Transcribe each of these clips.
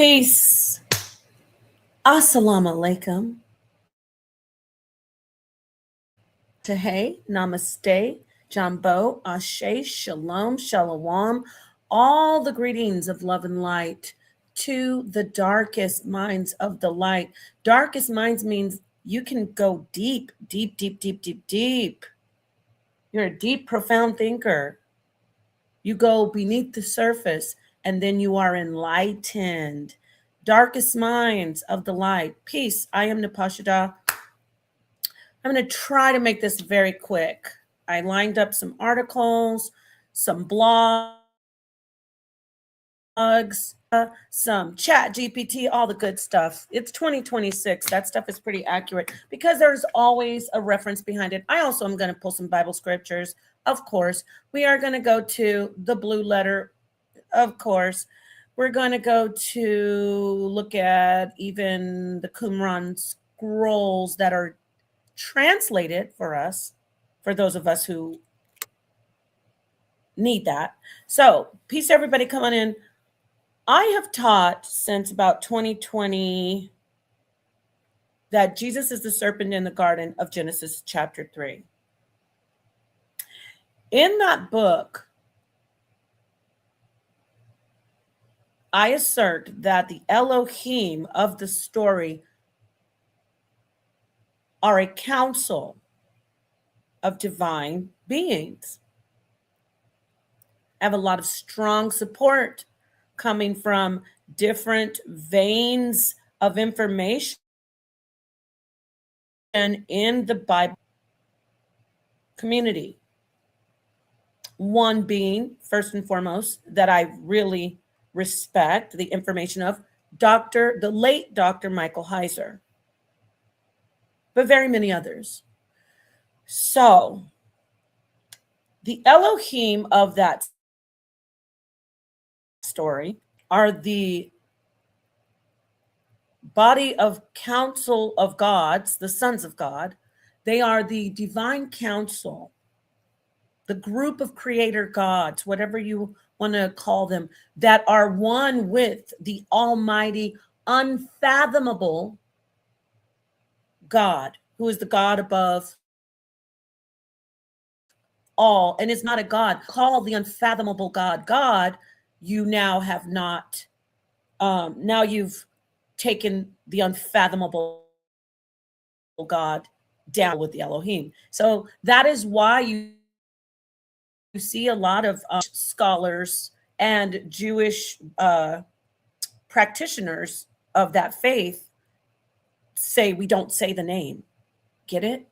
Peace. Assalamu alaikum. Tehe, namaste, jambo, ashe, shalom, shalom. All the greetings of love and light to the darkest minds of the light. Darkest minds means you can go deep, deep, deep, deep, deep, deep. You're a deep, profound thinker. You go beneath the surface and then you are enlightened. Darkest minds of the light. Peace. I am Napashida. I'm going to try to make this very quick. I lined up some articles, some blogs, some chat GPT, all the good stuff. It's 2026. That stuff is pretty accurate because there's always a reference behind it. I also am going to pull some Bible scriptures. Of course, we are going to go to the blue letter. Of course, we're going to go to look at even the Qumran scrolls that are translated for us, for those of us who need that. So, peace, everybody, come on in. I have taught since about 2020 that Jesus is the serpent in the garden of Genesis chapter 3. In that book, I assert that the Elohim of the story are a council of divine beings. I have a lot of strong support coming from different veins of information in the Bible community. One being, first and foremost, that I really respect the information of the late Dr. Michael Heiser, but very many others. So the Elohim of that story are the body of council of gods, the sons of God. They are the divine council, the group of creator gods, whatever you want to call them, that are one with the almighty, unfathomable God, who is the God above all. And it's not a God called the unfathomable God. God, you now have not, now you've taken the unfathomable God down with the Elohim. So that is why you see a lot of scholars and Jewish practitioners of that faith say we don't say the name. Get it?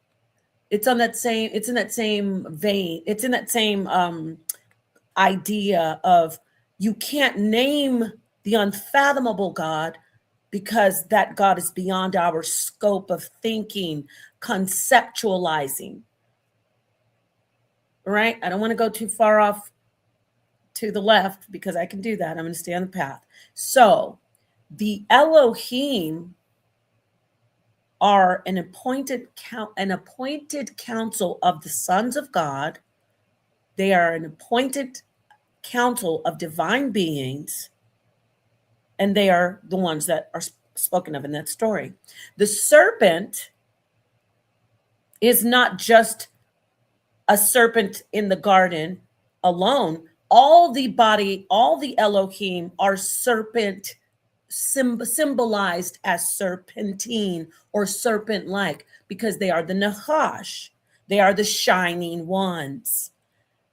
It's in that same vein. It's in that same idea of you can't name the unfathomable God because that God is beyond our scope of thinking, conceptualizing. Right? I don't want to go too far off to the left because I can do that. I'm going to stay on the path. So the Elohim are an appointed council of the sons of God. They are an appointed council of divine beings, and they are the ones that are spoken of in that story. The serpent is not just a serpent in the garden alone. All the Elohim are serpent, symbolized as serpentine or serpent-like, because they are the Nachash. They are the shining ones.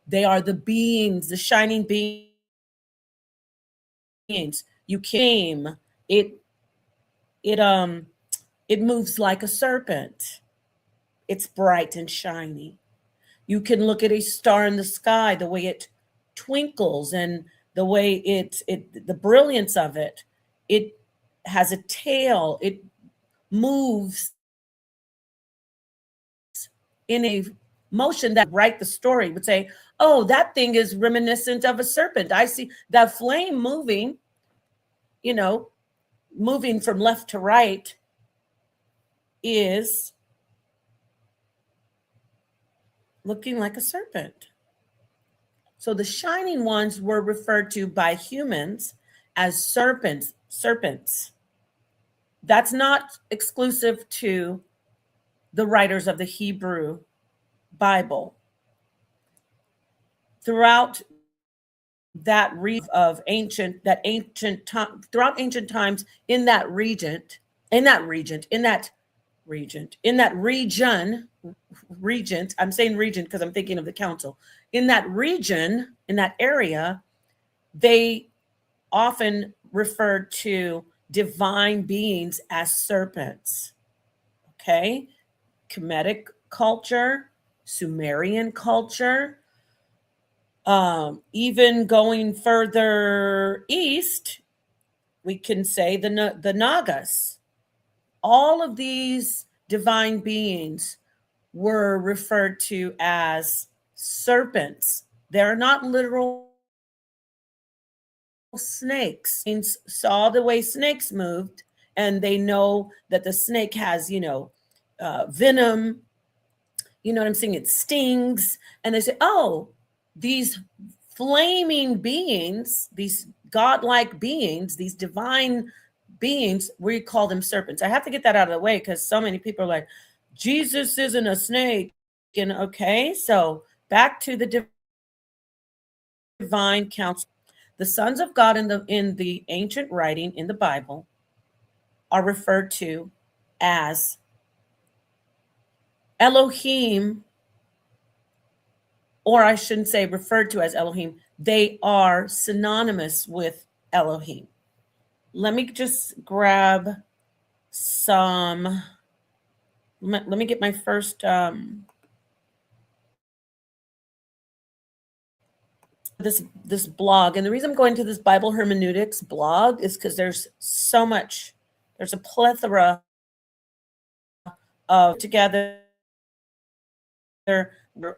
They are the beings, the shining beings. You came. It moves like a serpent. It's bright and shiny. You can look at a star in the sky, the way it twinkles and the way the brilliance of it. It has a tail. It moves in a motion that write the story would say, oh, that thing is reminiscent of a serpent. I see that flame moving, moving from left to right is looking like a serpent. So the shining ones were referred to by humans as serpents. serpents. That's not exclusive to the writers of the Hebrew Bible. Throughout that region of throughout ancient times in that region, I'm saying region because I'm thinking of the council. In that region, in that area, they often referred to divine beings as serpents. Okay? Kemetic culture, Sumerian culture, even going further east, we can say the Nagas. All of these divine beings were referred to as serpents. They're not literal snakes. Saw the way snakes moved, and they know that the snake has, venom. You know what I'm saying? It stings. And they say, oh, these flaming beings, these godlike beings, these divine beings, we call them serpents. I have to get that out of the way because so many people are like, Jesus isn't a snake. And okay, so back to the divine council. The sons of God in the ancient writing in the Bible are referred to as Elohim, or I shouldn't say referred to as Elohim. They are synonymous with Elohim. Let me just grab some. Let me get my first this blog. And the reason I'm going to this Bible hermeneutics blog is because there's so much. There's a plethora of together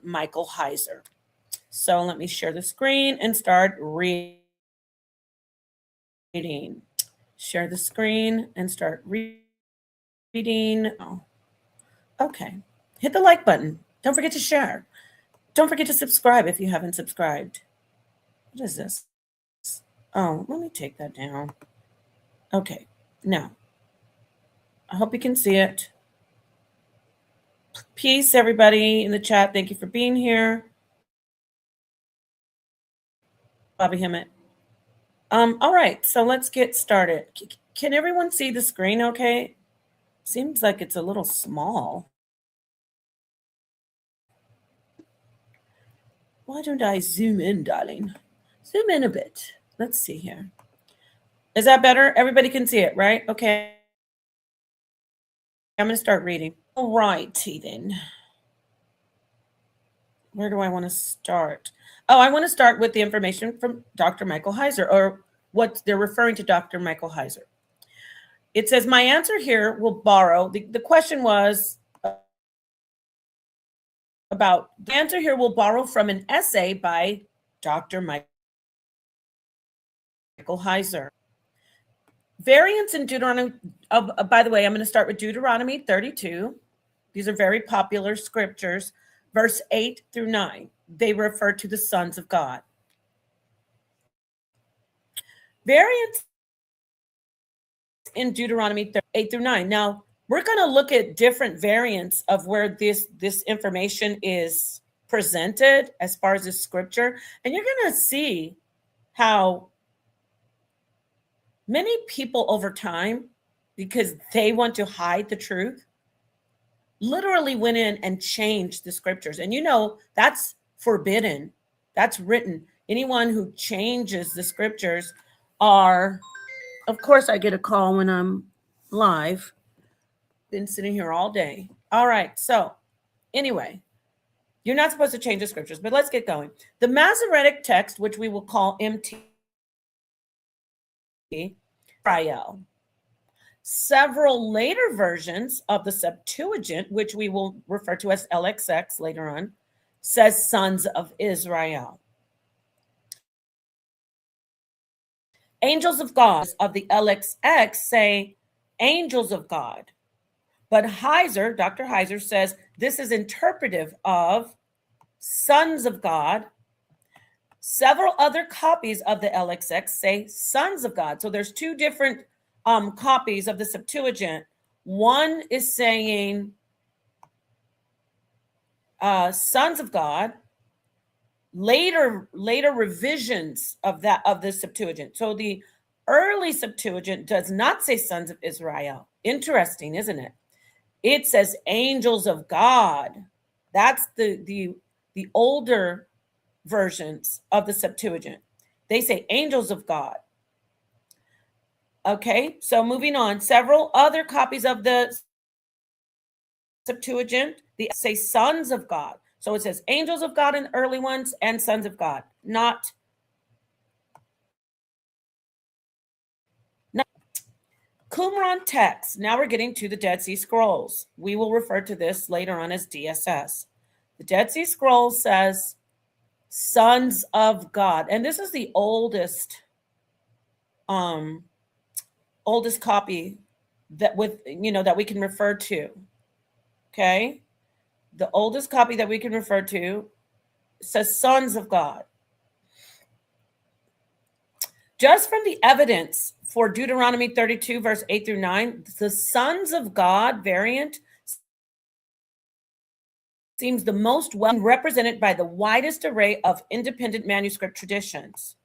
Michael Heiser. So let me share the screen and start reading. Share the screen and start reading. Oh. Okay. Hit the like button. Don't forget to share. Don't forget to subscribe if you haven't subscribed. What is this? Oh, let me take that down. Okay. Now, I hope you can see it. Peace, everybody in the chat. Thank you for being here. Bobby Hemmett. All right, so let's get started. Can everyone see the screen okay? Seems like it's a little small. Why don't I zoom in, darling? Zoom in a bit. Let's see here. Is that better? Everybody can see it, right? Okay. I'm going to start reading. All righty then. Where do I want to start? Oh, I want to start with the information from Dr. Michael Heiser, or what they're referring to Dr. Michael Heiser. It says, my answer here will borrow. The question was about, the answer here will borrow from an essay by Dr. Michael Heiser. Variants in Deuteronomy, by the way, I'm going to start with Deuteronomy 32. These are very popular scriptures. Verse 8 through 9, they refer to the sons of God. Variants in Deuteronomy 8 through 9. Now, we're going to look at different variants of where this information is presented as far as the scripture. And you're going to see how many people over time, because they want to hide the truth, literally went in and changed the scriptures. And that's forbidden. That's written. Anyone who changes the scriptures are, of course, I get a call when I'm live. Been sitting here all day. All right. So anyway, you're not supposed to change the scriptures, but let's get going. The Masoretic text, which we will call MT, Israel. Several later versions of the Septuagint, which we will refer to as LXX later on, says sons of Israel. Angels of God of the LXX say angels of God. But Heiser, Dr. Heiser, says this is interpretive of sons of God. Several other copies of the LXX say sons of God. So there's two different copies of the Septuagint. One is saying sons of God. Later revisions of the Septuagint. So the early Septuagint does not say sons of Israel. Interesting, isn't it? It says angels of God. That's the older versions of the Septuagint. They say angels of God. Okay, so moving on. Several other copies of the Septuagint, they say sons of God. So it says angels of God in early ones and sons of God, not Qumran text. Now we're getting to the Dead Sea Scrolls. We will refer to this later on as DSS. The Dead Sea Scrolls says sons of God. And this is the oldest copy that we can refer to. Okay? The oldest copy that we can refer to says sons of God. Just from the evidence for Deuteronomy 32, verse 8 through 9, the sons of God variant seems the most well represented by the widest array of independent manuscript traditions.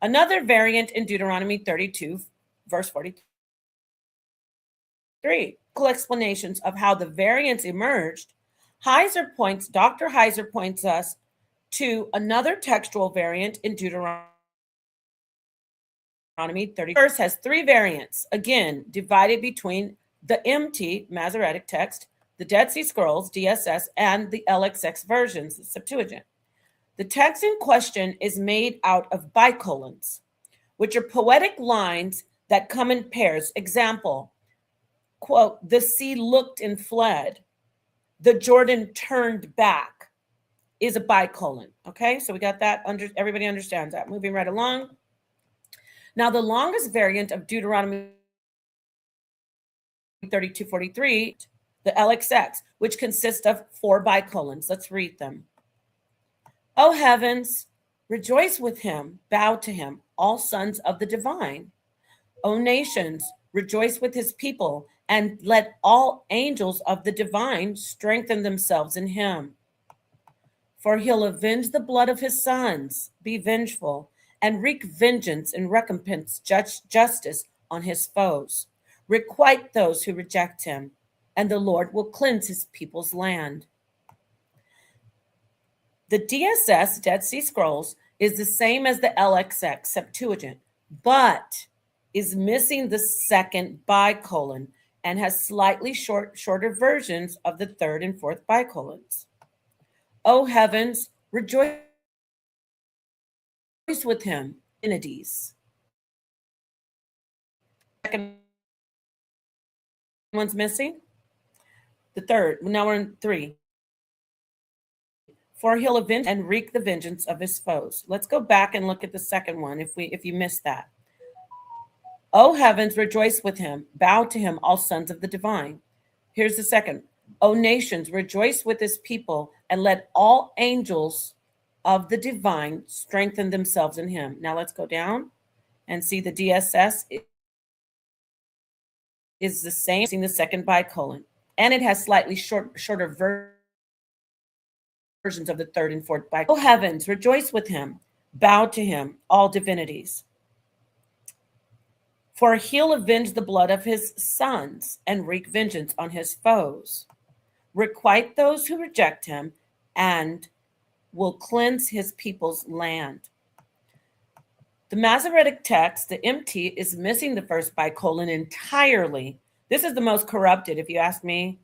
Another variant in Deuteronomy 32, verse 43, explanations of how the variants emerged. Dr. Heiser points us to another textual variant in Deuteronomy 30. Verse has three variants, again, divided between the MT, Masoretic text, the Dead Sea Scrolls, DSS, and the LXX versions, the Septuagint. The text in question is made out of bicolons, which are poetic lines that come in pairs. Example, quote, the sea looked and fled. The Jordan turned back is a bicolon. Okay, so we got that. Everybody understands that. Moving right along. Now, the longest variant of Deuteronomy 32:43, the LXX, which consists of 4 bicolons. Let's read them. O heavens, rejoice with him, bow to him, all sons of the divine. O nations, rejoice with his people, and let all angels of the divine strengthen themselves in him. For he'll avenge the blood of his sons, be vengeful, and wreak vengeance and recompense justice on his foes. Requite those who reject him, and the Lord will cleanse his people's land. The DSS, Dead Sea Scrolls, is the same as the LXX Septuagint, but is missing the second bicolon and has slightly shorter versions of the third and fourth bicolons. O heavens, rejoice with him, divinities. Second one's missing. The third, now we're in 3. For he'll avenge and wreak the vengeance of his foes. Let's go back and look at the second one if you missed that. O heavens, rejoice with him, bow to him, all sons of the divine. Here's the second. O nations, rejoice with his people, and let all angels of the divine strengthen themselves in him. Now let's go down and see the DSS is the same, seeing the second bicolon, and it has slightly shorter versions of the third and fourth bicolon. O heavens, rejoice with him, bow to him, all divinities. For he'll avenge the blood of his sons and wreak vengeance on his foes. Requite those who reject him, and will cleanse his people's land. The Masoretic text, the MT, is missing the first bicolon entirely. This is the most corrupted, if you ask me.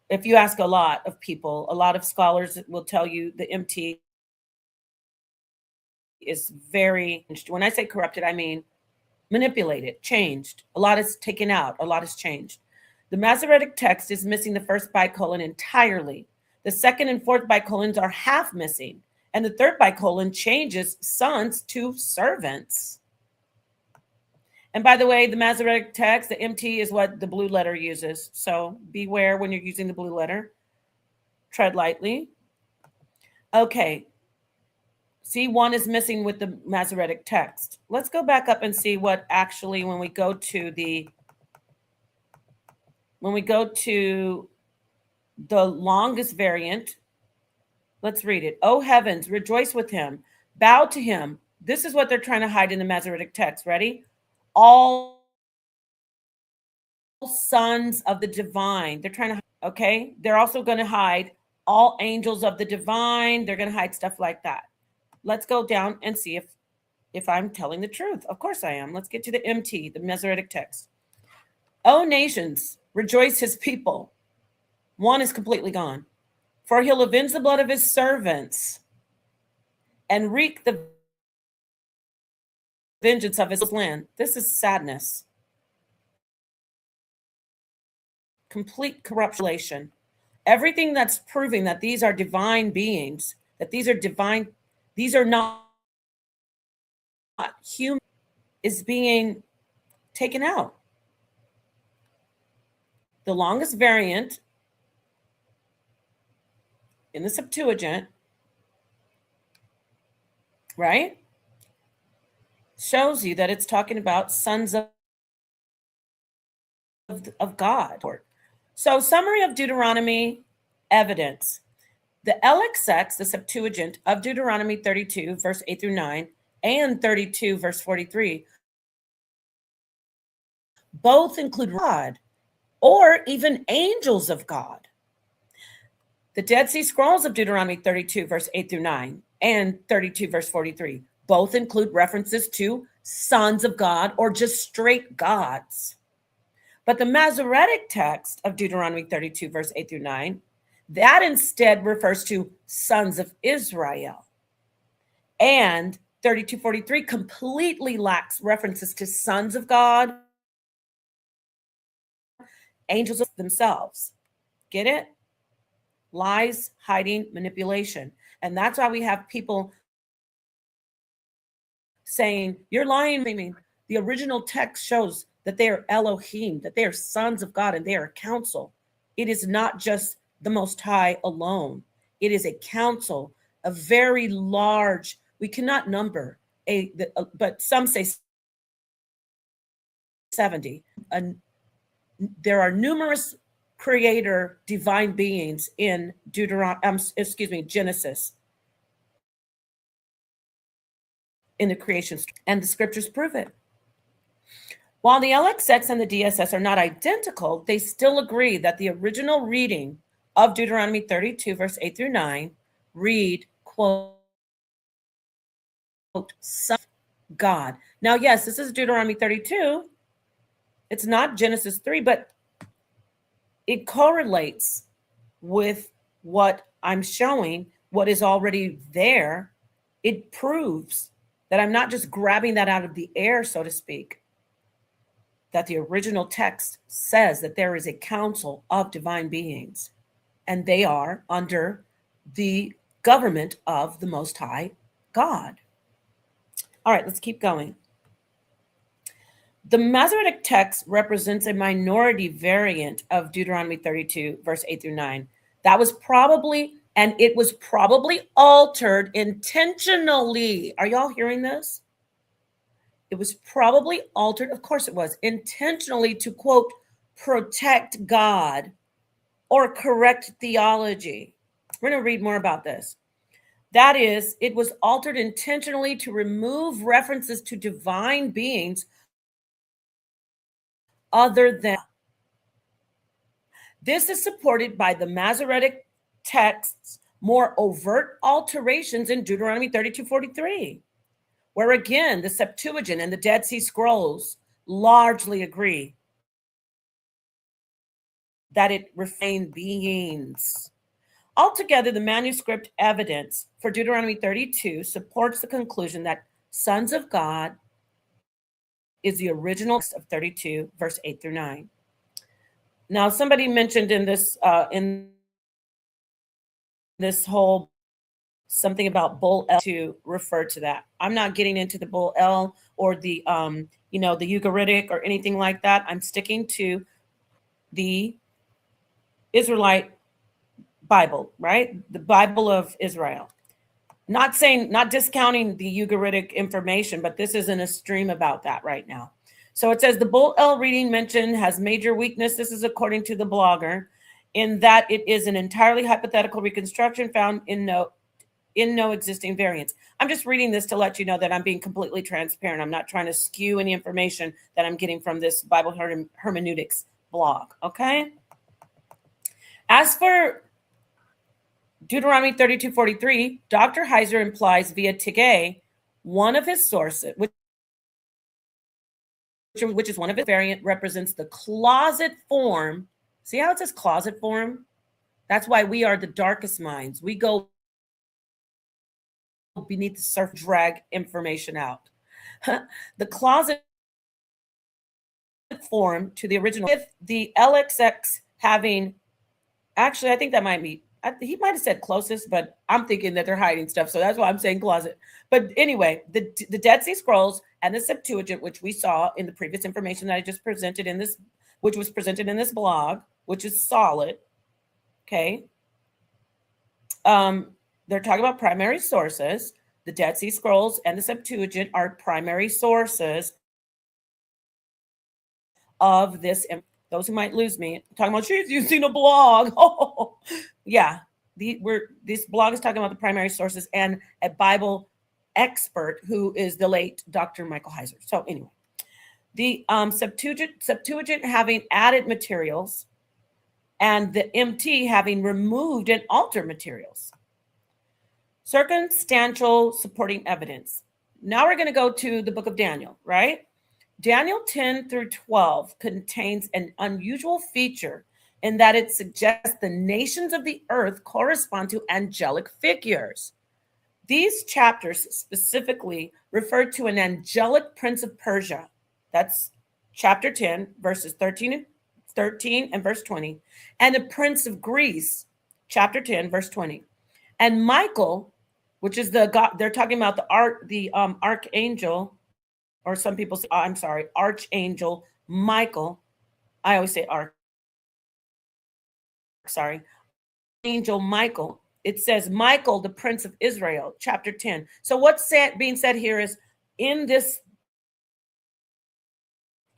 If you ask a lot of people, a lot of scholars will tell you the MT is very, when I say corrupted, I mean manipulated, changed. A lot is taken out, a lot is changed. The Masoretic text is missing the first bicolon entirely. The second and fourth bicolons are half missing, and the third bicolon changes sons to servants. And by the way, the Masoretic text, the MT, is what the blue letter uses. So beware when you're using the blue letter. Tread lightly. Okay. See, one is missing with the Masoretic text. Let's go back up and see what actually, when we go to the longest variant, let's read it. O heavens, rejoice with him, bow to him. This is what they're trying to hide in the Masoretic text. Ready? All sons of the divine. They're trying to, okay? They're also going to hide all angels of the divine. They're going to hide stuff like that. Let's go down and see if I'm telling the truth. Of course I am. Let's get to the MT, the Masoretic text. O nations, rejoice his people. One is completely gone. For he'll avenge the blood of his servants and wreak the vengeance of his land. This is sadness. Complete corruption. Everything that's proving that these are divine beings, that these are divine, these are not human, is being taken out. The longest variant in the Septuagint, right, shows you that it's talking about sons of God. So, summary of Deuteronomy evidence. The LXX, the Septuagint of Deuteronomy 32, verse 8 through 9, and 32, verse 43, both include God or even angels of God. The Dead Sea Scrolls of Deuteronomy 32, verse 8 through 9, and 32, verse 43, both include references to sons of God or just straight gods. But the Masoretic text of Deuteronomy 32, verse 8 through 9, that instead refers to sons of Israel. And 32:43 completely lacks references to sons of God, angels themselves. Get it? Lies, hiding, manipulation. And that's why we have people saying, you're lying. I mean, the original text shows that they are Elohim, that they are sons of God, and they are a council. It is not just the Most High alone. It is a council, a very large, we cannot number, but some say 70. There are numerous creator divine beings in Genesis, in the creation, and the scriptures prove it. While the LXX and the DSS are not identical, they still agree that the original reading of Deuteronomy 32, verse 8 through 9, read, quote, son of God. Now, yes, this is Deuteronomy 32. It's not Genesis 3, but it correlates with what I'm showing, what is already there. It proves that I'm not just grabbing that out of the air, so to speak, that the original text says that there is a council of divine beings, and they are under the government of the Most High God. All right, let's keep going. The Masoretic text represents a minority variant of Deuteronomy 32, verse 8 through 9. That was probably, and it was probably altered intentionally. Are y'all hearing this? It was probably altered, of course it was, intentionally to, quote, protect God or correct theology. We're going to read more about this. That is, it was altered intentionally to remove references to divine beings other than. This is supported by the Masoretic text's more overt alterations in Deuteronomy 32:43. Where again, the Septuagint and the Dead Sea Scrolls largely agree that it refrained beings. Altogether, the manuscript evidence for Deuteronomy 32 supports the conclusion that sons of God is the original of 32, verse 8 through 9. Now, somebody mentioned in this whole something about bull L to refer to that. I'm not getting into the bull L or the the Ugaritic or anything like that. I'm sticking to the Israelite Bible, right? The Bible of Israel. not discounting the Ugaritic information, but this isn't a stream about that right now. So it says the Bull L reading mentioned has major weakness. This is according to the blogger, in that it is an entirely hypothetical reconstruction found in no existing variants. I'm just reading this to let you know that I'm being completely transparent. I'm not trying to skew any information that I'm getting from this Bible hermeneutics blog. Okay. As for Deuteronomy 32:43, Dr. Heiser implies via Tigay, one of his sources, which is one of his variant, represents the closet form. See how it says closet form? That's why we are the darkest minds. We go beneath the surface, drag information out. The closet form to the original, with the LXX having, actually, I think that might be, he might have said closest, but I'm thinking that they're hiding stuff. So that's why I'm saying closet. But anyway, the Dead Sea Scrolls and the Septuagint, which we saw in the previous information that I just presented in this, which was presented in this blog, which is solid. Okay. They're talking about primary sources. The Dead Sea Scrolls and the Septuagint are primary sources of this. Those who might lose me, I'm talking about she's using a blog. Oh, yeah. This blog is talking about the primary sources and a Bible expert who is the late Dr. Michael Heiser. So anyway, the Septuagint having added materials and the MT having removed and altered materials. Circumstantial supporting evidence. Now we're going to go to the book of Daniel, right? Daniel 10 through 12 contains an unusual feature in that it suggests the nations of the earth correspond to angelic figures. These chapters specifically refer to an angelic prince of Persia. That's chapter 10, verses 13 and verse 20. And a prince of Greece, chapter 10, verse 20. And Michael, which is the God, they're talking about the archangel, or some people say, archangel Michael. I always say angel Michael. It says Michael, the prince of Israel, chapter 10. So what's being said here is in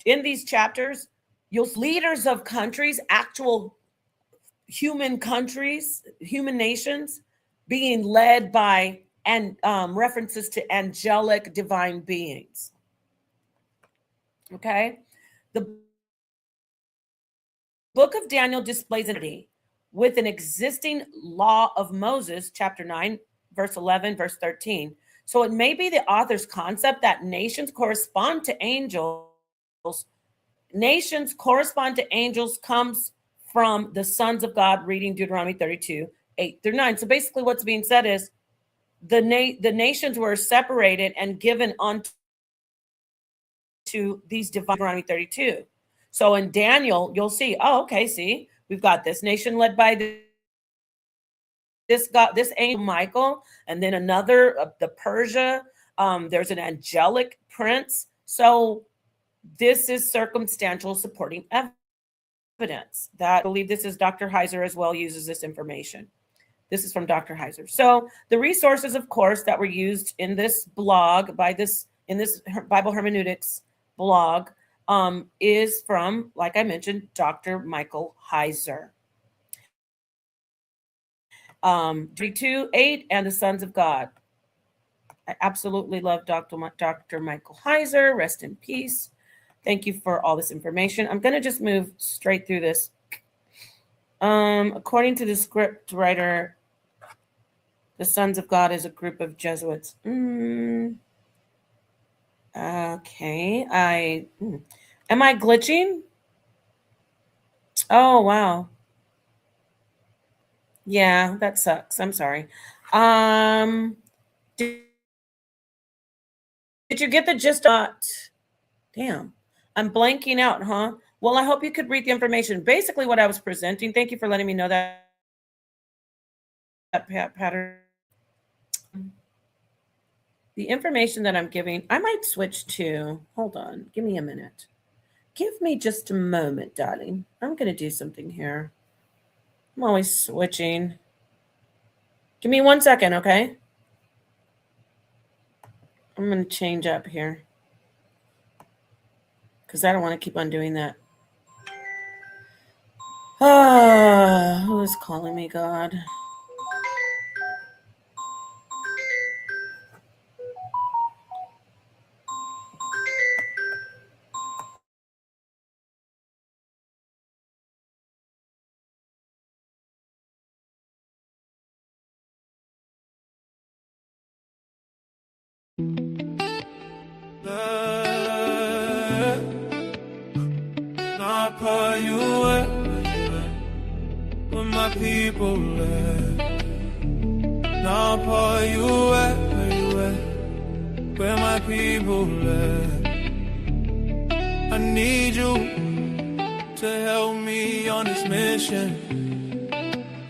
these chapters, you'll see leaders of countries, actual human countries, human nations, being led by and references to angelic divine beings. Okay, the book of Daniel displays unity with an existing law of Moses, chapter 9, verse 11, verse 13. So it may be the author's concept that nations correspond to angels. Nations correspond to angels comes from the sons of God, reading Deuteronomy 32, 8 through 9. So basically what's being said is the nations were separated and given unto these divine Deuteronomy 32. So in Daniel, you'll see, see, we've got this nation led by this angel Michael, and then another, the Persia. There's an angelic prince. So this is circumstantial supporting evidence. That I believe this is Dr. Heiser as well uses this information. This is from Dr. Heiser. So the resources, of course, that were used in this blog in this Bible hermeneutics blog is from, like I mentioned, Dr. Michael Heiser. 32:8 and the Sons of God. I absolutely love Dr. Michael Heiser. Rest in peace. Thank you for all this information. I'm going to just move straight through this. According to the script writer, the Sons of God is a group of Jesuits. Okay. Am I glitching? Oh, wow. Yeah, that sucks. I'm sorry. Did you get the gist? Damn, I'm blanking out, huh? Well, I hope you could read the information. Basically, what I was presenting, thank you for letting me know that pattern. The information that I'm giving, I might switch to, hold on, give me a minute. Give me just a moment, darling. I'm going to do something here. I'm always switching. Give me 1 second, okay? I'm going to change up here because I don't want to keep on doing that. Ah, who is calling me, God? Not put you at where my people at. Not put you at where my people at. I need you to help me on this mission.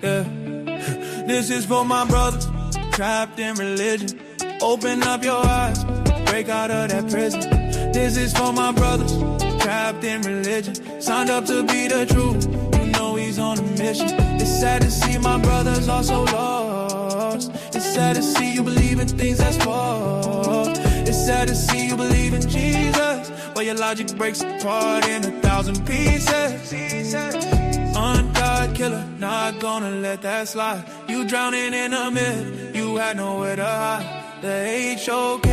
Yeah, this is for my brothers trapped in religion. Open up your eyes, break out of that prison. This is for my brothers trapped in religion, signed up to be the truth. You know he's on a mission. It's sad to see my brothers are so lost. It's sad to see you believe in things that's false. It's sad to see you believe in Jesus, but your logic breaks apart in 1,000 pieces. Ungod killer, not gonna let that slide. You drowning in a myth, you had nowhere to hide. The HOK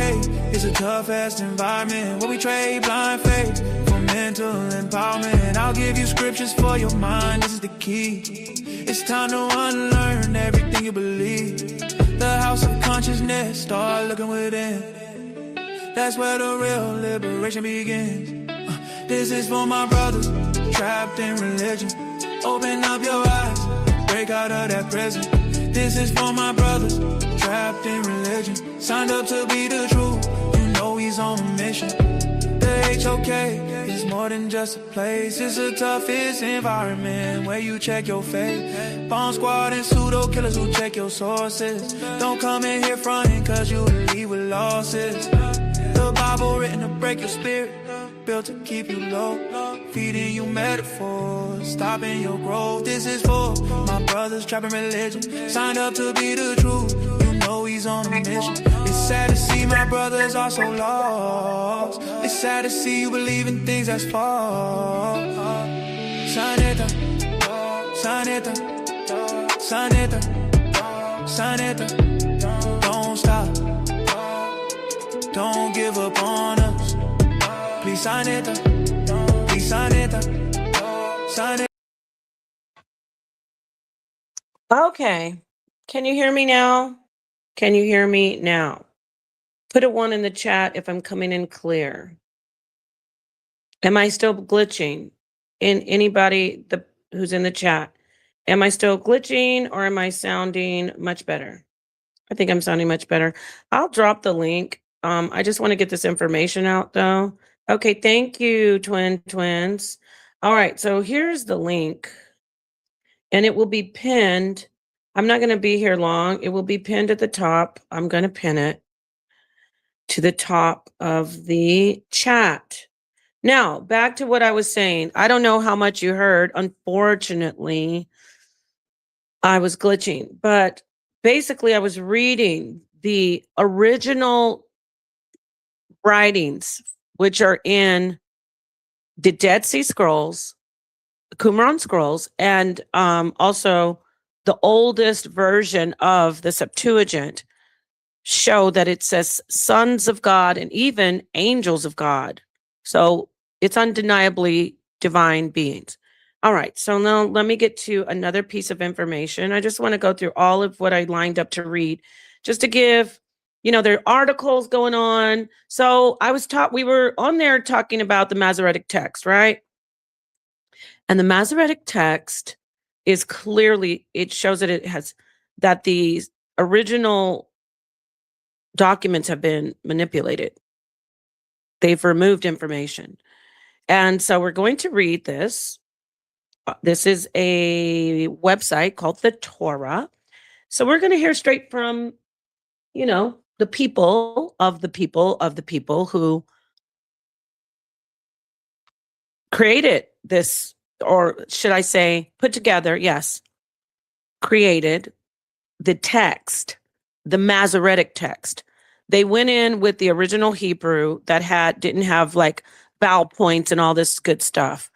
is a tough-ass environment where we trade blind faith for mental empowerment. I'll give you scriptures for your mind, this is the key. It's time to unlearn everything you believe. The house of consciousness, start looking within. That's where the real liberation begins. This is for my brothers trapped in religion. Open up your eyes, break out of that prison. This is for my brothers trapped in religion, signed up to be the truth. You know he's on a mission. The HOK is more than just a place. It's the toughest environment where you check your faith. Bomb squad and pseudo killers who check your sources. Don't come in here fronting cause you leave with losses. The Bible written to break your spirit, built to keep you low, feeding you metaphors, stopping your growth. This is for my brothers trapped in religion, signed up to be the truth. You know he's on a mission. It's sad to see my brothers are so lost. It's sad to see you believe in things that's false. Saneta, Saneta, Saneta, Saneta, don't stop. Don't give up on us. Please sign it up. Please sign it up. Sign it. Okay. Can you hear me now? Can you hear me now? Put a 1 in the chat if I'm coming in clear. Am I still glitching? In anybody who's in the chat? Am I still glitching or am I sounding much better? I think I'm sounding much better. I'll drop the link. I just want to get this information out though. Okay, thank you, twins. All right, so here's the link. And it will be pinned. I'm not going to be here long. It will be pinned at the top. I'm going to pin it to the top of the chat. Now, back to what I was saying. I don't know how much you heard. Unfortunately, I was glitching. But basically, I was reading the original writings, which are in the Dead Sea Scrolls, Qumran Scrolls, and also the oldest version of the Septuagint show that it says sons of God and even angels of God. So it's undeniably divine beings. All right, so now let me get to another piece of information. I just want to go through all of what I lined up to read, just to give, there are articles going on. So we were on there talking about the Masoretic text, right? And the Masoretic text is clearly, it shows that the original documents have been manipulated. They've removed information. And so we're going to read this. This is a website called the Torah. So we're going to hear straight from, the people of the people of the people who created this, or should I say, put together, yes, created the text, the Masoretic text. They went in with the original Hebrew that didn't have like vowel points and all this good stuff,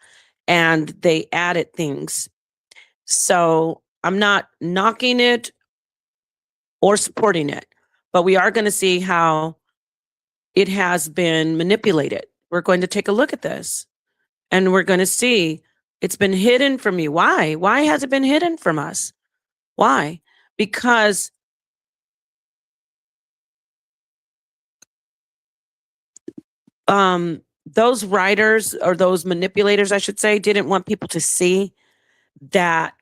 and they added things. So I'm not knocking it or supporting it, but we are going to see how it has been manipulated. We're going to take a look at this, and we're going to see it's been hidden from you. Why? Why has it been hidden from us? Why? Because those writers, or those manipulators, I should say, didn't want people to see that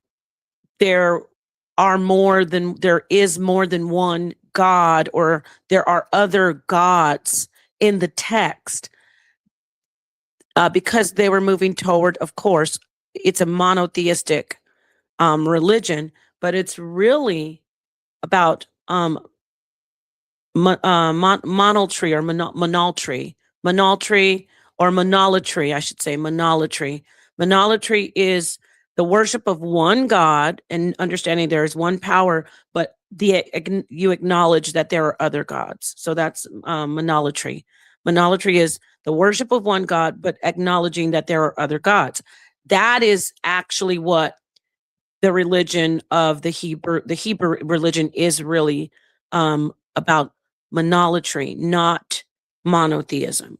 there is more than one God, or there are other gods in the text, because they were moving toward, of course, it's a monotheistic religion, but it's really about monotry, or monolatry, I should say, monolatry. Monolatry is the worship of one God and understanding there is one power, but you acknowledge that there are other gods. So that's monolatry. Monolatry is the worship of one God, but acknowledging that there are other gods. That is actually what the religion of the Hebrew religion is really about: monolatry, not monotheism.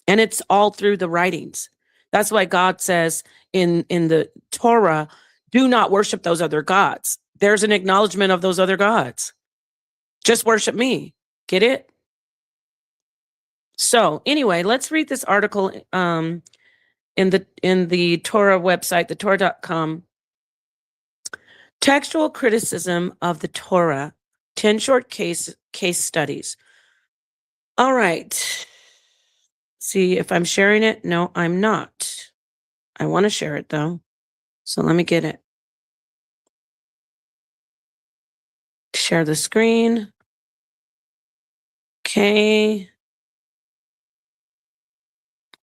And it's all through the writings. That's why God says in the Torah, do not worship those other gods. There's an acknowledgement of those other gods. Just worship me. Get it? So anyway, let's read this article in the Torah website, the Torah.com. Textual criticism of the Torah, 10 short case studies. All right. See if I'm sharing it. No, I'm not. I want to share it though. So let me get it. Share the screen. Okay.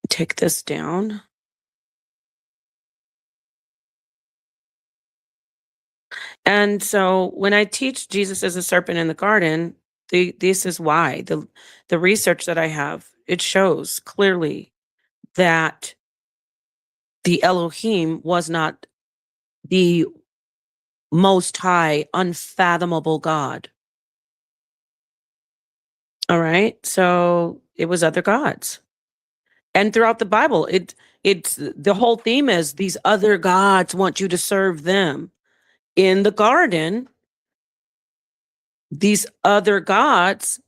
Take this down. And so when I teach Jesus as a serpent in the garden, this is why. The research that I have, it shows clearly that the Elohim was not the most high, unfathomable God. All right. So it was other gods. And throughout the Bible, it's the whole theme is these other gods want you to serve them. In the garden, these other gods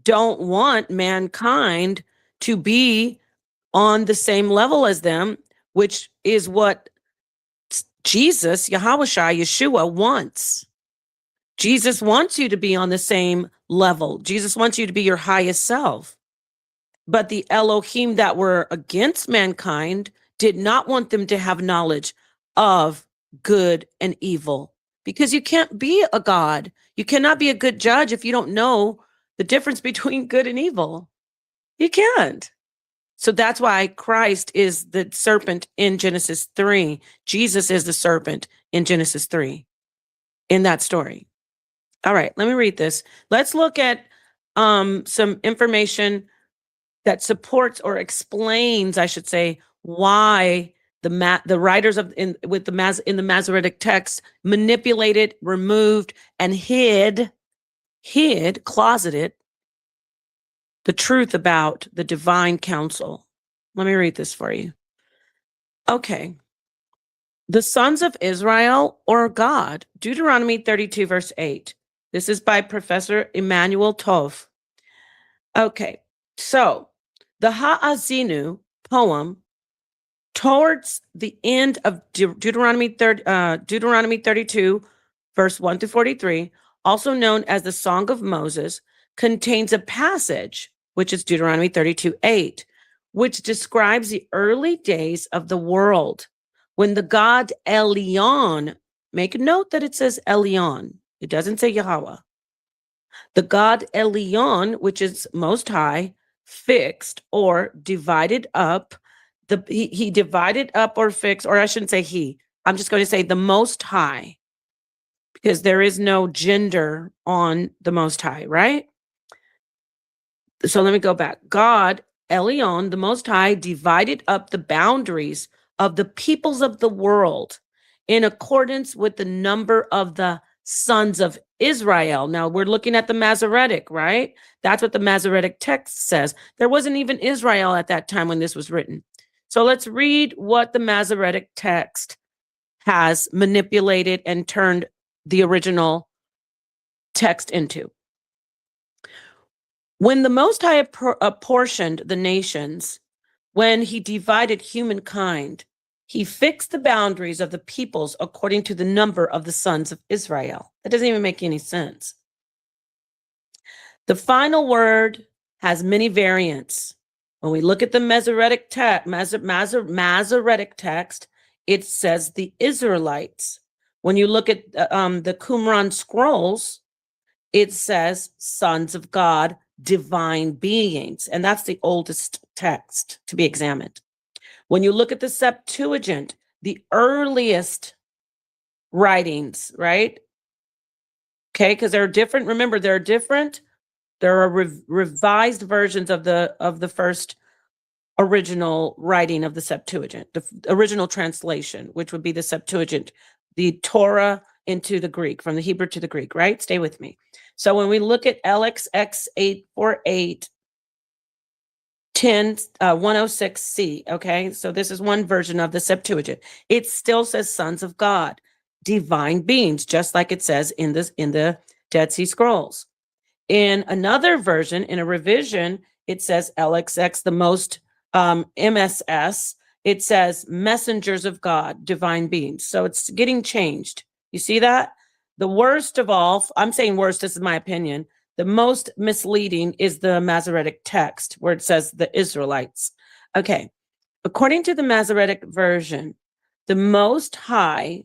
don't want mankind to be on the same level as them, which is what Jesus, Yeshua wants. Jesus wants you to be on the same level. Jesus wants you to be your highest self. But the Elohim that were against mankind did not want them to have knowledge of good and evil, because you can't be a God. You cannot be a good judge if you don't know the difference between good and evil. You can't. So that's why Christ is the serpent in Genesis 3. Jesus is the serpent in Genesis 3 in that story. All right, let me read this. Let's look at some information that supports or explains, I should say, why the writers in the Masoretic text manipulated, removed, and closeted the truth about the divine counsel. Let me read this for you. Okay. The sons of Israel, or God, Deuteronomy 32, verse 8. This is by Professor Emmanuel Tov. Okay, so the Ha'azinu poem towards the end of Deuteronomy 32, verse 1 to 43, also known as the Song of Moses, contains a passage, which is Deuteronomy 32, 8, which describes the early days of the world when the god Elyon, make note that it says Elyon, it doesn't say Yahweh. The god Elyon, which is most high, fixed or divided up. He divided up or fixed, or I shouldn't say he. I'm just going to say the most high, because there is no gender on the most high, right? So let me go back. God, Elion, the Most High, divided up the boundaries of the peoples of the world in accordance with the number of the sons of Israel. Now we're looking at the Masoretic, right? That's what the Masoretic text says. There wasn't even Israel at that time when this was written. So let's read what the Masoretic text has manipulated and turned the original text into. When the Most High apportioned the nations, when he divided humankind, he fixed the boundaries of the peoples according to the number of the sons of Israel. That doesn't even make any sense. The final word has many variants. When we look at the Masoretic text, it says the Israelites. When you look at the Qumran scrolls, it says sons of God, divine beings. And that's the oldest text to be examined. When you look at the Septuagint, the earliest writings, right? Okay, because they're different. Remember, they're different. There are revised versions of the first original writing of the Septuagint, the original translation, which would be the Septuagint, the Torah into the Greek, from the Hebrew to the Greek, right? Stay with me. So when we look at LXX 848 106C, okay? So this is one version of the Septuagint. It still says sons of God, divine beings, just like it says in the Dead Sea Scrolls. In another version, in a revision, it says LXX, the most MSS, it says messengers of God, divine beings. So it's getting changed. You see that? The worst of all, I'm saying worst, this is my opinion, the most misleading is the Masoretic text where it says the Israelites. Okay, according to the Masoretic version, the Most High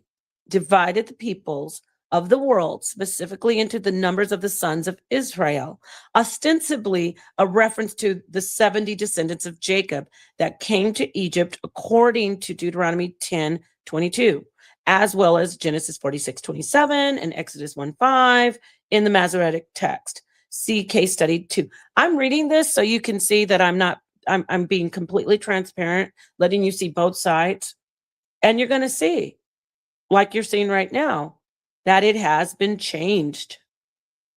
divided the peoples of the world, specifically into the numbers of the sons of Israel, ostensibly a reference to the 70 descendants of Jacob that came to Egypt according to Deuteronomy 10:22, as well as Genesis 46:27 and Exodus 1:5 in the Masoretic text. See case study 2. I'm reading this so you can see that I'm being completely transparent, letting you see both sides. And you're going to see, like you're seeing right now, that it has been changed.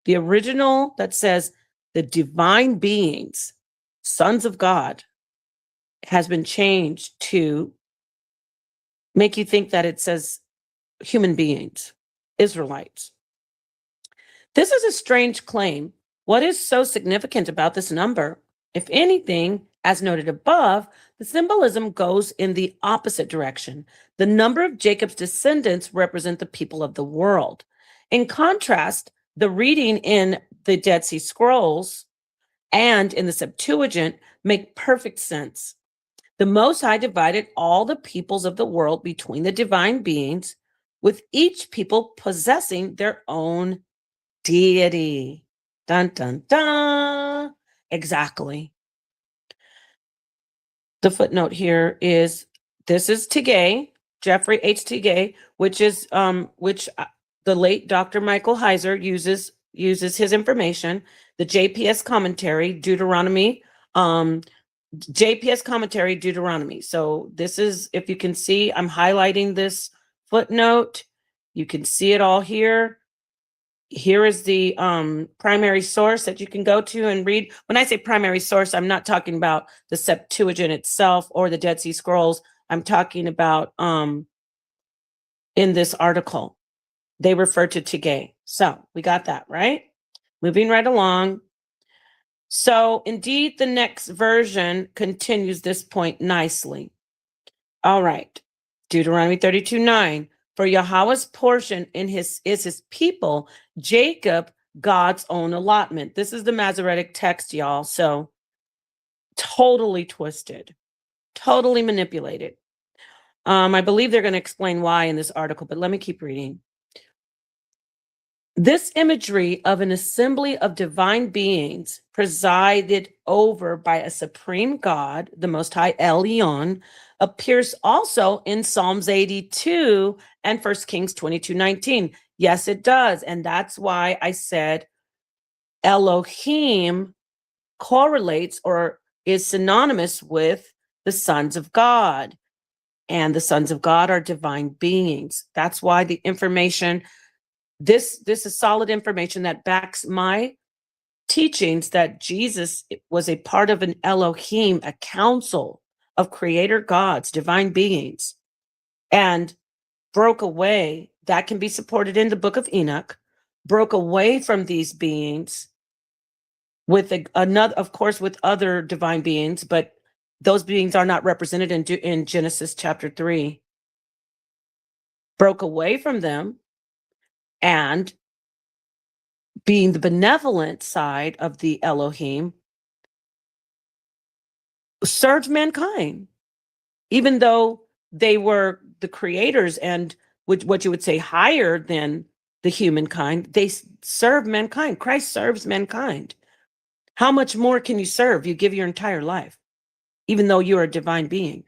The original that says the divine beings, sons of God, has been changed to make you think that it says human beings, Israelites. This is a strange claim. What is so significant about this number? If anything, as noted above, the symbolism goes in the opposite direction. The number of Jacob's descendants represent the people of the world. In contrast, the reading in the Dead Sea Scrolls and in the Septuagint make perfect sense. The Most High divided all the peoples of the world between the divine beings, with each people possessing their own deity. Dun, dun, dun. Exactly. The footnote here is, this is Tigay, Jeffrey H. Tigay, which the late Dr. Michael Heiser uses his information, the JPS commentary, Deuteronomy, JPS commentary, Deuteronomy. So this is, if you can see, I'm highlighting this footnote. You can see it all here. Here is the primary source that you can go to and read. When I say primary source, I'm not talking about the Septuagint itself or the Dead Sea Scrolls. I'm talking about in this article, they refer to Tigay. So we got that, right? Moving right along. So indeed, the next version continues this point nicely. All right. Deuteronomy 32:9. For Yahweh's portion is his people, Jacob, God's own allotment. This is the Masoretic text, y'all. So totally twisted, totally manipulated. I believe they're going to explain why in this article, but let me keep reading. This imagery of an assembly of divine beings presided over by a supreme God, the Most High Elyon, appears also in Psalms 82 and 1 Kings 22:19. Yes, it does. And that's why I said Elohim correlates or is synonymous with the sons of God. And the sons of God are divine beings. That's why the information, this is solid information that backs my teachings that Jesus was a part of an Elohim, a council of creator gods, divine beings, and broke away. That can be supported in the book of Enoch, broke away from these beings with another, of course, with other divine beings, but those beings are not represented in Genesis chapter 3. Broke away from them and being the benevolent side of the Elohim, served mankind, even though they were the creators and what you would say higher than the humankind. They serve mankind. Christ serves mankind. How much more can you serve? You give your entire life, even though you're a divine being.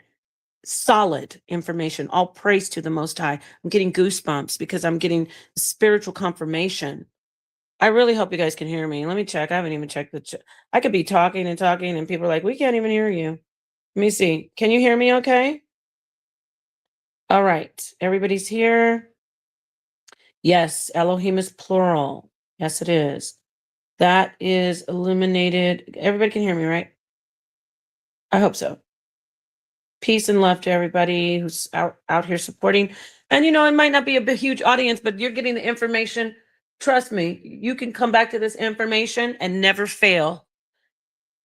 Solid information. All praise to the Most High. I'm getting goosebumps because I'm getting spiritual confirmation. I really hope you guys can hear me. Let me check. I haven't even checked the I could be talking and talking and people are like, we can't even hear you. Let me see. Can you hear me okay? All right. Everybody's here. Yes, Elohim is plural. Yes, it is. That is illuminated. Everybody can hear me, right? I hope so. Peace and love to everybody who's out here supporting. And it might not be a big, huge audience, but you're getting the information. Trust me, you can come back to this information and never fail.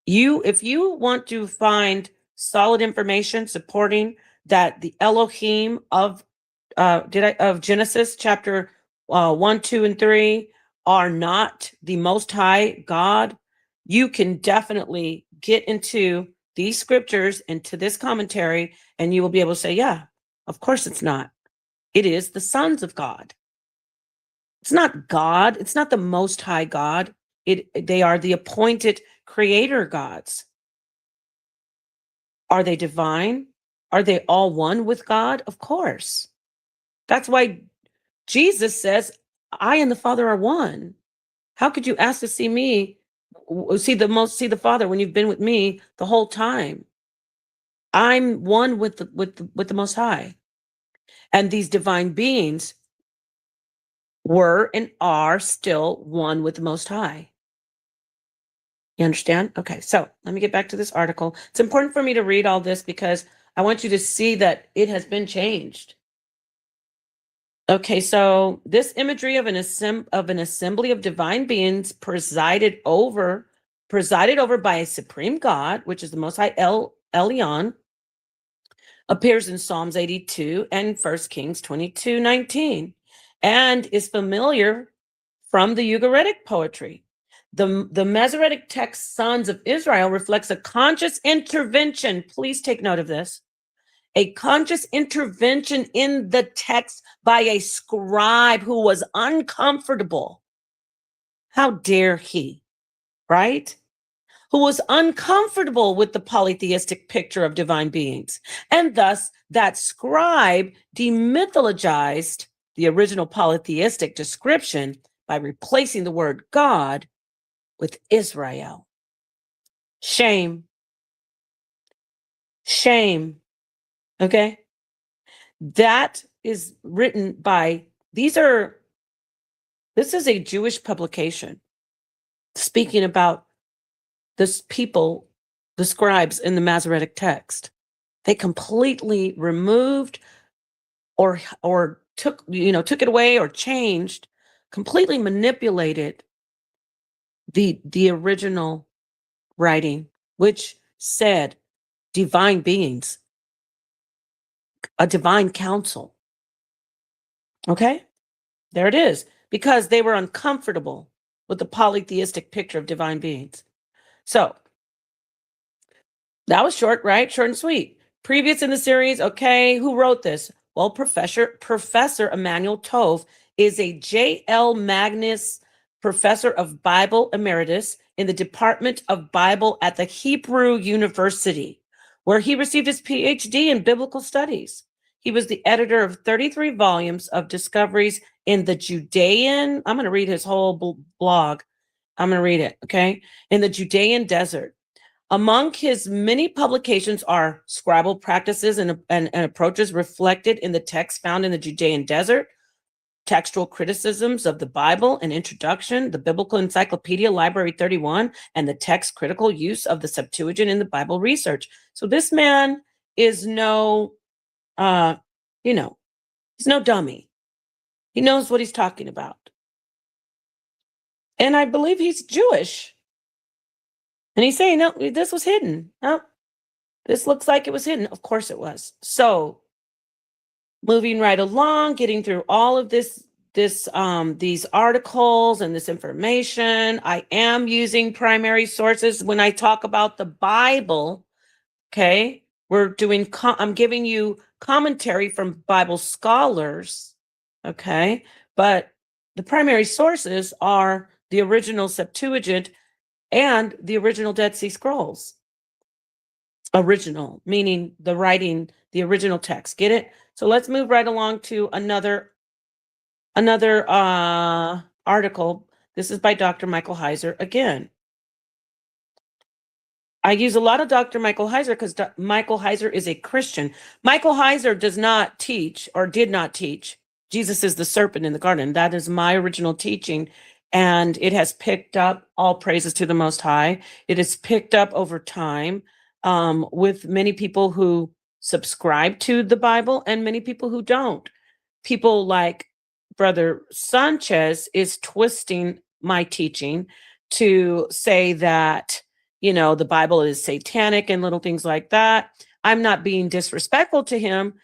If you want to find solid information supporting that the Elohim of Genesis chapter 1, 2, and 3 are not the Most High God, you can definitely get into these scriptures, into this commentary, and you will be able to say, yeah, of course it's not. It is the sons of God. It's not God. It's not the Most High God. They are the appointed creator gods. Are they divine? Are they all one with God? Of course. That's why Jesus says, I and the Father are one. How could you ask to see me, see the Father when you've been with me the whole time? I'm one with the Most High. And these divine beings were and are still one with the Most High. You understand? Okay, so let me get back to this article. It's important for me to read all this because I want you to see that it has been changed. Okay, so this imagery of an assembly of divine beings presided over by a supreme God, which is the Most High Elyon, appears in Psalms 82 and 1 Kings 22:19, and is familiar from the Ugaritic poetry. The Masoretic text Sons of Israel reflects a conscious intervention. Please take note of this. A conscious intervention in the text by a scribe who was uncomfortable. How dare he, right? Who was uncomfortable with the polytheistic picture of divine beings. And thus, that scribe demythologized the original polytheistic description by replacing the word God with Israel. Shame. Shame. Okay? That is written by, this is a Jewish publication speaking about this people, the scribes in the Masoretic text. They completely removed or took it away or changed, completely manipulated the original writing, which said divine beings, a divine council. Okay? There it is. Because they were uncomfortable with the polytheistic picture of divine beings. So, that was short, right? Short and sweet. Previous in the series, okay, who wrote this? Well, Professor Emmanuel Tove is a J.L. Magnus Professor of Bible Emeritus in the Department of Bible at the Hebrew University, where he received his PhD in Biblical Studies. He was the editor of 33 volumes of discoveries in the Judean, I'm going to read his whole blog, I'm going to read it, okay? In the Judean desert. Among his many publications are scribal practices and approaches reflected in the text found in the Judean desert, textual criticisms of the Bible, an introduction, the Biblical Encyclopedia Library 31, and the text critical use of the Septuagint in the Bible research. So this man is no, he's no dummy. He knows what he's talking about. And I believe he's Jewish. And he's saying, no, this was hidden. No, this looks like it was hidden. Of course it was. So moving right along, getting through all of these articles and this information. I am using primary sources when I talk about the Bible. Okay. I'm giving you commentary from Bible scholars. Okay. But the primary sources are the original Septuagint and the original Dead Sea Scrolls. Original, meaning the writing, the original text. Get it? So let's move right along to another article. This is by Dr. Michael Heiser again. I use a lot of Dr. Michael Heiser because Michael Heiser is a Christian. Michael Heiser does not teach or did not teach Jesus is the serpent in the garden. That is my original teaching. And it has picked up, all praises to the Most High. It has picked up over time with many people who subscribe to the Bible and many people who don't. People like Brother Sanchez is twisting my teaching to say that, the Bible is satanic and little things like that. I'm not being disrespectful to him.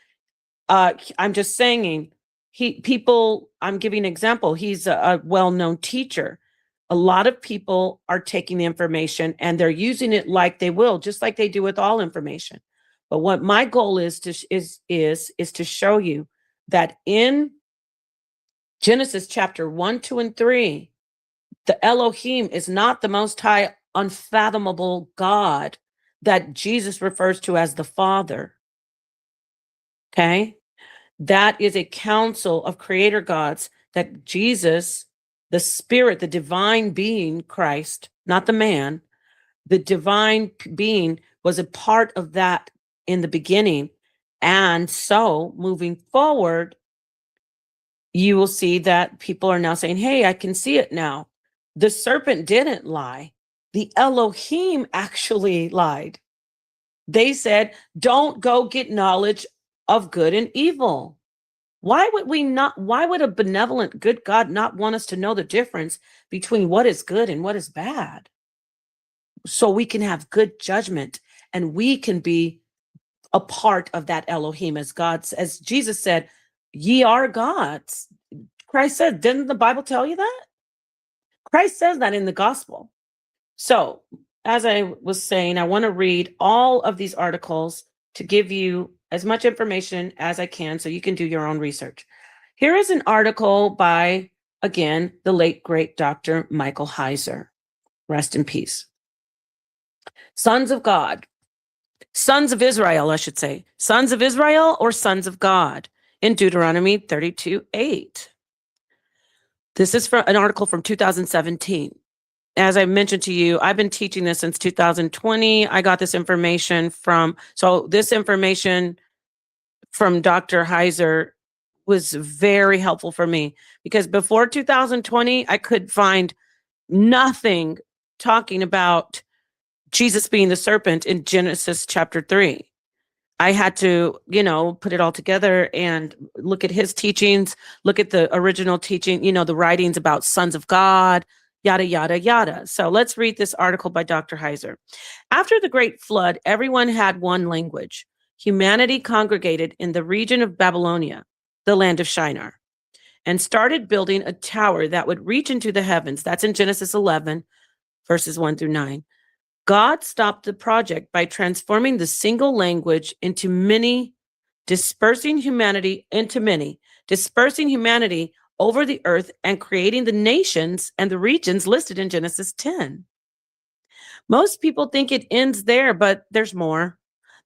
I'm just saying I'm giving an example. He's a well-known teacher. A lot of people are taking the information and they're using it like they will, just like they do with all information. But what my goal is to show you that in Genesis chapter 1, 2, and 3, the Elohim is not the Most High, unfathomable God that Jesus refers to as the Father. Okay? That is a council of creator gods that Jesus, the Spirit, the divine being, Christ, not the man, the divine being was a part of that in the beginning. And so moving forward, you will see that people are now saying, hey, I can see it now. The serpent didn't lie. The Elohim actually lied. They said, don't go get knowledge of good and evil. Why would a benevolent, good God not want us to know the difference between what is good and what is bad? So we can have good judgment and we can be a part of that Elohim as Jesus said, ye are gods. Christ said, didn't the Bible tell you that? Christ says that in the gospel. So as I was saying, I want to read all of these articles to give you as much information as I can so you can do your own research. Here is an article by, again, the late, great Dr. Michael Heiser. Rest in peace. Sons of God. Sons of Israel, I should say. Sons of Israel or sons of God in Deuteronomy 32:8. This is from an article from 2017. As I mentioned to you, I've been teaching this since 2020. I got this information from Dr. Heiser was very helpful for me because before 2020, I could find nothing talking about Jesus being the serpent in Genesis chapter 3. I had to, put it all together and look at his teachings, look at the original teaching, the writings about sons of God, yada, yada, yada. So let's read this article by Dr. Heiser. After the great flood, everyone had one language. Humanity congregated in the region of Babylonia, the land of Shinar, and started building a tower that would reach into the heavens. That's in Genesis 11, verses 1 through 9. God stopped the project by transforming the single language into many, dispersing humanity over the earth and creating the nations and the regions listed in Genesis 10. Most people think it ends there, but there's more.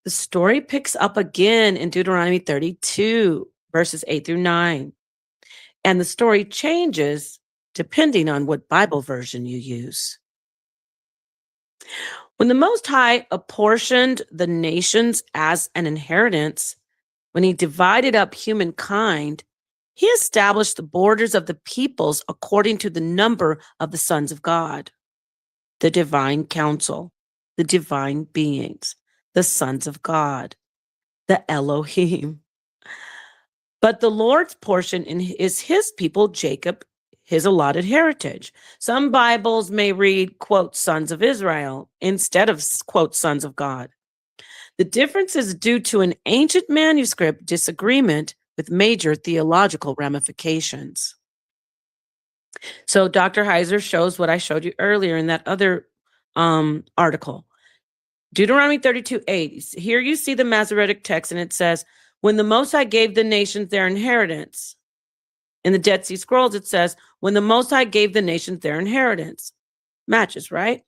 The story picks up again in Deuteronomy 32, verses 8 through 9. And the story changes depending on what Bible version you use. When the Most High apportioned the nations as an inheritance, when he divided up humankind, he established the borders of the peoples according to the number of the sons of God, the divine council, the divine beings, the sons of God, the Elohim. But the Lord's portion is his people, Jacob, his allotted heritage. Some Bibles may read, quote, sons of Israel, instead of, quote, sons of God. The difference is due to an ancient manuscript disagreement with major theological ramifications. So Dr. Heiser shows what I showed you earlier in that other article. Deuteronomy 32:8. Here you see the Masoretic text, and it says, when the Most High gave the nations their inheritance. In the Dead Sea Scrolls, it says, when the Most High gave the nations their inheritance. Matches, right?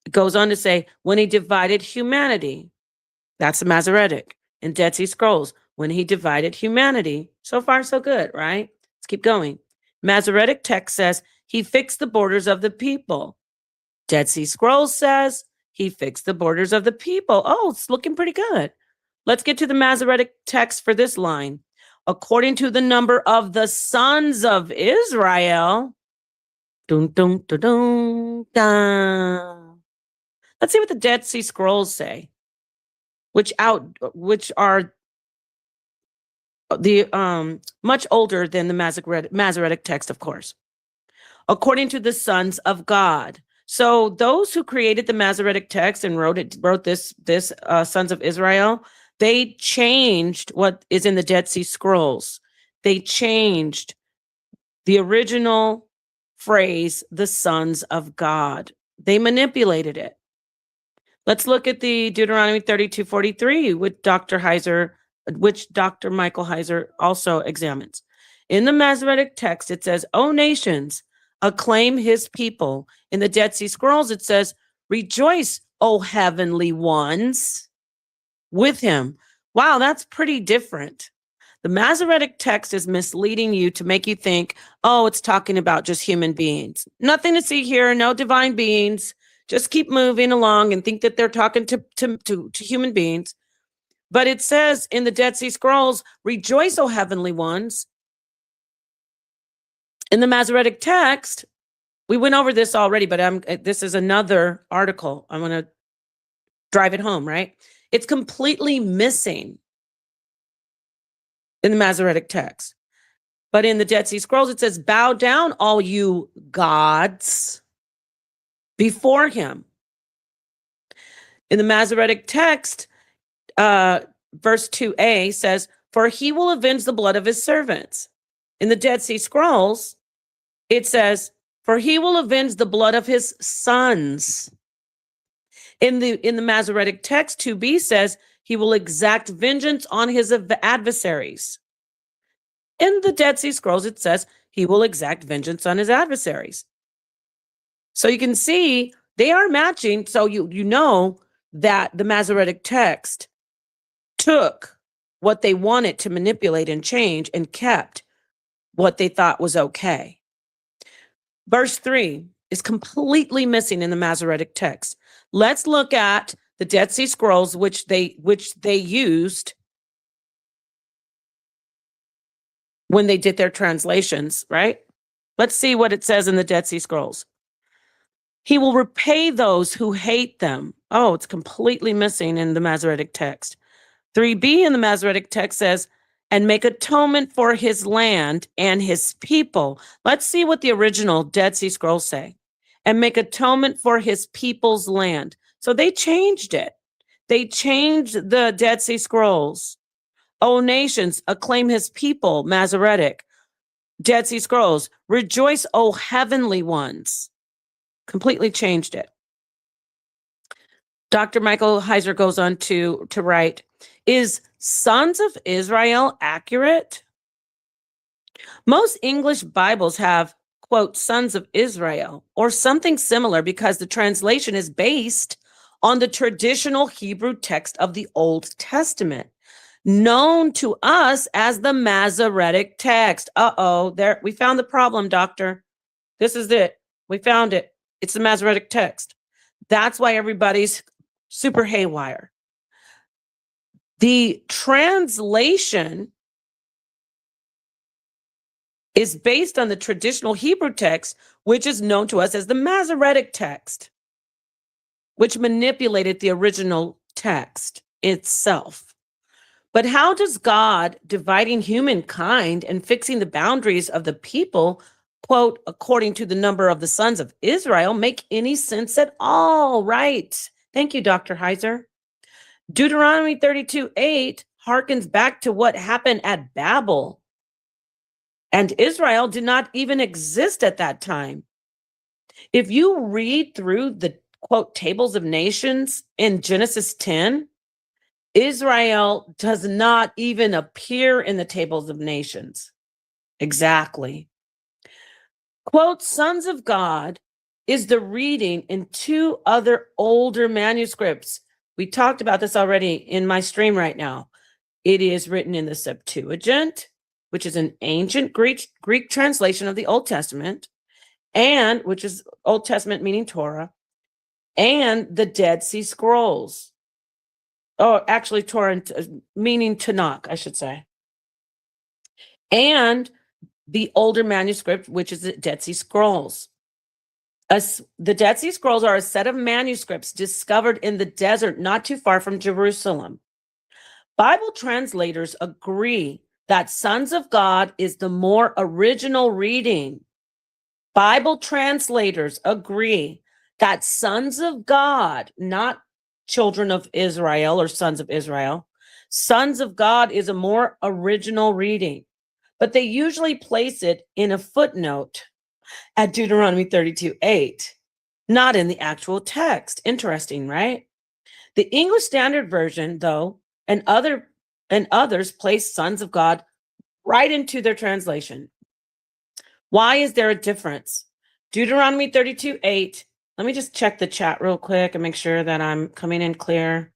It goes on to say, when he divided humanity. That's the Masoretic. In Dead Sea Scrolls, when he divided humanity. So far, so good, right? Let's keep going. Masoretic text says, he fixed the borders of the people. Dead Sea Scrolls says, he fixed the borders of the people. Oh, it's looking pretty good. Let's get to the Masoretic text for this line. According to the number of the sons of Israel. Dun, dun, dun, dun, dun. Let's see what the Dead Sea Scrolls say, which are the much older than the Masoretic text, of course. According to the sons of God. So those who created the Masoretic text and wrote this sons of Israel, they changed what is in the Dead Sea Scrolls. They changed the original phrase, the sons of God. They manipulated it. Let's look at the Deuteronomy 32:43, which Dr. Michael Heiser also examines. In the Masoretic text, it says, O nations, acclaim his people. In the Dead Sea Scrolls, it says, rejoice, O heavenly ones, with him. Wow, that's pretty different. The Masoretic text is misleading you to make you think, oh, it's talking about just human beings. Nothing to see here, no divine beings. Just keep moving along and think that they're talking to human beings. But it says in the Dead Sea Scrolls, rejoice, O heavenly ones. In the Masoretic text, we went over this already, but this is another article. I'm going to drive it home, right? It's completely missing in the Masoretic text. But in the Dead Sea Scrolls, it says, bow down, all you gods, before him. In the Masoretic text, verse 2a says, for he will avenge the blood of his servants. In the Dead Sea Scrolls, it says, for he will avenge the blood of his sons. In the Masoretic text, 2b says, he will exact vengeance on his adversaries. In the Dead Sea Scrolls, it says, he will exact vengeance on his adversaries. So you can see they are matching. So you know that the Masoretic text took what they wanted to manipulate and change and kept what they thought was okay. Verse 3 is completely missing in the Masoretic text. Let's look at the Dead Sea Scrolls, which they used when they did their translations, right? Let's see what it says in the Dead Sea Scrolls. He will repay those who hate them. Oh, it's completely missing in the Masoretic text. 3b in the Masoretic text says, and make atonement for his land and his people. Let's see what the original Dead Sea Scrolls say. And make atonement for his people's land. So they changed it. They changed the Dead Sea Scrolls. O nations, acclaim his people, Masoretic. Dead Sea Scrolls, rejoice, O heavenly ones. Completely changed it. Dr. Michael Heiser goes on to write, is sons of Israel accurate? Most English Bibles have, quote, sons of Israel or something similar because the translation is based on the traditional Hebrew text of the Old Testament, known to us as the Masoretic text. There we found the problem, doctor. This is it. We found it. It's the Masoretic text. That's why everybody's super haywire. The translation is based on the traditional Hebrew text, which is known to us as the Masoretic text, which manipulated the original text itself. But how does God dividing humankind and fixing the boundaries of the people, quote, according to the number of the sons of Israel, make any sense at all? Right. Thank you, Dr. Heiser. Deuteronomy 32:8 harkens back to what happened at Babel. And Israel did not even exist at that time. If you read through the, quote, tables of nations in Genesis 10, Israel does not even appear in the tables of nations. Exactly. Quote, sons of God is the reading in two other older manuscripts. We talked about this already in my stream right now. It is written in the Septuagint, which is an ancient Greek translation of the Old Testament, and which is Old Testament meaning Torah, and the Dead Sea Scrolls. Oh, actually, Torah meaning Tanakh, I should say. And the older manuscript, which is the Dead Sea Scrolls. The Dead Sea Scrolls are a set of manuscripts discovered in the desert not too far from Jerusalem. Bible translators agree that Sons of God is the more original reading. Bible translators agree that Sons of God, not Children of Israel or Sons of Israel, Sons of God is a more original reading, but they usually place it in a footnote at Deuteronomy 32:8, not in the actual text. Interesting, right? The English Standard Version, though, and others place Sons of God right into their translation. Why is there a difference? Deuteronomy 32:8. Let me just check the chat real quick and make sure that I'm coming in clear.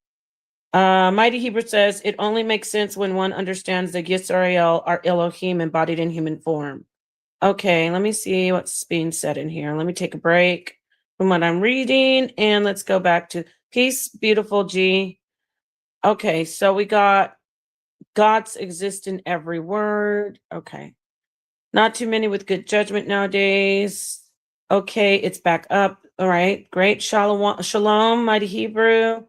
Mighty Hebrew says, it only makes sense when one understands that Yisrael are Elohim embodied in human form. Okay, let me see what's being said in here. Let me take a break from what I'm reading and let's go back to peace, beautiful G. Okay, so we got God's exist in every word. Okay. Not too many with good judgment nowadays. Okay, it's back up. All right, great. Shalom, mighty Hebrew.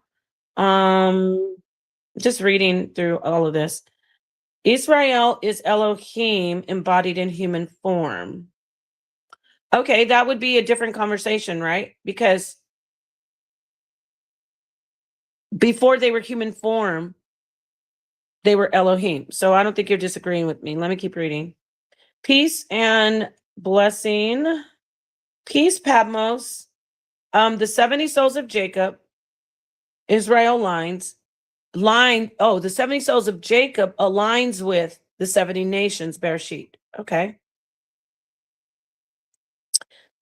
Just reading through all of this. Israel is Elohim embodied in human form. Okay, that would be a different conversation, right? Because before they were human form, they were Elohim. So I don't think you're disagreeing with me. Let me keep reading. Peace and blessing. Peace, Patmos. The 70 souls of Jacob, Israel the 70 souls of Jacob aligns with the 70 nations, Bereshit. Okay.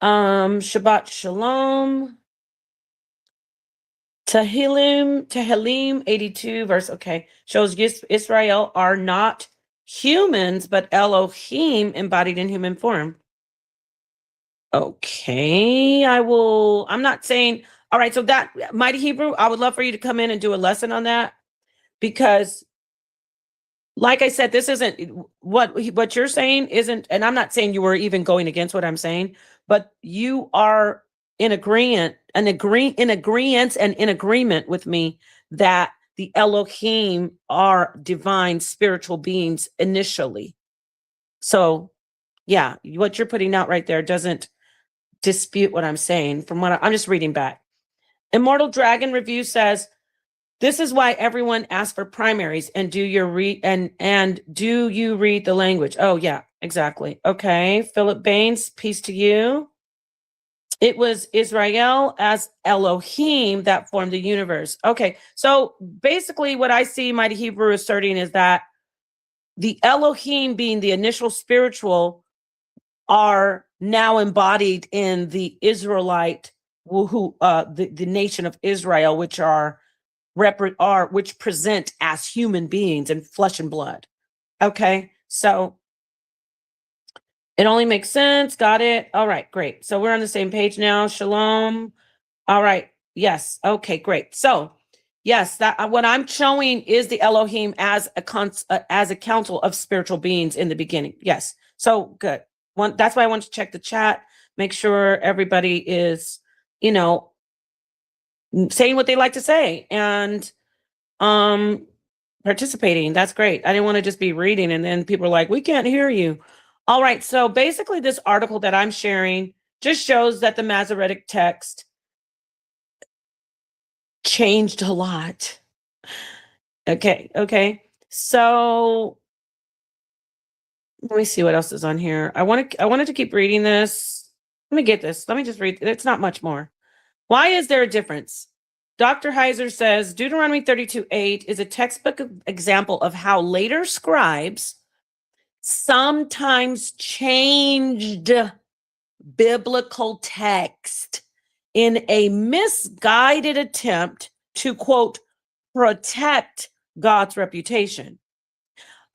Shabbat Shalom. Tehillim 82 verse, okay, shows Israel are not humans, but Elohim embodied in human form. Okay, I'm not saying, all right, so that, Mighty Hebrew, I would love for you to come in and do a lesson on that, because like I said, this isn't what you're saying isn't, and I'm not saying you were even going against what I'm saying, but you are in agreement and in agreement with me that the Elohim are divine spiritual beings initially. So yeah, what you're putting out right there doesn't dispute what I'm saying from what I'm just reading back. Immortal Dragon Review says, this is why everyone asks for primaries and do you read the language? Oh yeah, exactly. Okay. Philip Baines, peace to you. It was Israel as Elohim that formed the universe. Okay. So basically what I see Mighty Hebrew asserting is that the Elohim being the initial spiritual are now embodied in the Israelite the nation of Israel, which which present as human beings in flesh and blood. Okay, so It only makes sense. Got it. All right, great. So we're on the same page now. Shalom. All right. Yes. Okay, great. So, yes, that what I'm showing is the Elohim as a council of spiritual beings in the beginning. Yes. So good. That's why I want to check the chat, make sure everybody is, saying what they like to say and participating. That's great. I didn't want to just be reading and then people are like, we can't hear you. All right. So basically, this article that I'm sharing just shows that the Masoretic text changed a lot. Okay. So let me see what else is on here. I wanted to keep reading this. Let me get this. Let me just read. It's not much more. Why is there a difference? Dr. Heiser says Deuteronomy 32:8 is a textbook example of how later scribes sometimes changed biblical text in a misguided attempt to, quote, protect God's reputation.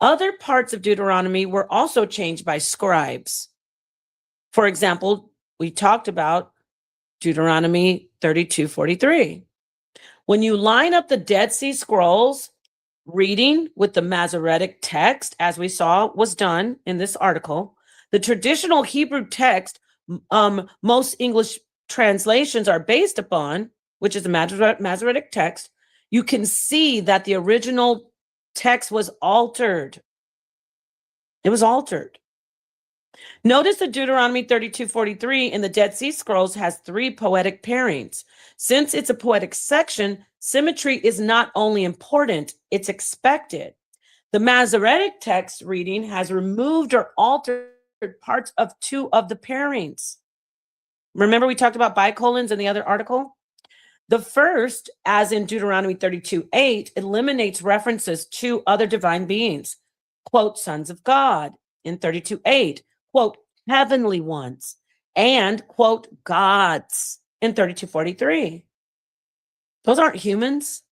Other parts of Deuteronomy were also changed by scribes. For example, we talked about Deuteronomy 32:43. When you line up the Dead Sea Scrolls reading with the Masoretic text, as we saw was done in this article, the traditional Hebrew text most English translations are based upon, which is the Masoretic text, you can see that the original text was altered. It was altered. Notice that Deuteronomy 32:43 in the Dead Sea Scrolls has 3 poetic pairings. Since it's a poetic section, symmetry is not only important, it's expected. The Masoretic text reading has removed or altered parts of 2 of the pairings. Remember we talked about bicolons in the other article? The first, as in Deuteronomy 32:8, eliminates references to other divine beings. Quote, sons of God in 32:8, quote, heavenly ones, and quote, gods in 32:43. Those aren't humans.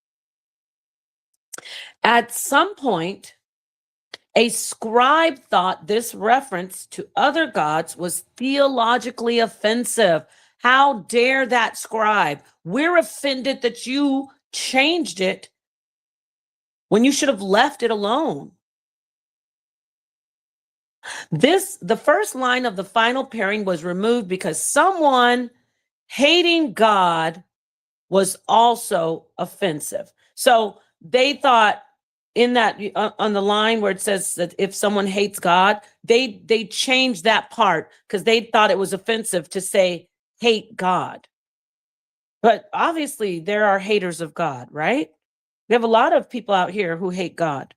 At some point, a scribe thought this reference to other gods was theologically offensive. How dare that scribe? We're offended that you changed it when you should have left it alone. The first line of the final pairing was removed because someone hating God was also offensive. So they thought in that on the line where it says that if someone hates God, they changed that part because they thought it was offensive to say hate God. But obviously there are haters of God, right? We have a lot of people out here who hate God.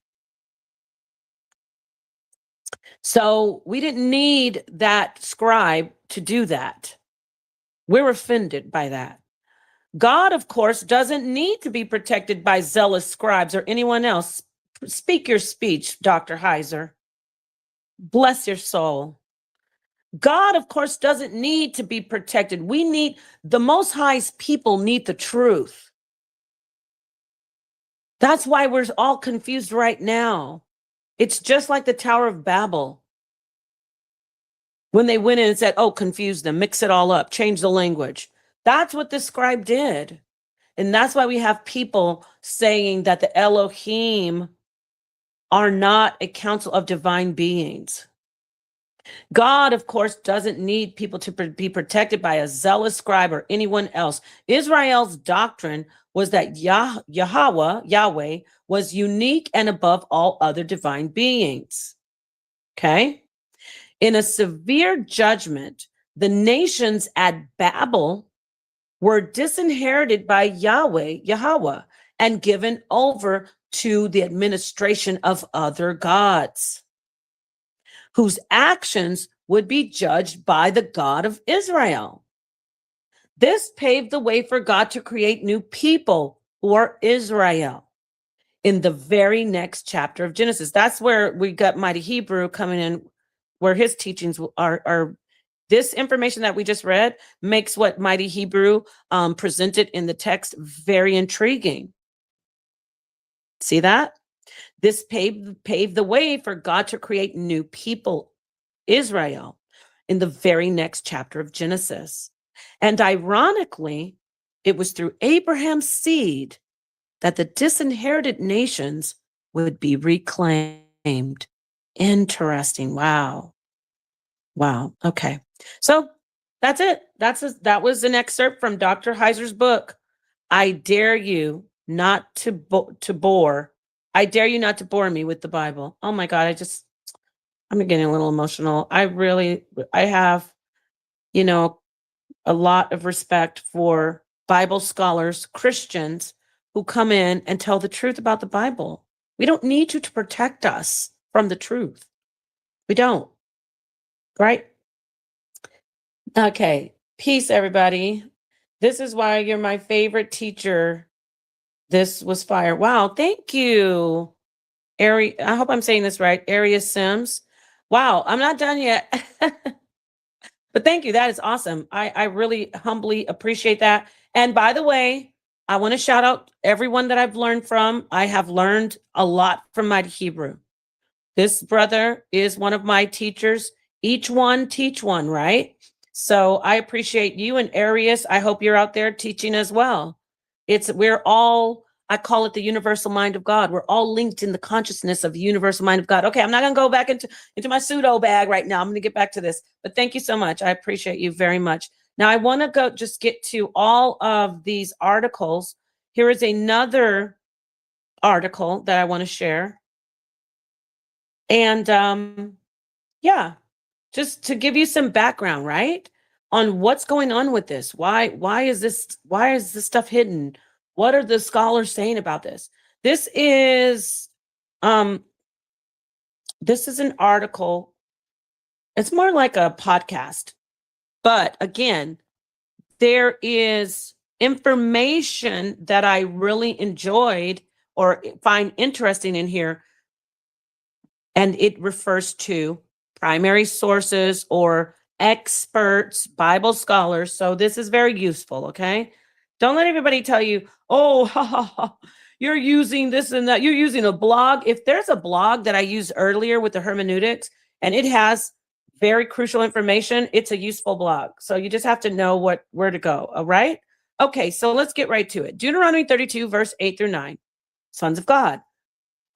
So we didn't need that scribe to do that. We're offended by that. God, of course, doesn't need to be protected by zealous scribes or anyone else. Speak your speech, Dr. Heiser. Bless your soul. God, of course, doesn't need to be protected. The Most High's people need the truth. That's why we're all confused right now. It's just like the Tower of Babel. When they went in and said, oh, confuse them, mix it all up, change the language. That's what the scribe did. And that's why we have people saying that the Elohim are not a council of divine beings. God, of course, doesn't need people to be protected by a zealous scribe or anyone else. Israel's doctrine was that Yahweh, was unique and above all other divine beings. Okay? In a severe judgment, the nations at Babel were disinherited by Yahweh, and given over to the administration of other gods, whose actions would be judged by the God of Israel. This paved the way for God to create new people who are Israel in the very next chapter of Genesis. That's where we got Mighty Hebrew coming in, where his teachings are this information that we just read makes what Mighty Hebrew presented in the text very intriguing. See that? This paved the way for God to create new people, Israel. in the very next chapter of Genesis. And ironically, it was through Abraham's seed that the disinherited nations would be reclaimed. Interesting. Wow. Wow. Okay. So that's it. That was an excerpt from Dr. Heiser's book. I dare you not to bore. I dare you not to bore me with the Bible. Oh my God. I'm getting a little emotional. I have, you know, a lot of respect for Bible scholars, Christians who come in and tell the truth about the Bible. We don't need you to protect us from the truth. We don't, right? Okay. Peace, everybody. This is why you're my favorite teacher. This was fire. Wow. Thank you. I hope I'm saying this right. Arius Sims. Wow. I'm not done yet. But thank you. That is awesome. I really humbly appreciate that. And by the way, I want to shout out everyone that I've learned from. I have learned a lot from Mighty Hebrew. This brother is one of my teachers. Each one teach one, right? So I appreciate you and Arius. I hope you're out there teaching as well. We're all, I call it the universal mind of God. We're all linked in the consciousness of the universal mind of God. Okay, I'm not going to go back into my pseudo bag right now. I'm going to get back to this. But thank you so much. I appreciate you very much. Now I want to just get to all of these articles. Here is another article that I want to share. And yeah, just to give you some background, right? On what's going on with this. Why is this stuff hidden? What are the scholars saying about this? This is an article. It's more like a podcast. But again, there is information that I really enjoyed or find interesting in here. And it refers to primary sources or experts, Bible scholars. So this is very useful, okay? Don't let everybody tell you, oh, you're using this and that. You're using a blog. If there's a blog that I used earlier with the hermeneutics and it has very crucial information, it's a useful blog. So you just have to know where to go, all right? Okay, so let's get right to it. Deuteronomy 32, verse 8 through 9, sons of God.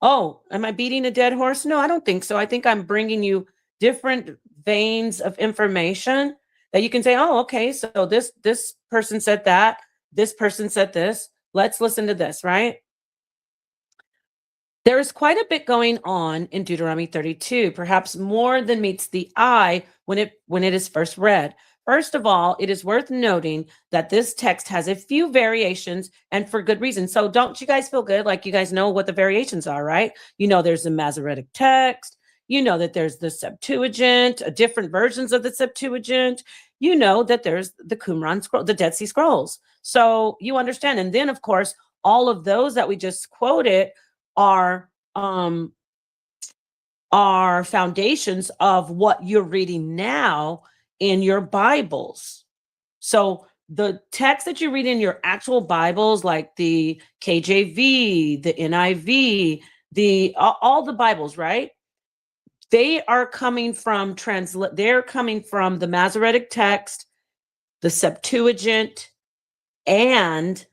Oh, am I beating a dead horse? No, I don't think so. I think I'm bringing you different veins of information that you can say, oh, okay, so this person said that, this person said this. Let's listen to this, right? There is quite a bit going on in Deuteronomy 32, perhaps more than meets the eye when it is first read. First of all, it is worth noting that this text has a few variations and for good reason. So don't you guys feel good? Like you guys know what the variations are, right? You know, there's the Masoretic text. You know that there's the Septuagint, different versions of the Septuagint. You know that there's the Qumran scroll, the Dead Sea Scrolls. So you understand. And then, of course, all of those that we just quoted are foundations of what you're reading now in your Bibles. So the text that you read in your actual Bibles, like the KJV, the NIV, all the Bibles, right? They are coming from they're coming from the Masoretic text, the Septuagint, and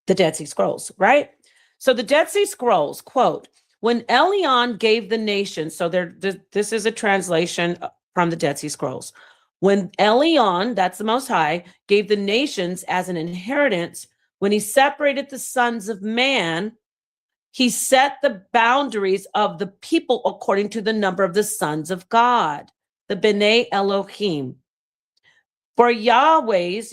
the Dead Sea Scrolls, right? So the Dead Sea Scrolls, quote, when Elion gave the nations, so this is a translation from the Dead Sea Scrolls. When Elion, that's the Most High, gave the nations as an inheritance, when he separated the sons of man, he set the boundaries of the people according to the number of the sons of God, the B'nai Elohim. For Yahweh's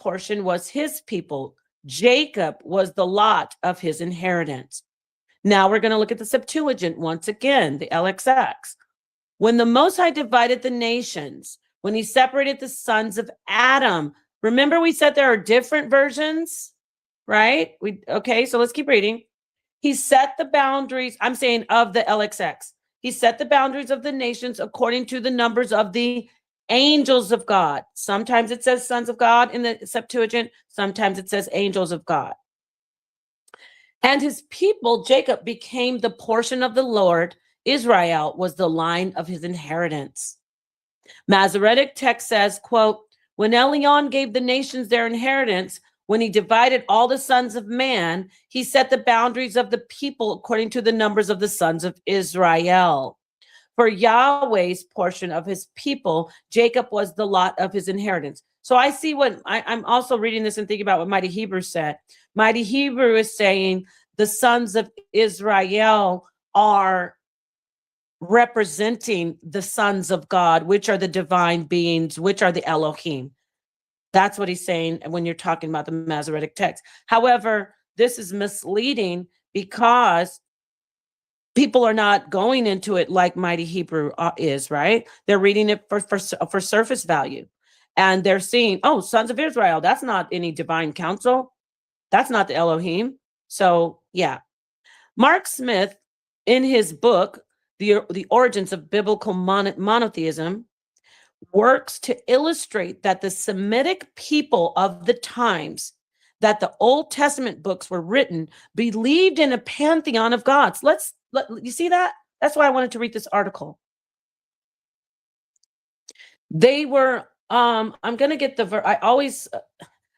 portion was his people. Jacob was the lot of his inheritance. Now we're going to look at the Septuagint once again, the LXX. When the Most High divided the nations, when he separated the sons of Adam, remember we said there are different versions, right? Okay, so let's keep reading. He set the boundaries, I'm saying of the LXX. He set the boundaries of the nations according to the numbers of the angels of God. Sometimes it says sons of God in the Septuagint. Sometimes it says angels of God. And his people, Jacob, became the portion of the Lord. Israel was the line of his inheritance. Masoretic text says, quote, when Elion gave the nations their inheritance, when he divided all the sons of man, he set the boundaries of the people according to the numbers of the sons of Israel. For Yahweh's portion of his people, Jacob was the lot of his inheritance. So I see what I'm also reading this and thinking about what Mighty Hebrew said. Mighty Hebrew is saying the sons of Israel are representing the sons of God, which are the divine beings, which are the Elohim. That's what he's saying when you're talking about the Masoretic text. However, this is misleading because people are not going into it like Mighty Hebrew is, right? They're reading it for surface value. And they're seeing, oh, sons of Israel, that's not any divine council. That's not the Elohim. So, yeah. Mark Smith, in his book, The Origins of Biblical Monotheism, works to illustrate that the Semitic people of the times that the Old Testament books were written believed in a pantheon of gods. You see that? That's why I wanted to read this article. They were, I'm going to get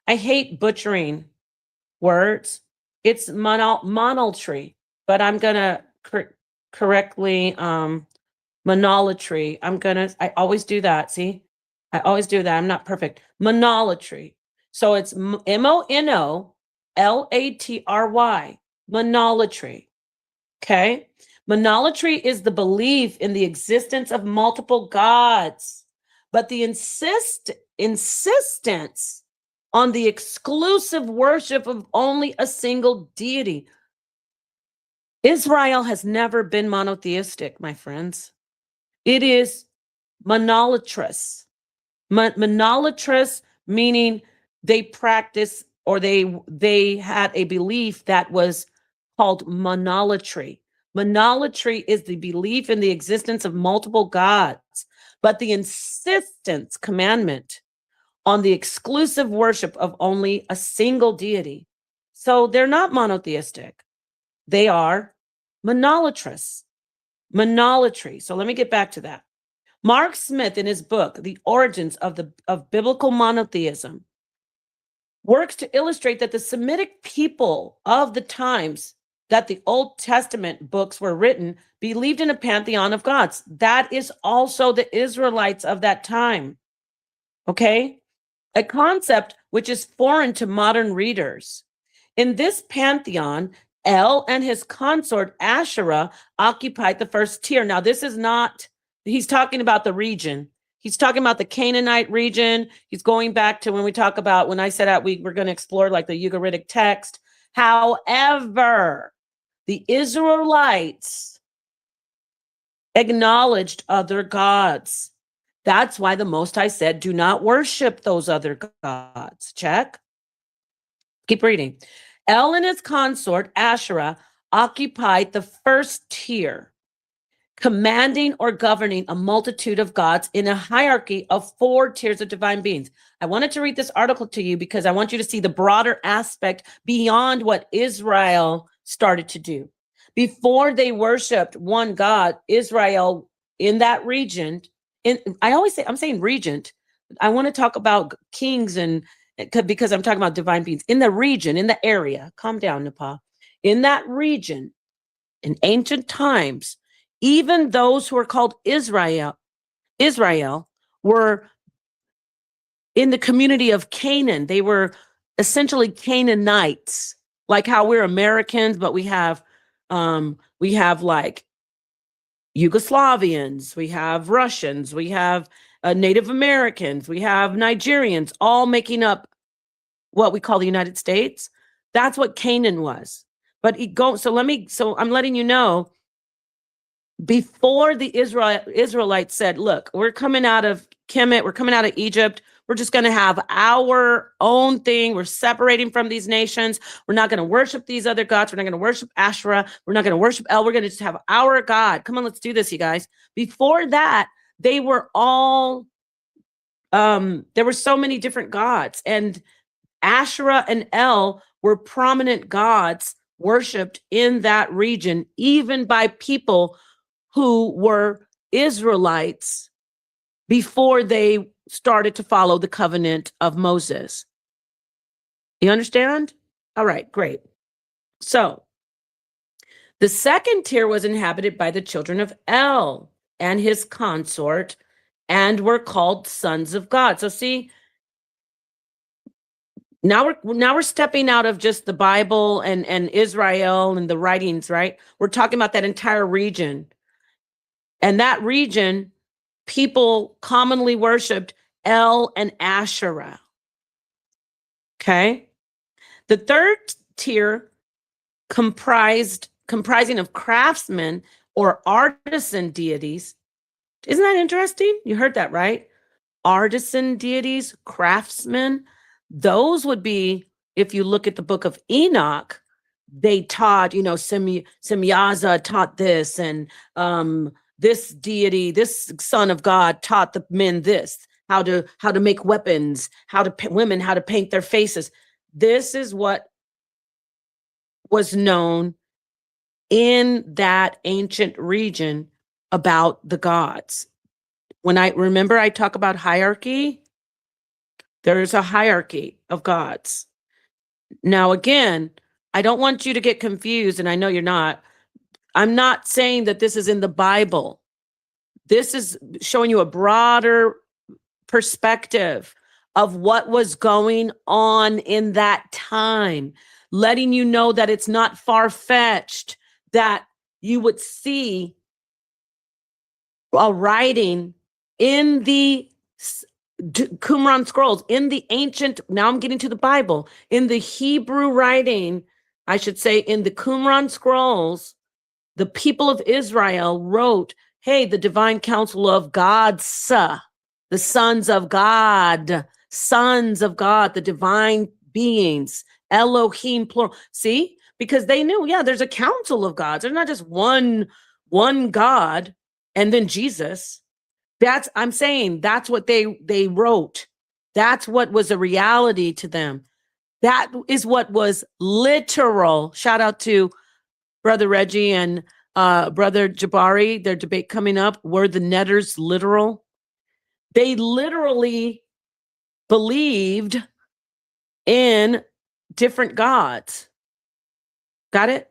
I hate butchering words. It's monolatry, but I'm going to correctly, monolatry. I always do that. See, I always do that. I'm not perfect. Monolatry. So it's Monolatry, monolatry. Okay. Monolatry is the belief in the existence of multiple gods, but the insistence on the exclusive worship of only a single deity. Israel has never been monotheistic, my friends. It is monolatrous. Monolatrous meaning they practice or they had a belief that was called monolatry. Monolatry is the belief in the existence of multiple gods, but the insistence, commandment, on the exclusive worship of only a single deity. So they're not monotheistic. They are monolatrous. Monolatry. So let me get back to that. Mark Smith, in his book, The Origins of Biblical Monotheism, works to illustrate that the Semitic people of the times that the Old Testament books were written believed in a pantheon of gods. That is also the Israelites of that time. Okay? A concept which is foreign to modern readers. In this pantheon, El and his consort Asherah occupied the first tier. Now, this is not, he's talking about the region. He's talking about the Canaanite region. He's going back to when I said that we were going to explore like the Ugaritic text. However, the Israelites acknowledged other gods. That's why the Most High said, do not worship those other gods. Check. Keep reading. El and his consort, Asherah, occupied the first tier, commanding or governing a multitude of gods in a hierarchy of 4 tiers of divine beings. I wanted to read this article to you because I want you to see the broader aspect beyond what Israel started to do. Before they worshiped one God, Israel in that region, I'm saying regent. I want to talk about kings because I'm talking about divine beings in the region, in the area. Calm down, Nepal. In that region, in ancient times, even those who are called Israel were in the community of Canaan. They were essentially Canaanites, like how we're Americans, but we have like Yugoslavians, we have Russians, we have Native Americans, we have Nigerians, all making up what we call the United States. That's what Canaan was. But I'm letting you know, before the Israelites said, look, we're coming out of Kemet, we're coming out of Egypt, we're just going to have our own thing. We're separating from these nations. We're not going to worship these other gods. We're not going to worship Asherah. We're not going to worship El. We're going to just have our God. Come on, let's do this, you guys. Before that, they were all, there were so many different gods. And Asherah and El were prominent gods worshipped in that region, even by people who were Israelites before they started to follow the covenant of Moses. You understand? All right, great. So the second tier was inhabited by the children of El and his consort, and were called sons of God. So see, now we're stepping out of just the Bible and Israel and the writings, right? We're talking about that entire region. And that region, people commonly worshiped El and Asherah. Okay? The third tier comprising of craftsmen or artisan deities. Isn't that interesting? You heard that, right? Artisan deities, craftsmen. Those would be, if you look at the book of Enoch, they taught, Semyaza taught this, and this deity, this son of God taught the men this, how to make weapons, women how to paint their faces. This is what was known in that ancient region about the gods. When I talk about hierarchy, there's a hierarchy of gods. Now, again, I don't want you to get confused, and I know you're not. I'm not saying that this is in the Bible. This is showing you a broader perspective of what was going on in that time, letting you know that it's not far-fetched, that you would see a writing in the Qumran scrolls, in the ancient, now I'm getting to the Bible, in the Hebrew writing, I should say, in the Qumran scrolls, the people of Israel wrote, hey, the divine council of God, the sons of God, the divine beings, Elohim, plural. See, because they knew, there's a council of gods. There's not just one God and then Jesus. I'm saying that's what they wrote. That's what was a reality to them. That is what was literal. Shout out to Brother Reggie and Brother Jabari. Their debate coming up. Were the netters literal? They literally believed in different gods. Got it?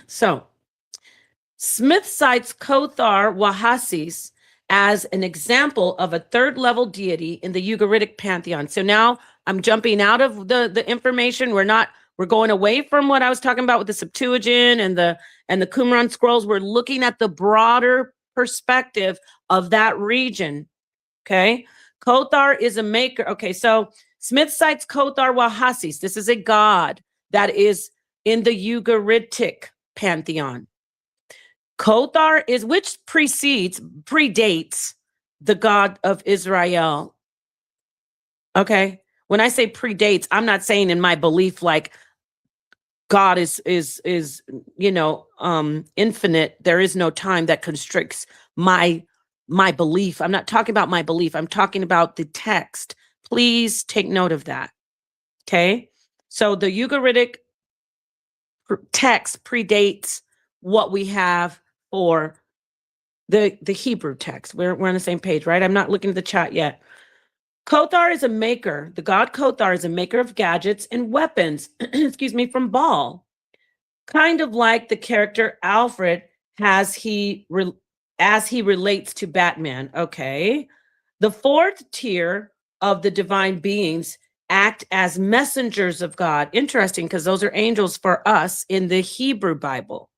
So Smith cites Kothar Wahasis as an example of a third-level deity in the Ugaritic pantheon. So now I'm jumping out of the information. We're going away from what I was talking about with the Septuagint and the Qumran scrolls. We're looking at the broader perspective of that region. Okay. Kothar is a maker. Okay. So Smith cites Kothar Wahasis. This is a god that is in the Ugaritic pantheon. Kothar is, which predates the God of Israel. Okay. When I say predates, I'm not saying in my belief like God is infinite. There is no time that constricts my belief. I'm not talking about my belief. I'm talking about the text. Please take note of that. Okay. So the Ugaritic text predates what we have for the Hebrew text. We're on the same page, right? I'm not looking at the chat yet. Kothar is a maker. The god Kothar is a maker of gadgets and weapons, from Baal. Kind of like the character Alfred as he relates to Batman. Okay. The fourth tier of the divine beings act as messengers of God. Interesting, because those are angels for us in the Hebrew Bible.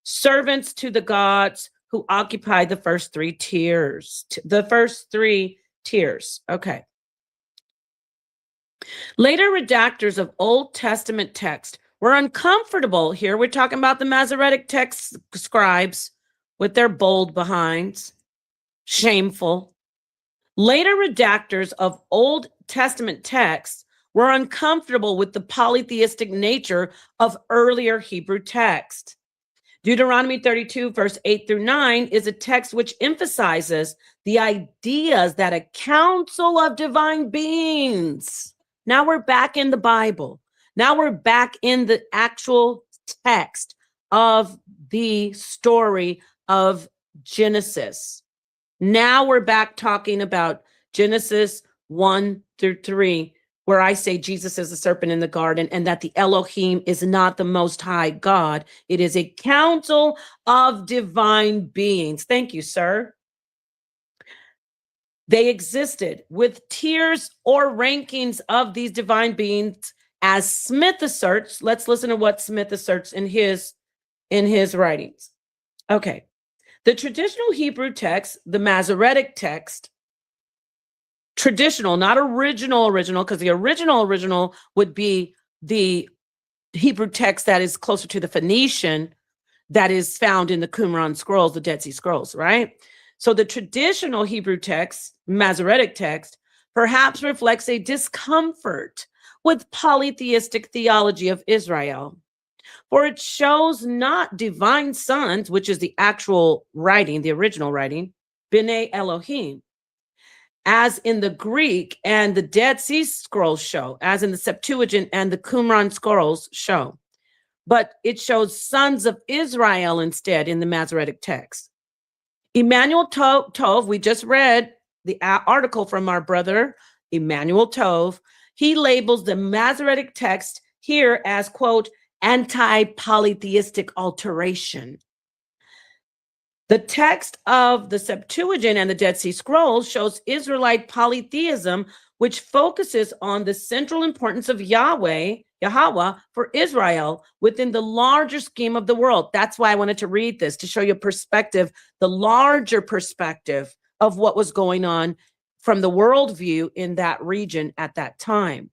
Servants to the gods who occupy the first three tiers. Okay. Later redactors of Old Testament text were uncomfortable. Here we're talking about the Masoretic text scribes with their bold behinds. Shameful. Later redactors of Old Testament texts were uncomfortable with the polytheistic nature of earlier Hebrew text. Deuteronomy 32, verse 8 through 9 is a text which emphasizes the ideas that a council of divine beings. Now we're back in the Bible. Now we're back in the actual text of the story of Genesis. Now we're back talking about Genesis 1-3, where I say Jesus is the serpent in the garden and that the Elohim is not the most high God. It is a council of divine beings. Thank you, sir. They existed with tiers or rankings of these divine beings as Smith asserts. Let's listen to what Smith asserts in his writings. Okay. The traditional Hebrew text, the Masoretic text, traditional, not original, because the original would be the Hebrew text that is closer to the Phoenician that is found in the Qumran scrolls, the Dead Sea Scrolls, right? So the traditional Hebrew text, Masoretic text, perhaps reflects a discomfort with polytheistic theology of Israel. For it shows not divine sons, which is the actual writing, the original writing, B'nai Elohim, as in the Greek and the Dead Sea Scrolls show, as in the Septuagint and the Qumran scrolls show. But it shows sons of Israel instead in the Masoretic text. Emmanuel Tov, we just read the article from our brother, Emmanuel Tov. He labels the Masoretic text here as, quote, anti-polytheistic alteration. The text of the Septuagint and the Dead Sea Scrolls shows Israelite polytheism, which focuses on the central importance of Yahweh for Israel within the larger scheme of the world. That's why I wanted to read this, to show you perspective, the larger perspective of what was going on from the worldview in that region at that time.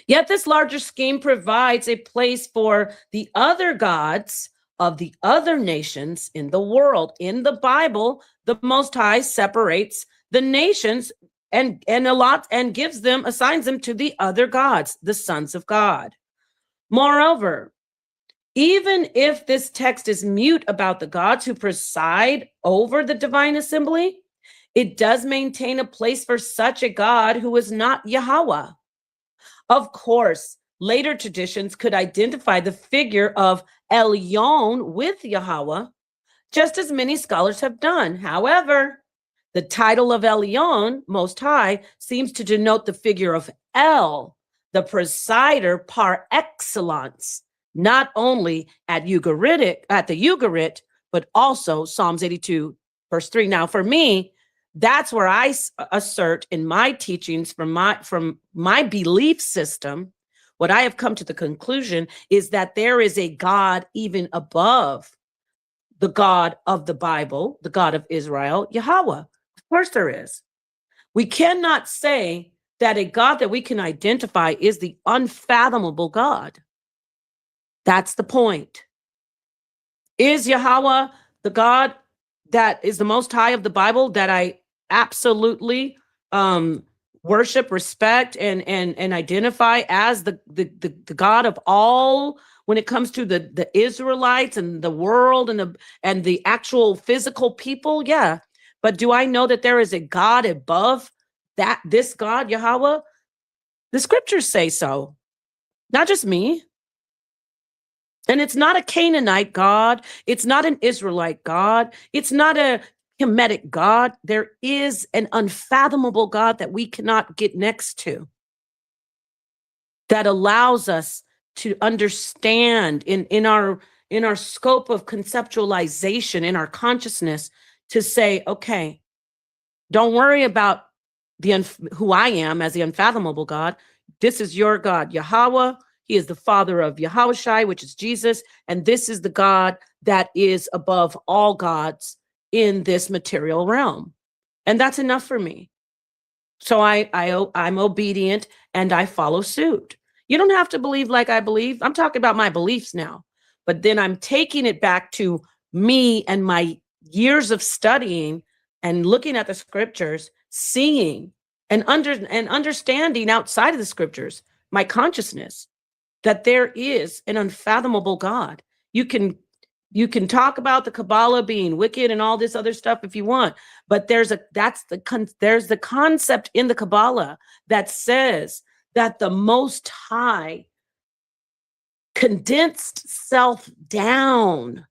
Yet this larger scheme provides a place for the other gods of the other nations in the world. In the Bible, the Most High separates the nations and assigns them to the other gods, the sons of God. Moreover, even if this text is mute about the gods who preside over the divine assembly, it does maintain a place for such a God who is not Yahweh. Of course, later traditions could identify the figure of Elyon with Yahweh, just as many scholars have done. However, the title of Elyon, Most High, seems to denote the figure of El, the presider par excellence, not only at the Ugarit, but also Psalms 82, verse 3. Now, for me, that's where I assert in my teachings from my belief system, what I have come to the conclusion is that there is a God even above the God of the Bible, the God of Israel, Yahweh. Of course there is. We cannot say that a God that we can identify is the unfathomable God. That's the point. Is Yahweh the God that is the most high of the Bible that I absolutely worship, respect, and identify as the God of all when it comes to the Israelites and the world and the actual physical people? Yeah. But do I know that there is a God above this God, Yahweh? The scriptures say so, not just me. And it's not a Canaanite God. It's not an Israelite God. It's not a Kemetic God. There is an unfathomable God that we cannot get next to, that allows us to understand in our scope of conceptualization, in our consciousness, to say, okay, don't worry about who I am as the unfathomable God. This is your God, Yahweh. He is the father of Yahushai, which is Jesus. And this is the God that is above all gods in this material realm. And that's enough for me. So I'm obedient and I follow suit. You don't have to believe like I believe. I'm talking about my beliefs now. But then I'm taking it back to me and my years of studying and looking at the scriptures, seeing and understanding outside of the scriptures, my consciousness, that there is an unfathomable God. You can talk about the Kabbalah being wicked and all this other stuff if you want, but there's the concept in the Kabbalah that says that the Most High condensed self down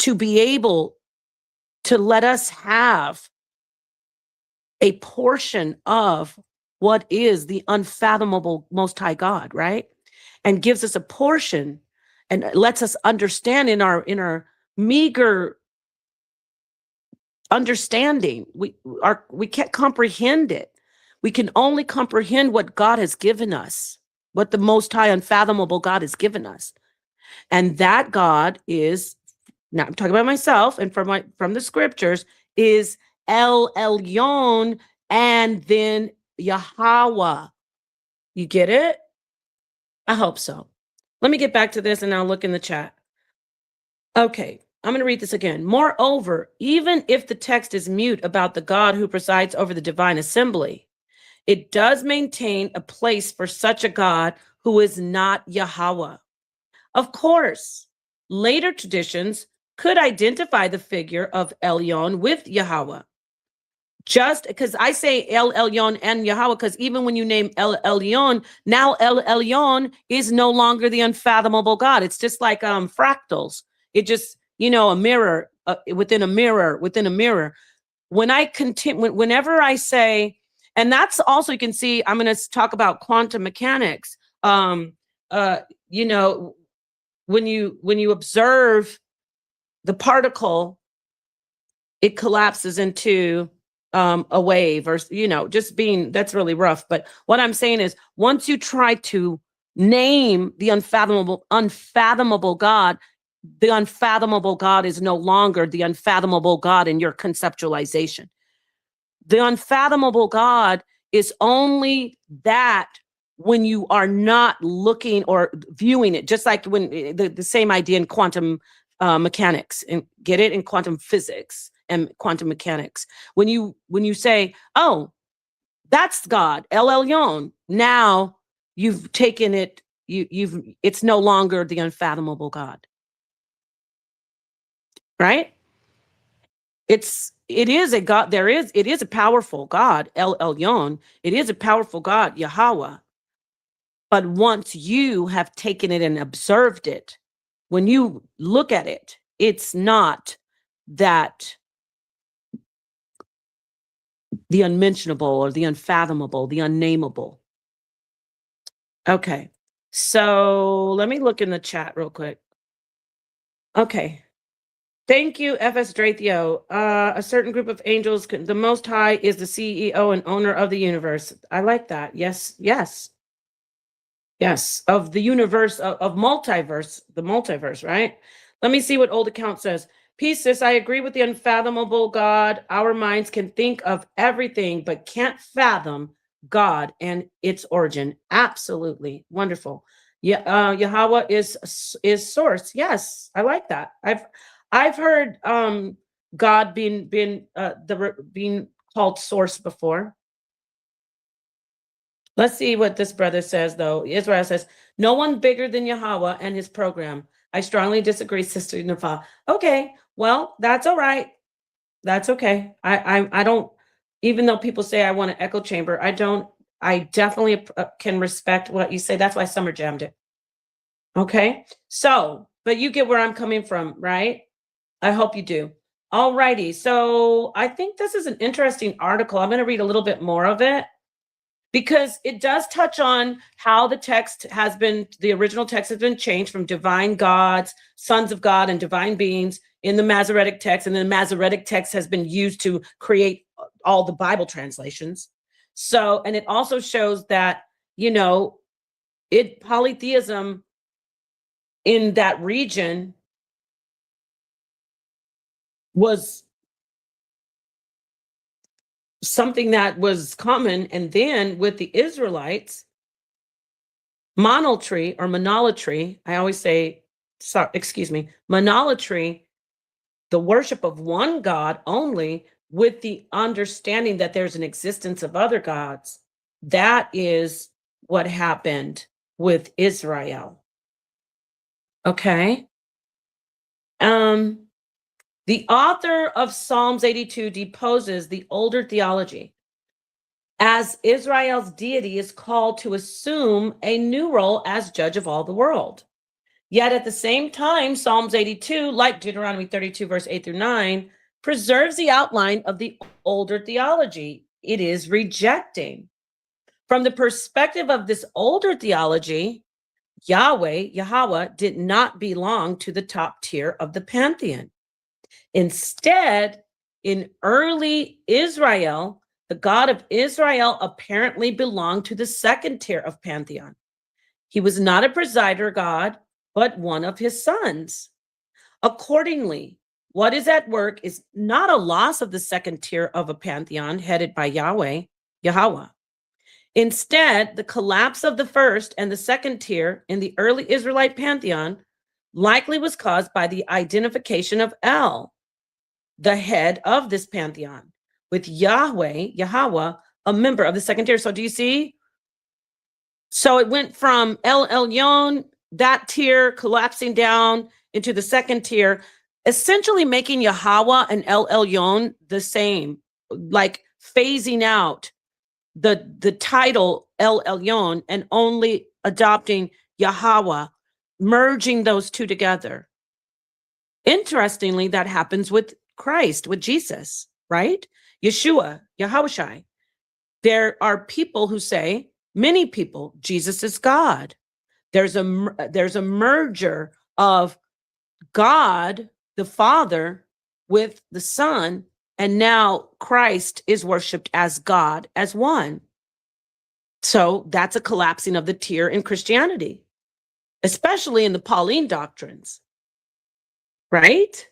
to be able to let us have a portion of what is the unfathomable Most High God, right? And gives us a portion and lets us understand in our meager understanding. We can't comprehend it. We can only comprehend what God has given us, what the Most High unfathomable God has given us. And that God is, now I'm talking about myself and from the scriptures, is El Elyon and then Yahweh. You get it? I hope so. Let me get back to this and I'll look in the chat. Okay, I'm going to read this again. Moreover, even if the text is mute about the God who presides over the divine assembly, it does maintain a place for such a God who is not Yahweh. Of course, later traditions could identify the figure of Elyon with Yahweh. Just because I say El Elyon and Yahweh, because even when you name El Elyon, now El Elyon is no longer the unfathomable God. It's just like fractals. It just, a mirror within a mirror within a mirror. When I continue, whenever I say, and that's also, you can see, I'm going to talk about quantum mechanics. When you observe the particle, it collapses into a wave, or that's really rough. But what I'm saying is, once you try to name the unfathomable God, the unfathomable God is no longer the unfathomable God in your conceptualization. The unfathomable God is only that when you are not looking or viewing it, just like when the same idea in quantum mechanics, and get it, in quantum physics and quantum mechanics. When you say, oh, that's God, El Elyon, now you've taken it, it's no longer the unfathomable God. Right? It is a God, it is a powerful God, El Elyon. It is a powerful God, Yahweh. But once you have taken it and observed it, when you look at it, it's not that the unmentionable or the unfathomable, the unnameable. Okay, so let me look in the chat real quick. Okay. Thank you, FS Drathio. A certain group of angels, the Most High is the CEO and owner of the universe. I like that. Yes. Of the universe, of multiverse, the multiverse, right? Let me see what Old Account says. Peace, sis. I agree with the unfathomable God. Our minds can think of everything, but can't fathom God and its origin. Absolutely. Wonderful. Yeah, Yahweh is source. Yes, I like that. I've heard God being called source before. Let's see what this brother says, though. Israel says, no one bigger than Yahweh and his program. I strongly disagree, Sister Nafa. Okay, well, that's all right. That's okay. I don't, even though people say I want an echo chamber, I definitely can respect what you say. That's why Summer jammed it. Okay, so, but you get where I'm coming from, right? I hope you do. All righty, so I think this is an interesting article. I'm going to read a little bit more of it, because it does touch on how the original text has been changed from divine gods, sons of God, and divine beings in the Masoretic text. And then the Masoretic text has been used to create all the Bible translations. So, and it also shows that, polytheism in that region was something that was common. And then with the Israelites, monolatry, I always say, monolatry, the worship of one God only, with the understanding that there's an existence of other gods. That is what happened with Israel. Okay. The author of Psalms 82 deposes the older theology, as Israel's deity is called to assume a new role as judge of all the world. Yet at the same time, Psalms 82, like Deuteronomy 32, verse 8 through 9, preserves the outline of the older theology. It is rejecting. From the perspective of this older theology, Yahweh did not belong to the top tier of the pantheon. Instead, in early Israel, the God of Israel apparently belonged to the second tier of pantheon. He was not a presider God, but one of his sons. Accordingly, what is at work is not a loss of the second tier of a pantheon headed by Yahweh. Instead, the collapse of the first and the second tier in the early Israelite pantheon likely was caused by the identification of El, the head of this pantheon, with Yahweh, a member of the second tier. So do you see? So it went from El Elyon, that tier, collapsing down into the second tier, essentially making Yahweh and El Elyon the same, like phasing out the title El Elyon and only adopting Yahweh, merging those two together. Interestingly, that happens with Christ, with Jesus, right? Yeshua, Yahushai. There are people who say, many people, Jesus is God. There's a merger of God, the Father, with the Son, and now Christ is worshiped as God, as one. So that's a collapsing of the tier in Christianity, especially in the Pauline doctrines, right?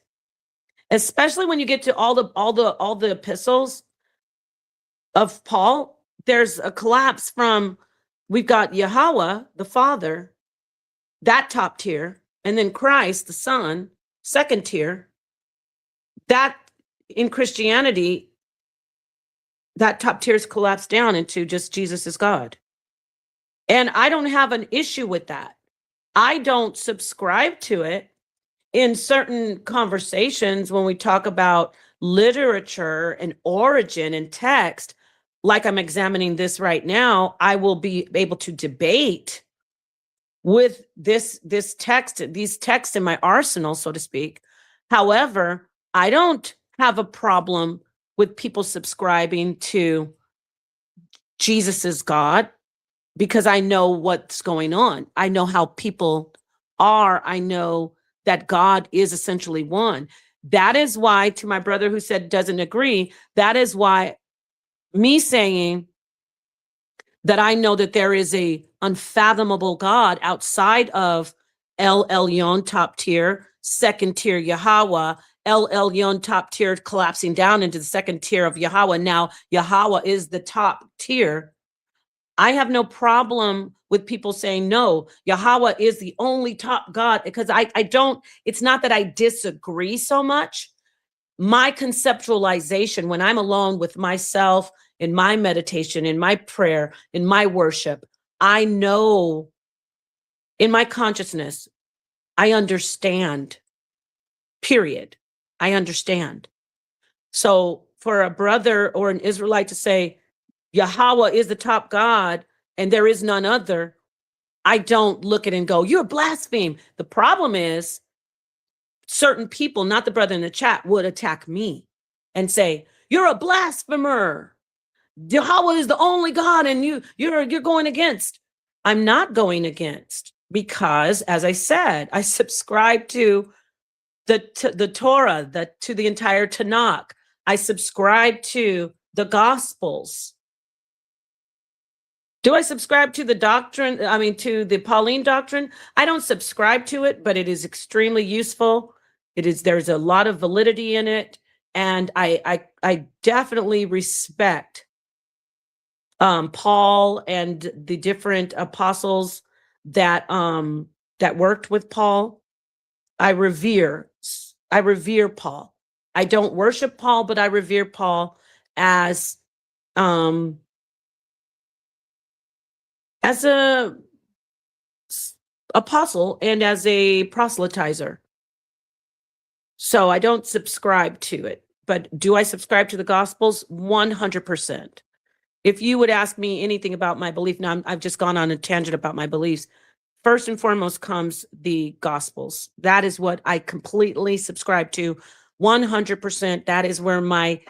Especially when you get to all the epistles of Paul, there's a collapse from, we've got Yahweh, the Father, that top tier, and then Christ, the Son, second tier. That in Christianity, that top tier is collapsed down into just Jesus is God. And I don't have an issue with that. I don't subscribe to it in certain conversations when we talk about literature and origin and text, like I'm examining this right now. I will be able to debate with these texts in my arsenal, so to speak. However, I don't have a problem with people subscribing to Jesus is God, because I know what's going on. I know how people are. I know that God is essentially one. That is why, to my brother who said doesn't agree, that is why me saying that I know that there is a unfathomable God outside of El Elyon, top tier, second tier Yahweh, El Elyon, top tier, collapsing down into the second tier of Yahweh. Now Yahweh is the top tier. I have no problem with people saying, no, Yahweh is the only top God, because I don't, it's not that I disagree so much. My conceptualization, when I'm alone with myself, in my meditation, in my prayer, in my worship, I know in my consciousness, I understand, period. I understand. So for a brother or an Israelite to say, Yahweh is the top God and there is none other, I don't look at it and go, you're blaspheme. The problem is certain people, not the brother in the chat, would attack me and say, you're a blasphemer. Yahweh is the only God and you're going against. I'm not going against, because as I said, I subscribe to the Torah, to the entire Tanakh. I subscribe to the Gospels. Do I subscribe to the doctrine? I mean, to the Pauline doctrine? I don't subscribe to it, but it is extremely useful. There's a lot of validity in it. And I definitely respect Paul and the different apostles that worked with Paul. I revere Paul. I don't worship Paul, but I revere Paul as a apostle and as a proselytizer. So I don't subscribe to it, but do I subscribe to the Gospels? 100%. If you would ask me anything about my belief, now I've just gone on a tangent about my beliefs. First and foremost comes the Gospels. That is what I completely subscribe to 100%. That is where my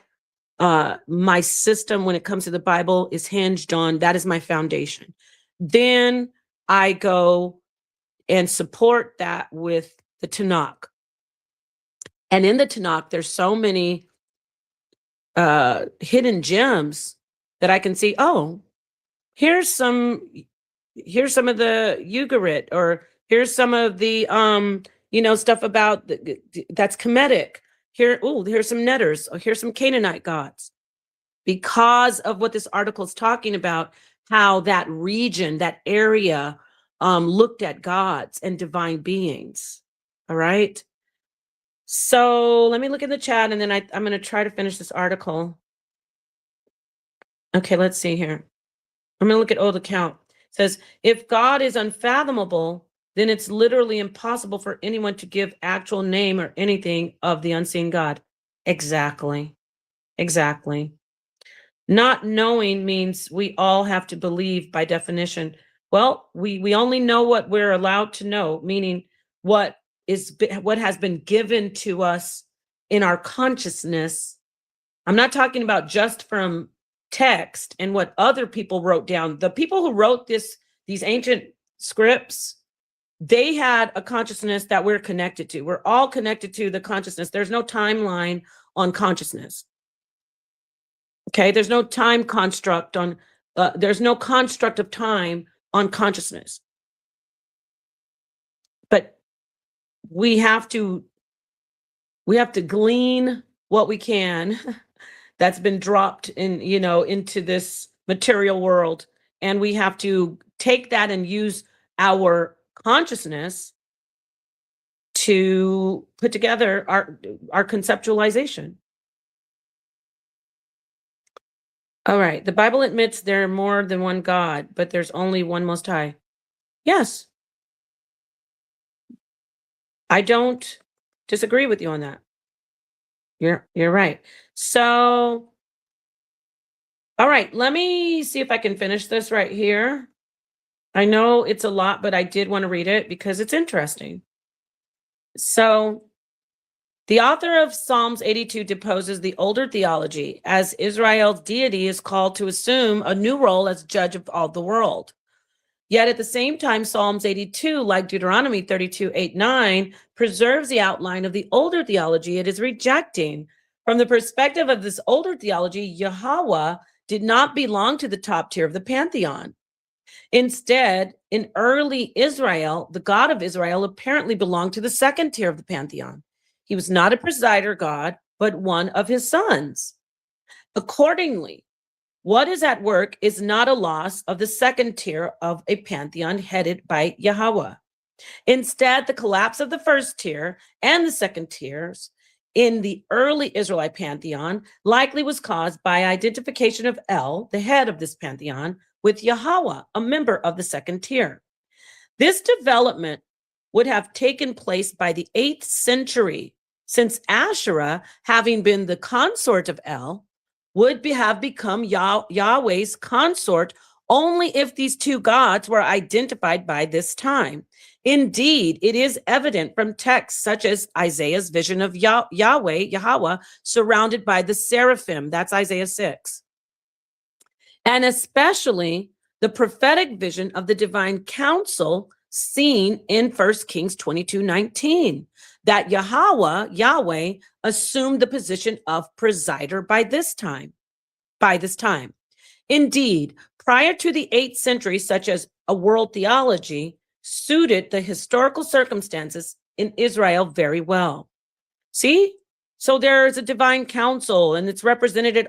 my system when it comes to the Bible is hinged on. That is my foundation. Then I go and support that with the Tanakh. And in the Tanakh, there's so many hidden gems that I can see. Oh, here's some of the Ugarit, or here's some of the stuff about that's Kemetic. Here's some Netters, or here's some Canaanite gods. Because of what this article is talking about, how that region, that area, looked at gods and divine beings. All right. So let me look in the chat, and then I'm going to try to finish this article. Okay, let's see here. I'm going to look at old account. It says, if God is unfathomable, then it's literally impossible for anyone to give actual name or anything of the unseen God. Exactly. Exactly. Not knowing means we all have to believe by definition. Well, we only know what we're allowed to know, meaning what has been given to us in our consciousness. I'm not talking about just from text and what other people wrote down. The people who wrote these ancient scripts, they had a consciousness that we're connected to. We're all connected to the consciousness. There's no timeline on consciousness. Okay, there's no time construct on, there's no construct of time on consciousness. But we have to glean what we can that's been dropped into this material world. And we have to take that and use our consciousness to put together our conceptualization. All right. The Bible admits there are more than one God, but there's only one Most High. Yes. I don't disagree with you on that. You're right. So, all right, let me see if I can finish this right here. I know it's a lot, but I did want to read it because it's interesting. So, the author of Psalms 82 deposes the older theology as Israel's deity is called to assume a new role as judge of all the world. Yet at the same time, Psalms 82, like Deuteronomy 32, 8, 9, preserves the outline of the older theology it is rejecting. From the perspective of this older theology, Yahweh did not belong to the top tier of the pantheon. Instead, in early Israel, the God of Israel apparently belonged to the second tier of the pantheon. He was not a presider God, but one of his sons. Accordingly, what is at work is not a loss of the second tier of a pantheon headed by Yahweh. Instead, the collapse of the first tier and the second tiers in the early Israelite pantheon likely was caused by identification of El, the head of this pantheon, with Yahweh, a member of the second tier. This development would have taken place by the 8th century, since Asherah, having been the consort of El, would have become Yahweh's consort only if these two gods were identified by this time. Indeed, it is evident from texts such as Isaiah's vision of Yahweh, surrounded by the seraphim. That's Isaiah 6. And especially the prophetic vision of the divine council seen in 1 Kings 22:19, that Yahweh assumed the position of presider by this time. Indeed, prior to the 8th century, such as a world theology suited the historical circumstances in Israel very well. See? So there's a divine council, and it's represented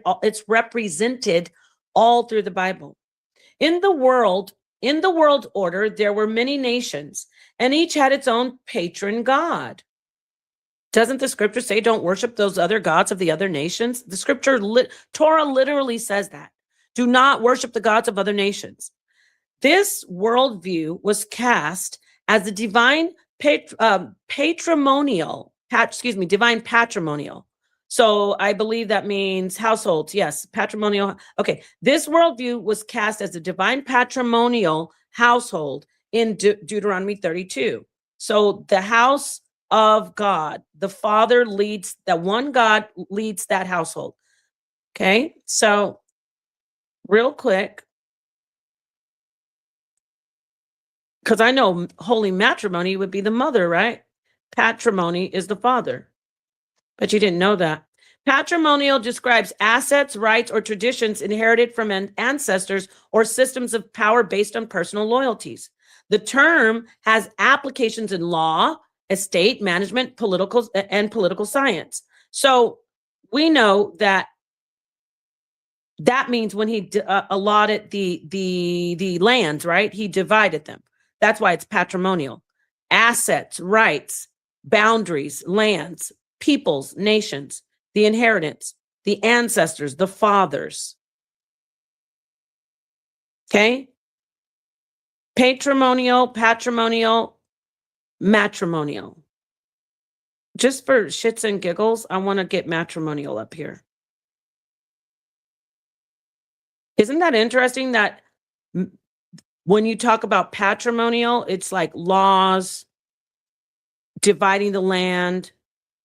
all through the Bible. In the world order, there were many nations, and each had its own patron god. Doesn't the scripture say don't worship those other gods of the other nations? The scripture, Torah literally says that. Do not worship the gods of other nations. This worldview was cast as the divine patrimonial. So I believe that means households. Yes, patrimonial. Okay, this worldview was cast as a divine patrimonial household in Deuteronomy 32. So the house of God. The Father leads, that one God leads that household. Okay, so real quick, because I know holy matrimony would be the mother, right? Patrimony is the father. But you didn't know that. Patrimonial describes assets, rights, or traditions inherited from ancestors or systems of power based on personal loyalties. The term has applications in law, estate management, political science. So we know that means when he allotted the lands, right? He divided them. That's why it's patrimonial. Assets, rights, boundaries, lands, peoples, nations, the inheritance, the ancestors, the fathers. Okay? Patrimonial, matrimonial. Just for shits and giggles, I want to get matrimonial up here. Isn't that interesting that when you talk about patrimonial, it's like laws, dividing the land,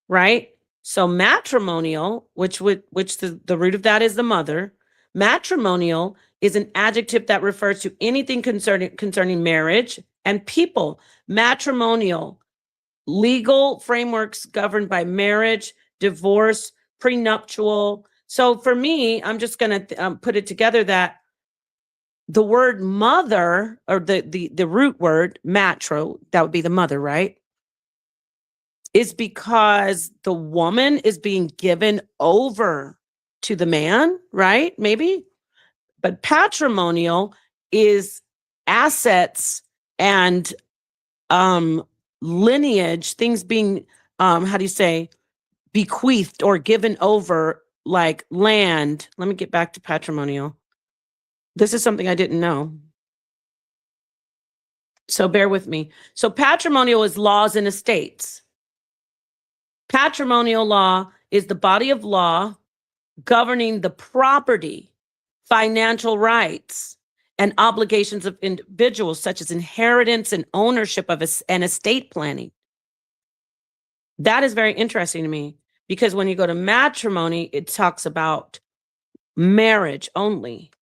right? So matrimonial, which the root of that is the mother. Matrimonial is an adjective that refers to anything concerning marriage and people. Matrimonial, legal frameworks governed by marriage, divorce, prenuptial. So for me, I'm just going to put it together that the word mother, or the root word matro, that would be the mother, right? Is because the woman is being given over to the man, right? Maybe. But patrimonial is assets and lineage, things being, how do you say, bequeathed or given over, like land. Let me get back to patrimonial. This is something I didn't know. So bear with me. So patrimonial is laws and estates. Patrimonial law is the body of law governing the property, financial rights, and obligations of individuals, such as inheritance and ownership of and estate planning. That is very interesting to me, because when you go to matrimony, it talks about marriage only.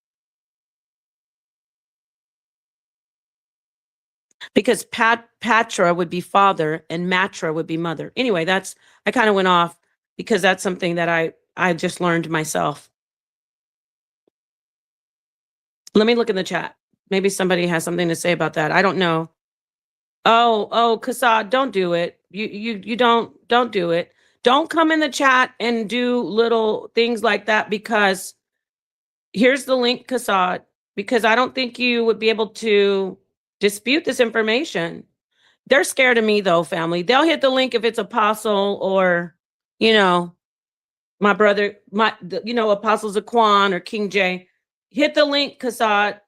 Because patra would be father and matra would be mother. Anyway, I kind of went off because that's something that I just learned myself. Let me look in the chat. Maybe somebody has something to say about that. I don't know. Oh, Kasad, don't do it. You don't do it. Don't come in the chat and do little things like that, because here's the link, Kasad, because I don't think you would be able to dispute this information. They're scared of me though, family. They'll hit the link if it's Apostle or, my brother, Apostle Zaquan or King J. Hit the link, Kasad,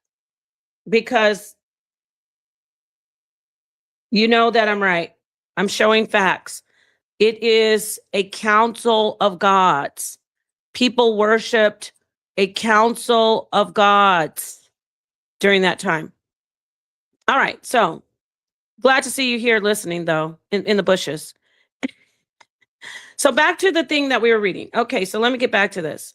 because you know that I'm right. I'm showing facts. It is a council of gods. People worshiped a council of gods during that time. All right, so glad to see you here listening, though, in the bushes. So back to the thing that we were reading. Okay, so let me get back to this.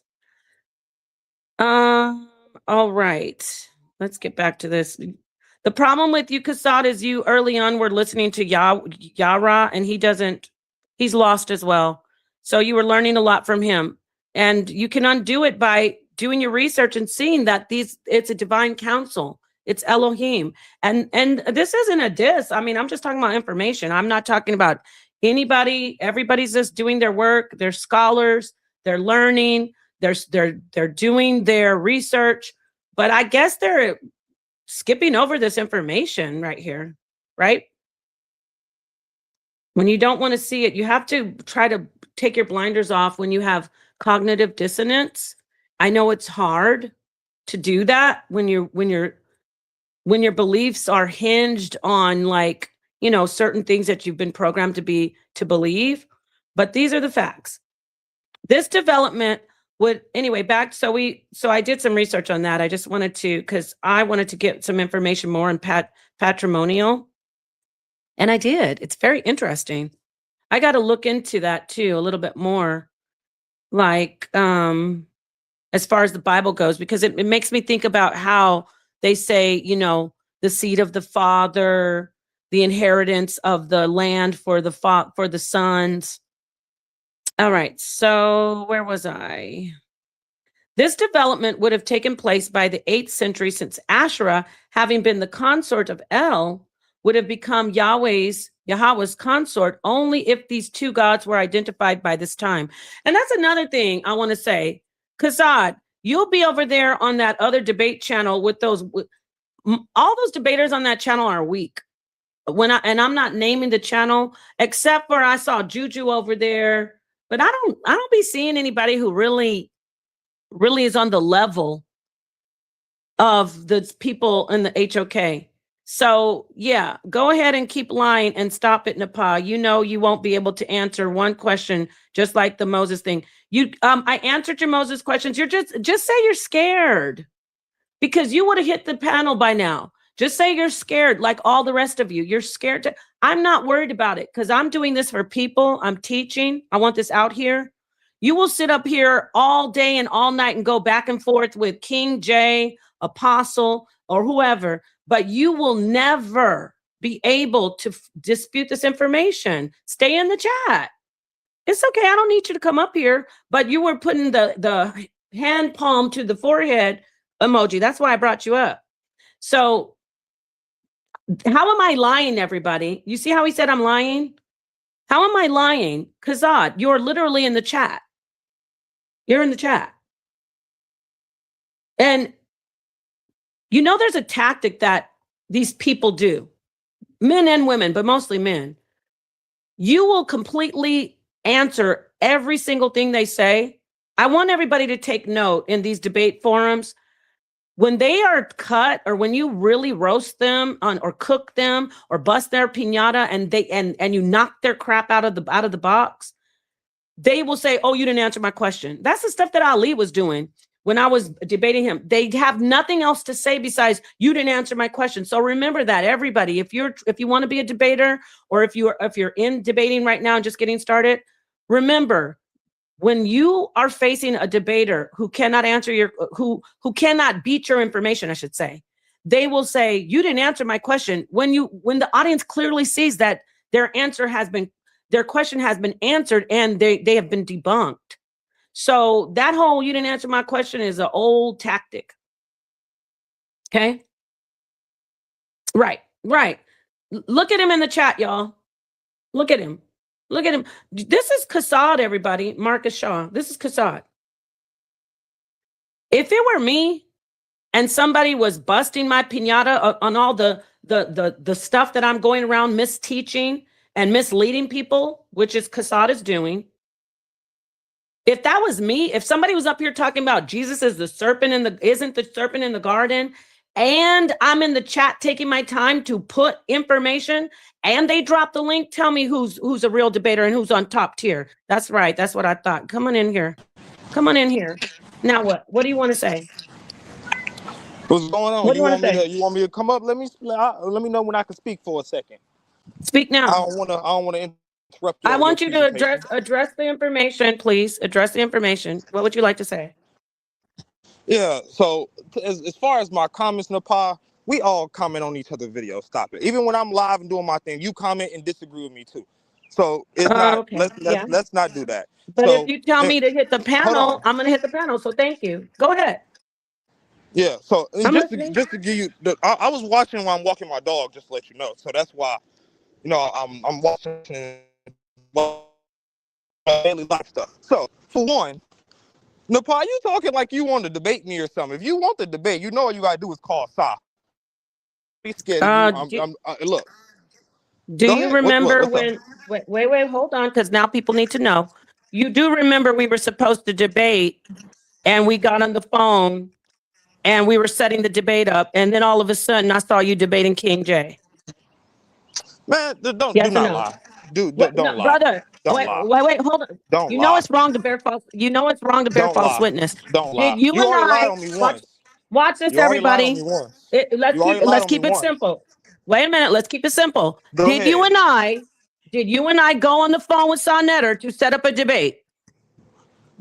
All right, let's get back to this. The problem with you, Kasad, is you early on were listening to Yara, and he's lost as well. So you were learning a lot from him, and you can undo it by doing your research and seeing that it's a divine council. It's Elohim. And this isn't a diss. I mean, I'm just talking about information. I'm not talking about anybody. Everybody's just doing their work. They're scholars. They're learning. They're doing their research. But I guess they're skipping over this information right here, right? When you don't want to see it, you have to try to take your blinders off when you have cognitive dissonance. I know it's hard to do that when your beliefs are hinged on, like, certain things that you've been programmed to believe. But these are the facts. This development would, anyway, so I did some research on that. I just wanted to, because I wanted to get some information more on patrimonial. And I did. It's very interesting. I got to look into that too a little bit more, like as far as the Bible goes, because it makes me think about how they say, you know, the seed of the father, the inheritance of the land for the sons. All right, so where was I? This development would have taken place by the 8th century, since Asherah, having been the consort of El, would have become Yahweh's consort only if these two gods were identified by this time. And that's another thing I want to say. Kazad, you'll be over there on that other debate channel with those, all those debaters on that channel are weak. I'm not naming the channel, except for I saw Juju over there, but I don't be seeing anybody who really is on the level of the people in the HOK. So yeah, go ahead and keep lying and stop it, Nepal. You know you won't be able to answer one question, just like the Moses thing. I answered your Moses questions. You're just say you're scared, because you would have hit the panel by now. Just say you're scared, like all the rest of you. You're scared. I'm not worried about it, because I'm doing this for people. I'm teaching. I want this out here. You will sit up here all day and all night and go back and forth with King J, Apostle, or whoever, but you will never be able to dispute this information. Stay in the chat. It's okay. I don't need you to come up here, but you were putting the hand palm to the forehead emoji. That's why I brought you up. So how am I lying, everybody? You see how he said I'm lying? How am I lying? Kazad, you're literally in the chat. You're in the chat. And you know, there's a tactic that these people do, men and women, but mostly men. You will completely answer every single thing they say. I want everybody to take note in these debate forums. When they are cut, or when you really roast them or cook them or bust their piñata and you knock their crap out of the box, they will say, "Oh, you didn't answer my question." That's the stuff that Ali was doing when I was debating him. They have nothing else to say besides, "You didn't answer my question." So remember that, everybody. If you want to be a debater, or if you're in debating right now and just getting started, remember, when you are facing a debater who cannot answer who cannot beat your information, I should say, they will say, "You didn't answer my question," when the audience clearly sees that their question has been answered and they have been debunked. So that whole "you didn't answer my question" is an old tactic. Okay? Right. Look at him in the chat, y'all. Look at him. This is Kassad, everybody. Marcus Shaw. This is Kassad. If it were me and somebody was busting my piñata on all the stuff that I'm going around misteaching and misleading people, which is Kassad is doing. If that was me, if somebody was up here talking about Jesus is the serpent isn't the serpent in the garden, and I'm in the chat taking my time to put information, and they drop the link, tell me who's a real debater and who's on top tier. That's right. That's what I thought. Come on in here. Now what? What do you want to say? What's going on? What do you want to say? You want me to come up? Let me know when I can speak for a second. Speak now. I don't want to interrupt you. I want you to address the information, please. Address the information. What would you like to say? Yeah. So as far as my comments, Nepal, we all comment on each other's videos. Stop it. Even when I'm live and doing my thing, you comment and disagree with me too. So it's not. Okay. Let's not do that. But if you tell me to hit the panel, I'm going to hit the panel. So thank you. Go ahead. Yeah. So just to give you, I was watching while I'm walking my dog, just to let you know. So that's why, I'm watching daily life stuff. So for one, Nepal, you talking like you want to debate me or something. If you want to debate, you know what you gotta do is call Sa. Be scared. Look. Do you remember when? Wait, hold on, because now people need to know. You do remember we were supposed to debate, and we got on the phone, and we were setting the debate up, and then all of a sudden I saw you debating King J. Man, do not lie. Don't lie, brother. Wait, hold on. Don't you lie. know it's wrong to bear false. You know it's wrong to bear false witness. Don't lie. Did you and I watch this, everybody? Let's keep it simple. Wait a minute. Let's keep it simple. Did you and I Did you and I go on the phone with Sonetter to set up a debate?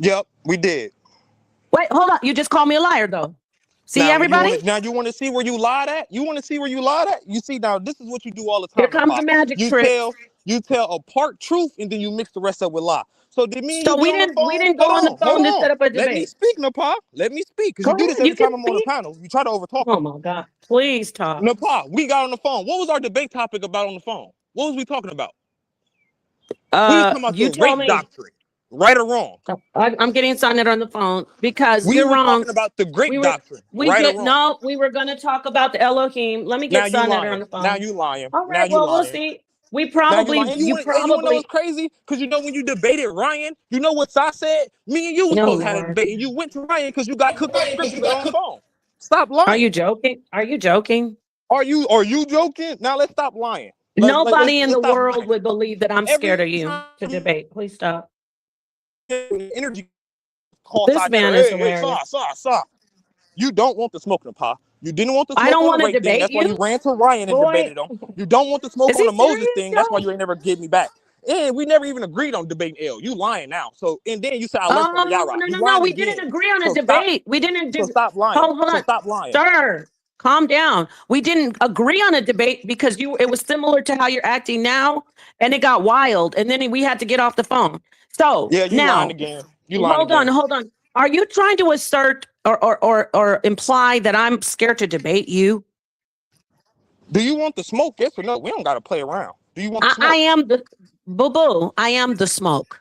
Yep, we did. Wait, hold on. You just called me a liar, though. See, now, everybody? You want to see where you lied at? You want to see where you lied at? You see, now, this is what you do all the time. Here comes the magic trick. You tell a part truth, and then you mix the rest up with lie. So did me and you we didn't go on the phone to set up a debate. Let me speak, Napa. Let me speak, because you do this every time I'm on the panel. You try to overtalk. Oh my God! Please talk. Napa, we got on the phone. What was our debate topic about on the phone? What was we talking about? We were talking about the rape doctrine, right or wrong. I'm getting Sonetter on the phone because you're wrong. We were talking about the grape doctrine, right or wrong. No, we were going to talk about the Elohim. Let me get Sonetter on the phone. Now you lying. All right, we'll see. We probably, you know what's crazy? Because you know when you debated Ryan, you know what I said? Me and you was supposed to have a debate, and you went to Ryan because you got cooked on scripture on the phone. Stop lying. Are you joking? Are you joking? Are you joking? Now let's stop lying. Nobody in the world would believe that I'm scared of you to debate. Please stop. Energy. This man is hilarious. You don't want the smoke, Napa. You didn't want the smoke. I don't want to debate That's why you ran to Ryan and debated him. You don't want the smoke on the Moses thing. That's why you ain't never give me back. And we never even agreed on debating L. You lying now. So and then you said I learned from Yara. No. We didn't agree on a debate. We didn't. So stop lying. Hold on. So stop lying, sir. Calm down. We didn't agree on a debate because it was similar to how you're acting now, and it got wild, and then we had to get off the phone. So yeah, you now, lying again. You lying again. Hold on. Are you trying to assert or imply that I'm scared to debate you? Do you want the smoke? Yes or no? We don't got to play around. Do you want the smoke? I am the boo-boo. I am the smoke.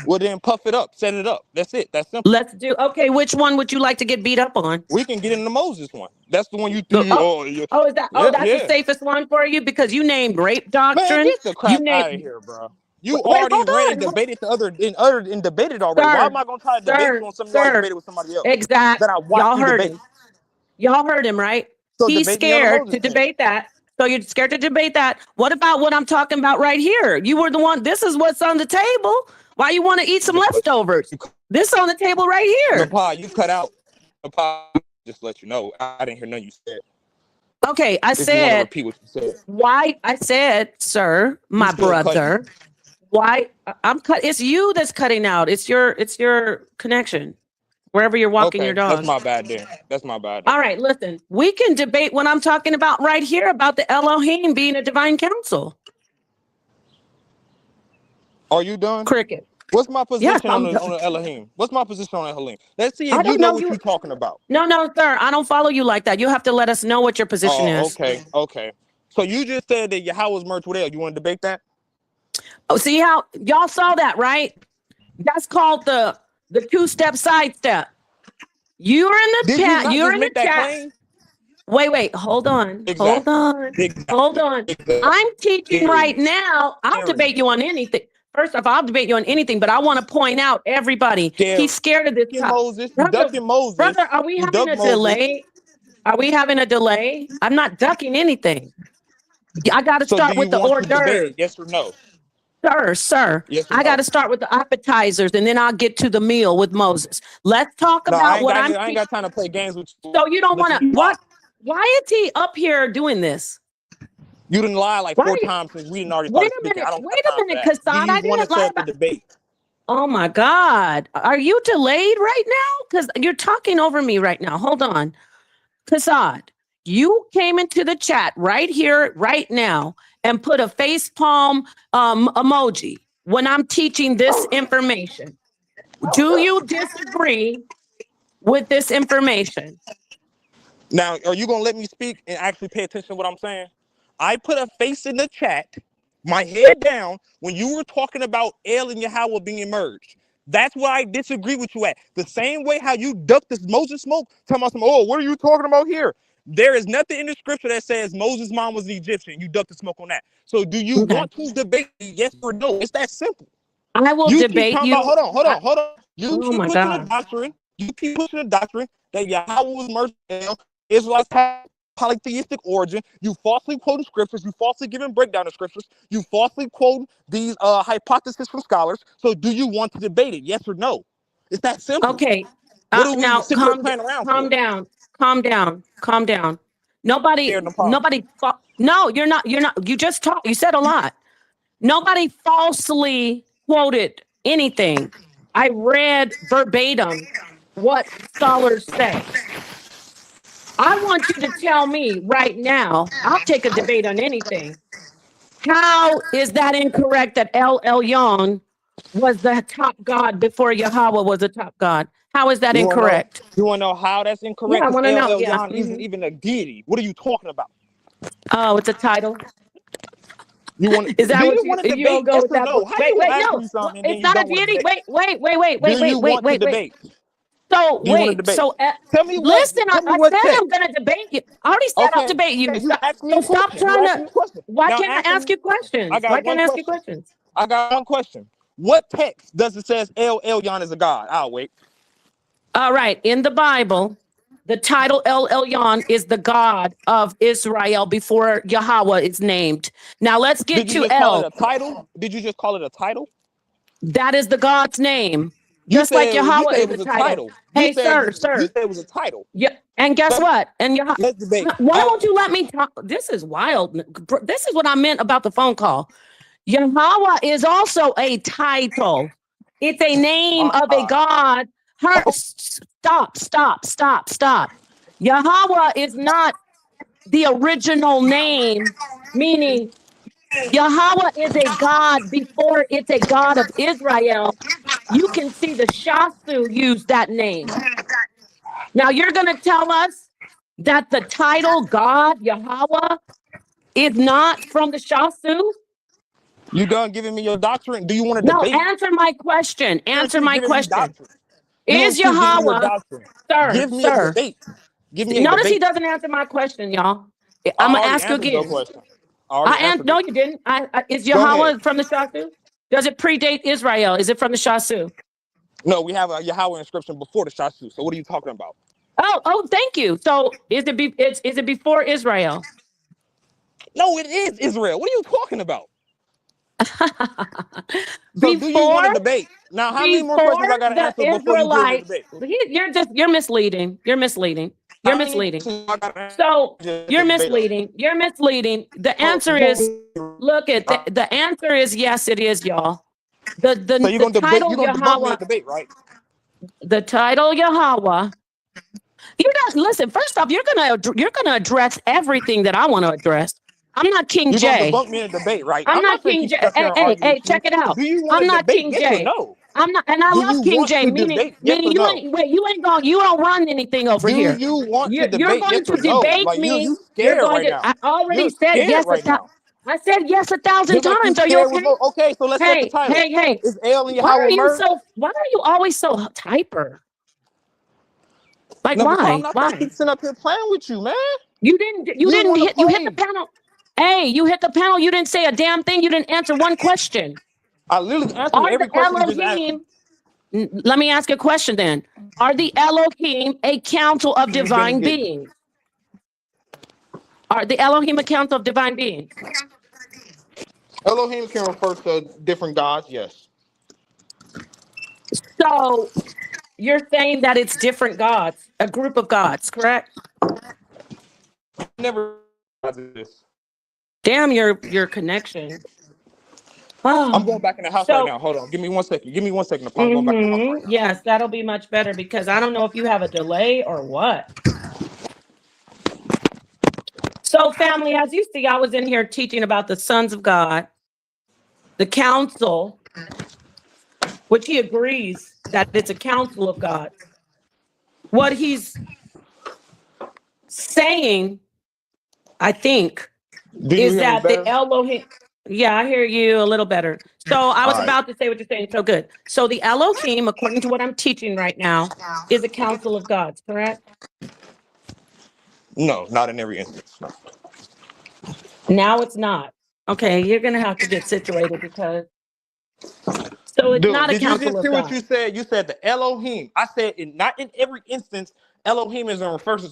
Well, then puff it up. Set it up. That's it. That's simple. Let's do. Okay, which one would you like to get beat up on? We can get in the Moses one. That's the one you do. Is that? That's the safest one for you because you named rape doctrine. Man, get the crap out of here, bro. You already ran and debated and debated already. Why am I gonna try to debate on something you already debated with somebody else? Exactly. Y'all heard him. Y'all heard him, right? So he's scared to debate that. So you're scared to debate that. What about what I'm talking about right here? You were the one. This is what's on the table. Why you want to eat some leftovers? This on the table right here. Napa, you cut out. Napa, just let you know. I didn't hear nothing you said. Okay, I said. Repeat what you said. Why? I said, sir, my brother. Why I'm cut? It's you that's cutting out. It's your connection. Wherever you're walking your dog. That's my bad then. That's my bad. All right, listen. We can debate what I'm talking about right here about the Elohim being a divine council. Are you done? Cricket. What's my position on the Elohim? What's my position on Elohim? Let's see if you know what you're talking about. No, sir. I don't follow you like that. You have to let us know what your position is. Okay. So you just said that Yahweh's merged with El. You want to debate that? Oh, see how y'all saw that, right? That's called the two-step sidestep. You're in the chat. You're in the chat. Wait. Hold on. Exactly. Hold on. I'm teaching right now. I'll debate you on anything. First off, I'll debate you on anything, but I want to point out everybody. He's scared of this. Moses. Brother, are we having a delay? Are we having a delay? I'm not ducking anything. I got to start with the hors d'oeuvres. Yes or no? Sir, I got to start with the appetizers, and then I'll get to the meal with Moses. Let's talk about what I ain't got time to play games with you. So you don't want to. What? Why is he up here doing this? You didn't lie like 4 times since we didn't already start speaking. Wait a minute, Kassan. I didn't lie about debate. Oh my God, are you delayed right now? Because you're talking over me right now. Hold on, Kassan. You came into the chat right here, right now, and put a face palm emoji when I'm teaching this information. Do you disagree with this information? Now, are you going to let me speak and actually pay attention to what I'm saying? I put a face in the chat, my head down, when you were talking about El and Yahweh being merged. That's why I disagree with you at. The same way how you ducked this Moses smoke, talking about what are you talking about here? There is nothing in the scripture that says Moses' mom was an Egyptian. You ducked the smoke on that. So do you want to debate yes or no? It's that simple. I will debate you. Hold on. You keep pushing the doctrine that Yahweh was merged. Israelites have polytheistic origin. You falsely quoting scriptures. You falsely giving breakdown of scriptures. You falsely quote these hypotheses from scholars. So do you want to debate it? Yes or no? It's that simple. Okay. Now calm down. Nobody. No, you're not. You just talked. You said a lot. Nobody falsely quoted anything. I read verbatim what scholars say. I want you to tell me right now, I'll take a debate on anything. How is that incorrect that El Elyon was the top god before Yahweh was the top god? How is that incorrect? You want to know how that's incorrect? Yeah, I want to know. Elyon isn't even a deity. What are you talking about? Oh, it's a title. You want? Is that do what you want to debate? go Yes with or that? no? How Wait, you wait, ask no. me something and It's then you not a don't want to deity. debate? Wait. So Do you want to wait. debate? So Tell me listen, what. Tell me I what said text. I'm gonna debate you. I already said I'll debate you. You asked me So a stop question. trying You asked me to. a question. Why Now can't I ask you questions? I got Why one can't I ask you question. questions? I got one question. What text does it says El Elyon is a god? I'll wait. All right, in the Bible, the title El Elyon is the God of Israel before Yahweh is named. Now let's get Did you to just call El. it a title? Did you just call it a title? That is the God's name. You Just like said Yahweh it is was a a title. title. Hey, You said sir. it was a title. Yeah, and guess what? And Yahweh. Let's debate. Why don't you let me talk? This is wild. This is what I meant about the phone call. Yahweh is also a title. It's a name of a God. Stop. Yahweh is not the original name, meaning Yahweh is a God before it's a God of Israel. You can see the Shasu use that name. Now you're going to tell us that the title God, Yahweh, is not from the Shasu? You done giving me your doctrine? Do you want to No, debate? answer my question. Answer my question. Is Give me your Yahweh, doctrine. sir, Give me a debate. Give me a notice debate. he doesn't answer my question, y'all. I'm going to ask you again. No, you didn't. Is Yahweh from the Shasu? Does it predate Israel? Is it from the Shasu? No, we have a Yahweh inscription before the Shasu. So what are you talking about? Oh, thank you. So is it before Israel? No, it is Israel. What are you talking about? So do you want to debate? Now, how many more questions I got to answer before you do the debate? You're misleading. So you're misleading. The answer is, the answer is yes, it is, y'all. So you're going to debate? You're going to debunk me in a debate, right? The title Yahweh. You're not listen. First off, you're gonna address everything that I want to address. I'm not King J. You're going to debunk me in a debate, right? I'm not King J. Hey, check it out. I'm not King J. No? I'm not, and I love King J. Meaning you don't run anything over here. Do you want to debate? You're going to debate me. You scared right now. I already said yes right now. I said yes 1,000 times. Are you okay? Okay, so let's set the title. Hey. Is El and Why Yahweh merged? Why are you always so hyper? Like, No, why? I'm not gonna keep sitting up here playing with you, man. You hit the panel. Hey, you hit the panel. You didn't say a damn thing. You didn't answer one question. I literally answered every question you just asked. Let me ask you a question then. Are the Elohim a council of divine beings? Are the Elohim a council of divine beings? Elohim can refer to different gods, yes. So you're saying that it's different gods, a group of gods, correct? Never this. Damn your connection. Oh. I'm going back in the house right now. Hold on. Give me 1 second. I'm going back in the house right now. Yes, that'll be much better because I don't know if you have a delay or what. So, family, as you see, I was in here teaching about the sons of God, the council, which he agrees that it's a council of God. What he's saying, I think, is that the Elohim. Yeah, I hear you a little better. So I was about to say what you're saying. So good. So the Elohim, according to what I'm teaching right now, is a council of gods, correct? No, not in every instance. No. Now it's not. Okay, you're going to have to get situated because... So it's not a council of God. Did you just hear what you said? You said the Elohim. I said not in every instance, Elohim is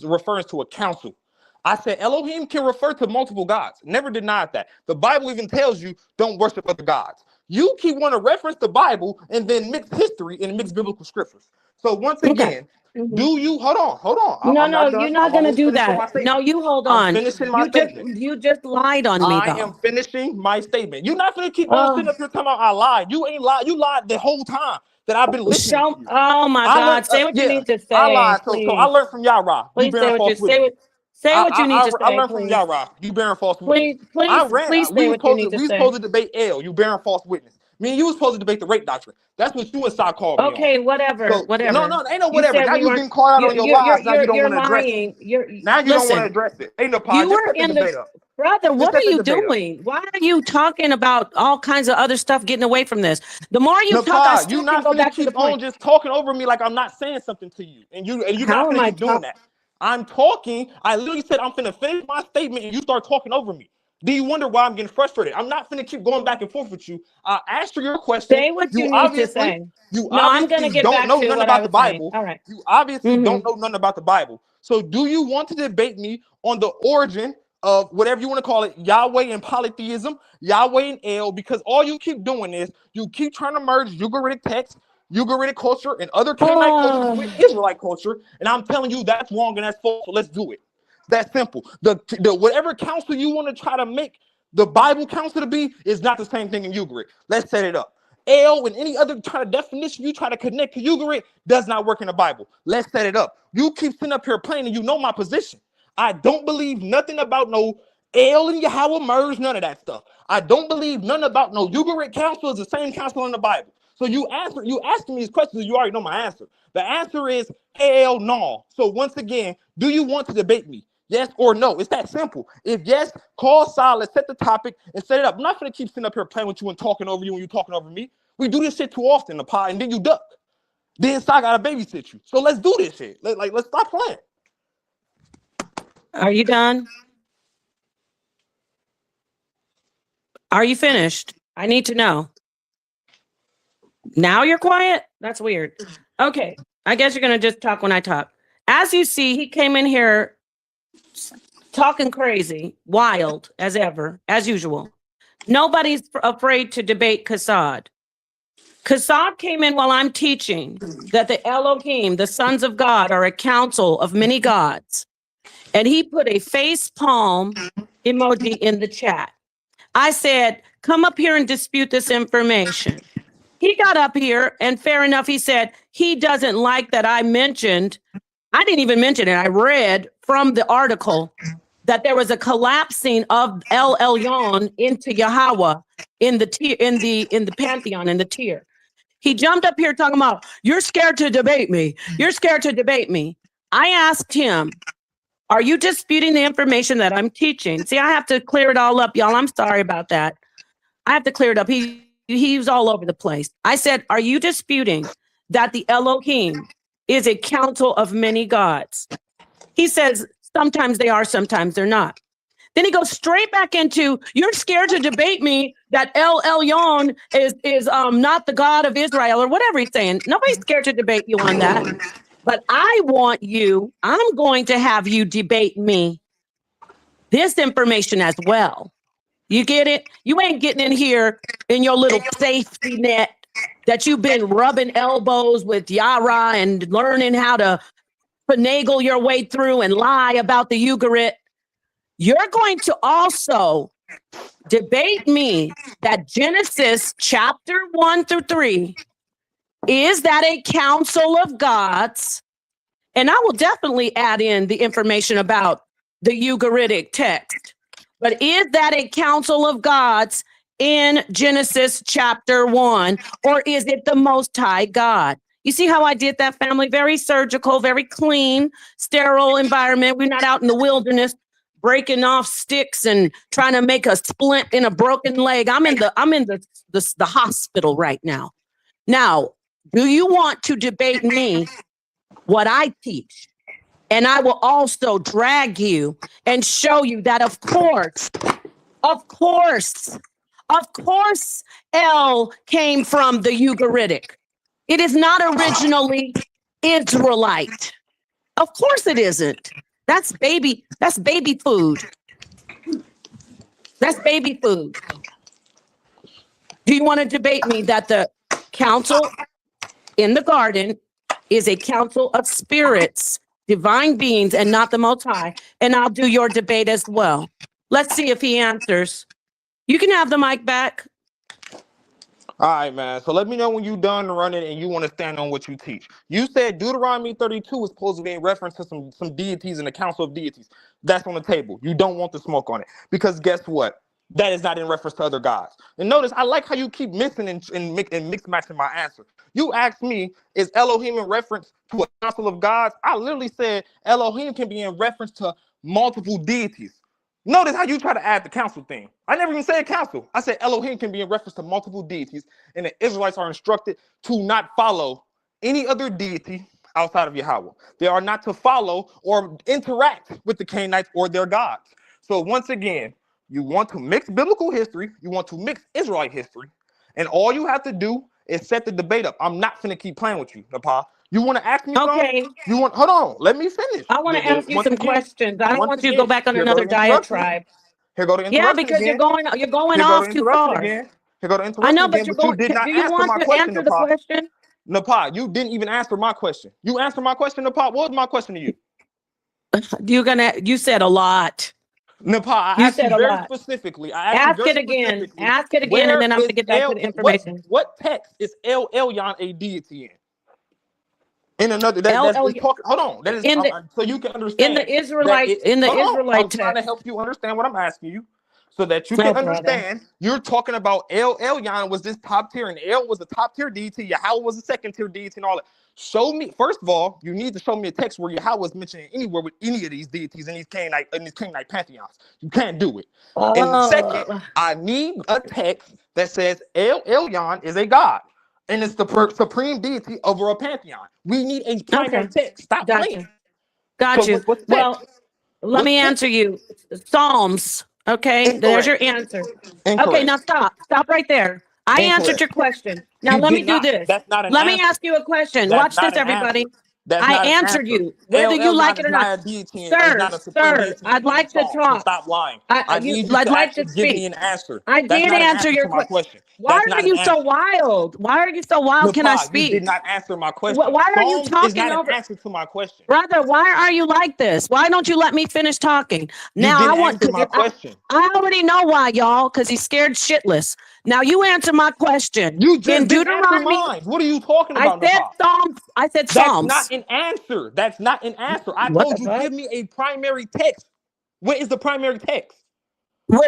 referring to a council. I said Elohim can refer to multiple gods. Never denied that. The Bible even tells you don't worship other gods. You keep want to reference the Bible and then mix history and mix biblical scriptures. So once again, do you hold on? No, I'm not done. you're not I'm gonna almost do finished with my that. No, statement. you hold I'm on. finishing my statement. You just lied on me, I though. am finishing my statement. You're not gonna keep on sitting up here talking about I lied. You ain't lied. You lied the whole time that I've been listening to you. Oh my I God! learned, Say what you need to I say, lied. So I please. learned from Yara. You Please bearing false witness. say what you need to I say, learned from please. Yara. You bearing false witness. Please say what you need to We say. supposed to debate L. You bearing false witness. Me and you was supposed to debate the rape doctrine. That's what you and Sai called me on. Okay, whatever. So no, ain't no You whatever. said Now we you weren't. getting caught out on your lies. Now you don't You're want to address it. lying. Now you don't want to Listen. address it. Ain't no pie. You Just were set the in debate the up. brother. Just What set are the you debate up. doing? Why are you talking about all kinds of other stuff? Getting away from this. The more you talk, I Napad, still you can not go finna back to the keep on point. just talking over me like I'm not saying something to you, and you're How not am finna I keep doing talking? that. I'm talking. I literally said I'm finna finish my statement, and you start talking over me. Do you wonder why I'm getting frustrated? I'm not finna keep going back and forth with you. I asked you your question. Say what you You need to obviously, say. No, I'm gonna get don't back know to nothing what I about the was saying. Bible. All right. You obviously don't know nothing about the Bible. So do you want to debate me on the origin of whatever you want to call it, Yahweh and polytheism, Yahweh and El? Because all you keep doing is you keep trying to merge Ugaritic text, Ugaritic culture, and other Canaanite cultures with Israelite culture. And I'm telling you that's wrong and that's false. So let's do it. That's simple. The whatever council you want to try to make the Bible council to be is not the same thing in Ugaritic. Let's set it up. El and any other kind of definition you try to connect to Ugaritic does not work in the Bible. Let's set it up. You keep sitting up here playing and you know my position. I don't believe nothing about no El and Yahweh merge, none of that stuff. I don't believe none about no Ugaritic council is the same council in the Bible. So you asking me these questions, you already know my answer. The answer is hell no. So once again, do you want to debate me? Yes or no? It's that simple. If yes, call silence, set the topic, and set it up. I'm not going to keep sitting up here playing with you and talking over you when you're talking over me. We do this shit too often, the pie, and then you duck. Then I got to babysit you. So let's do this shit. Let's stop playing. Are you done? Are you finished? I need to know. Now you're quiet? That's weird. Okay. I guess you're going to just talk when I talk. As you see, he came in here talking crazy, wild as ever, as usual. Nobody's afraid to debate Kassad. Kassad came in while I'm teaching that the Elohim, the sons of God, are a council of many gods. And he put a face palm emoji in the chat. I said, come up here and dispute this information. He got up here and fair enough, he said he doesn't like that I mentioned, I didn't even mention it. I read from the article that there was a collapsing of El Elyon into Yahweh in the pantheon, in the tier. He jumped up here talking about, you're scared to debate me. You're scared to debate me. I asked him, are you disputing the information that I'm teaching? See, I have to clear it all up, y'all. I'm sorry about that. I have to clear it up. He was all over the place. I said, are you disputing that the Elohim is a council of many gods? He says, sometimes they are, sometimes they're not. Then he goes straight back into, you're scared to debate me that El Elyon is not the God of Israel or whatever he's saying. Nobody's scared to debate you on that. But I'm going to have you debate me this information as well. You get it? You ain't getting in here in your little safety net that you've been rubbing elbows with Yara and learning how to finagle your way through and lie about the Ugarit. You're going to also debate me that Genesis chapter 1-3, is that a council of gods? And I will definitely add in the information about the Ugaritic text. But is that a council of gods in Genesis chapter 1? Or is it the Most High God? You see how I did that, family? Very surgical, very clean, sterile environment. We're not out in the wilderness breaking off sticks and trying to make a splint in a broken leg. I'm in the hospital right now. Now, do you want to debate me what I teach? And I will also drag you and show you that, of course, El came from the Ugaritic. It is not originally Israelite. Of course it isn't. That's baby food. That's baby food. Do you want to debate me that the council in the garden is a council of spirits, divine beings, and not the Most High? And I'll do your debate as well. Let's see if he answers. You can have the mic back. All right, man. So let me know when you're done running and you want to stand on what you teach. You said Deuteronomy 32 is supposed to be in reference to some deities and the council of deities. That's on the table. You don't want the smoke on it. Because guess what? That is not in reference to other gods. And notice, I like how you keep missing and mix matching my answer. You asked me, is Elohim in reference to a council of gods? I literally said Elohim can be in reference to multiple deities. Notice how you try to add the council thing. I never even said council. I said Elohim can be in reference to multiple deities, and the Israelites are instructed to not follow any other deity outside of Yahweh. They are not to follow or interact with the Canaanites or their gods. So once again, you want to mix biblical history, you want to mix Israelite history, and all you have to do is set the debate up. I'm not finna keep playing with you, Napa. You want to ask me something? You want? Hold on. Let me finish. I want to ask you some questions. I don't want you to go back on another diatribe. Here go the interruption. Yeah, because again. you're going off too far. Again. Here go the interruption. I know, but again, you did not answer my question, answer the question? Napa, you didn't even answer my question. You answered my question, Napa. What was my question to you? You said a lot. Napa, I asked you very specifically. Ask it again, and then I'm going to get back to the information. What text is El Elyon a deity in? In another, that's talking. Hold on, that is so you can understand. In the Israelite I'm text. trying to help you understand what I'm asking you, so that you can understand. You're talking about El Elyon was this top tier, and El was the top tier deity. Yahweh was the second tier deity, and all that. Show me, first of all, you need to show me a text where Yahweh is mentioned anywhere with any of these deities in these Canaanite pantheons. You can't do it. And second, I need a text that says El Elyon is a god. And it's the supreme deity over a pantheon. We need a primary text. Stop playing. Got you. Well, let me answer you. Psalms. Okay, Incorrect. There's your answer. Incorrect. Okay, now stop. Stop right there. I answered your question. Now let me do this. Let me ask you a question. Watch this, everybody. I answered you, whether you like it or not. Sir, I'd like to talk. Stop lying. I need you to actually give me an answer. I did answer your question. Why are you so wild? Why are you so wild? Can I speak? You did not answer my question. Why are you talking over? Answer to my question, brother. Why are you like this? Why don't you let me finish talking? Now I want to. My question. I already know why, y'all, because he's scared shitless. Now you answer my question. You just didn't answer mine. What are you talking about? I said Psalms. That's not an answer. That's not an answer. I told you, give me a primary text. What is the primary text?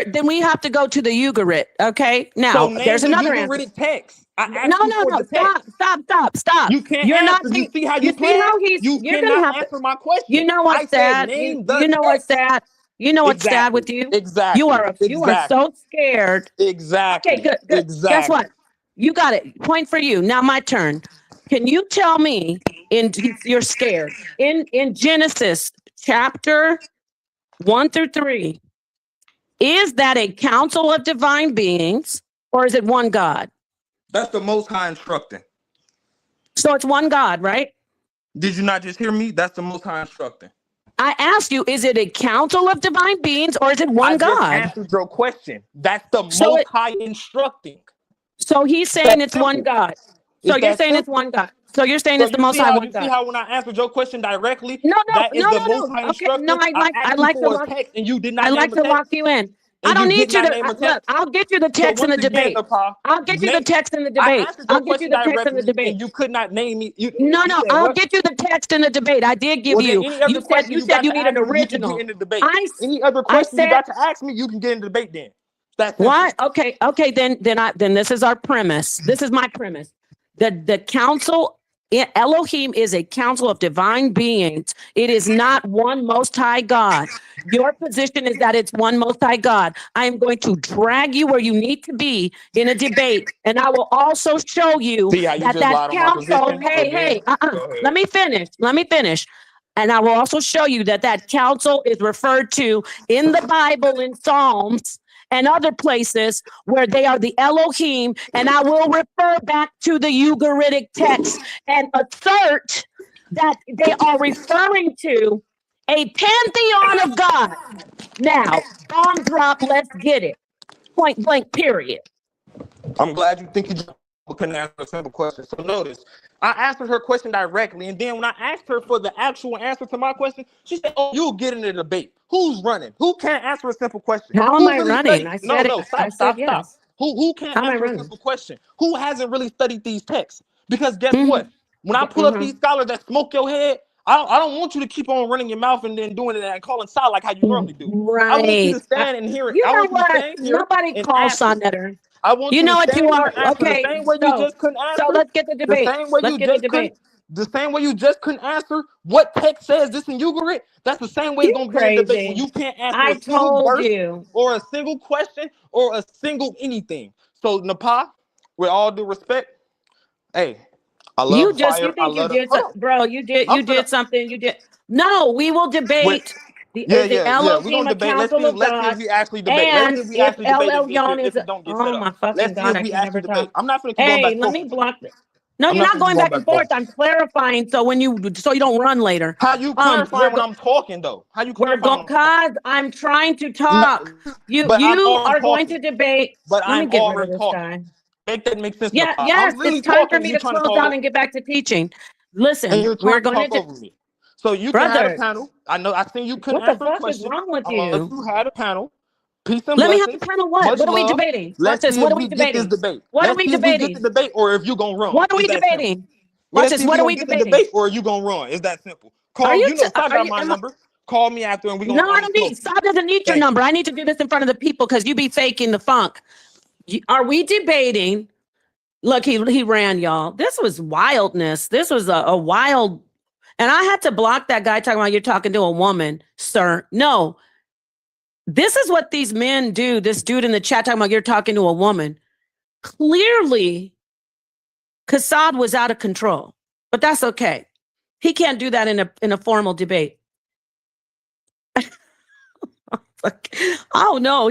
Then we have to go to the Ugarit. Okay. Now there's another answer. Text. No. Stop. You can't. You're not. You see how you play? You cannot answer my question. You know what's sad? You know what's sad? You know what's sad with you? Exactly. You are so scared. Exactly. Okay, good. Exactly. Guess what? You got it. Point for you. Now my turn. Can you tell me you're scared. In Genesis chapter 1-3, is that a council of divine beings or is it one God? That's the Most High instructing. So it's one God, right? Did you not just hear me? That's the Most High instructing. I asked you, is it a council of divine beings or is it one God? I just answered your question. That's the Most High instructing. So he's saying it's one God. So you're saying it's one God. So you're saying it's the Most High one God. You see how when I answered your question directly, no, okay, no, I'd like to walk, text and you did not. I'd like to walk you in. I don't need you to look. I'll get you the text in the debate. I'll get you the text in the debate. I'll get you the text in the debate. You could not name me. No, I'll get you the text in the debate. I did give you. You said you need an original. Any other question you got to ask me, you can get in the debate then. What? Okay. Then this is our premise. This is my premise. The council. Elohim is a council of divine beings. It is not one Most High God. Your position is that it's one Most High God. I am going to drag you where you need to be in a debate, and I will also show you that council. Hey, let me finish. And I will also show you that council is referred to in the Bible in Psalms and other places where they are the Elohim, and I will refer back to the Ugaritic text and assert that they are referring to A pantheon of God. Now, bomb drop, let's get it. Point blank, period. I'm glad you think you couldn't answer a simple question. So notice, I answered her question directly, and then when I asked her for the actual answer to my question, she said, "Oh, you'll get in a debate. Who's running? Who can't answer a simple question? How am Who I really running? studied? I No, said it. no, I stop. said yes. Who can't How am I answer a running? simple question? Who hasn't really studied these texts? Because guess what? When I pull up these scholars that smoke your head, I don't want you to keep on running your mouth and then doing it and calling Sal like how you normally do. Right. I want you to stand and hear it. You I know want you to what? stand here Nobody and calls answer. Sonnetter. I want You you know to what stand you here are? and answer the Okay. same way you just couldn't answer. So let's get the debate. The same way Let's you get the just debate. couldn't. The same way you just couldn't answer what text says this in Ugarit. That's the same way it's You gonna be in a debate when crazy. you can't answer I a single told verse you. or a single question or a single anything. So Napa, with all due respect, hey, I love fire. I love the. Hold on. Bro, you did something. You did. No, we will debate. Is the Yeah. We're Elohim gonna a debate. council of Let's see if God? we actually debate. Let's see And if we if actually El debate Elyon if is it don't get set oh up. my fucking Let's see God, if I we can never actually debate. talk. I'm not gonna keep going Hey, back and let forth me with you. block it. No, I'm you're not not gonna keep going going back back and and forth. forth. I'm clarifying so you don't run later. How you clarifying when I'm talking though? How you We're clarifying going when I'm talking? cause I'm trying to No, talk. but I'm You already are going to talking. debate. But Let me I'm get rid of already this talking. guy. Make that make sense, Yeah, Nepal. I'm yes, it's literally time for talking and me you to trying to close talk out over. and get back to teaching. And Listen, you're we're trying to going talk to over me. So you can have a brother. panel. I know I seen you couldn't What the answer a fuck is question. wrong with I'm gonna let you? you have a panel. Peace and Let me have the blessings. panel. What? Much What are we love. debating? Watch Let's this. see What if are we we get this debating? debate. What are Let's we see if we get the debating? debate or if you gonna run. What are we It's that simple. debating? Watch Let's this. see if What we are gonna we get the debating? debate or you gonna run. It's that simple. Are Call, you? you know, I Are got you? my number. Call me after and we No, gonna I don't need. smoke. Stop doesn't need your Thank you. number. I need to do this in front of the people because you be faking the funk. Are we debating? Look, he ran, y'all. This was wildness. This was a wild. And I had to block that guy talking about you're talking to a woman, sir. No, this is what these men do. This dude in the chat talking about you're talking to a woman. Clearly, Kassad was out of control, but that's okay. He can't do that in a formal debate. Oh no,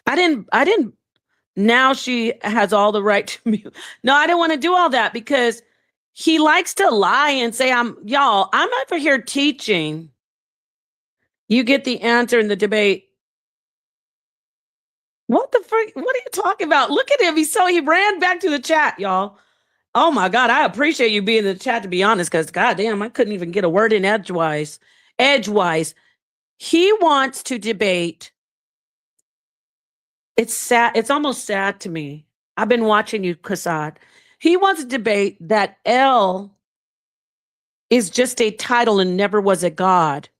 I didn't. Now she has all the right to mute. No, I didn't want to do all that because he likes to lie and say, I'm over here teaching. You get the answer in the debate. What the frick? What are you talking about? Look at him. He ran back to the chat, y'all. Oh my God. I appreciate you being in the chat, to be honest, because goddamn, I couldn't even get a word in edgewise. He wants to debate. It's sad. It's almost sad to me. I've been watching you, Kassad. He wants to debate that El is just a title and never was a god.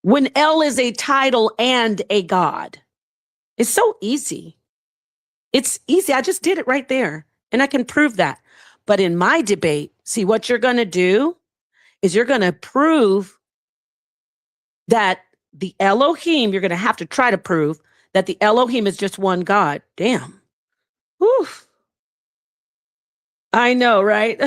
When El is a title and a god. It's so easy. It's easy. I just did it right there. And I can prove that. But in my debate, see, what you're going to do is you're going to prove that the Elohim, you're going to have to try to prove that the Elohim is just one God. Damn. Whew. I know, right?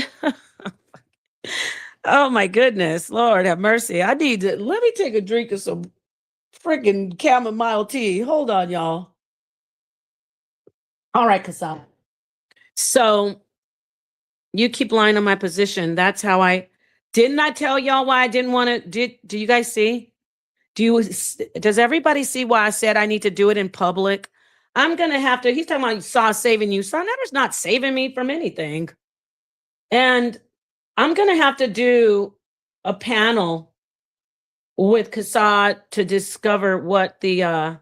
Oh my goodness. Lord have mercy. Let me take a drink of some freaking chamomile tea. Hold on, y'all. All right, Kassab. So you keep lying on my position. That's how didn't I tell y'all why I didn't want to? Do you guys see? Does everybody see why I said I need to do it in public? I'm going to have to, he's talking about Saw saving you. Sonetter's not saving me from anything. And I'm going to have to do a panel with Kassad to discover what the,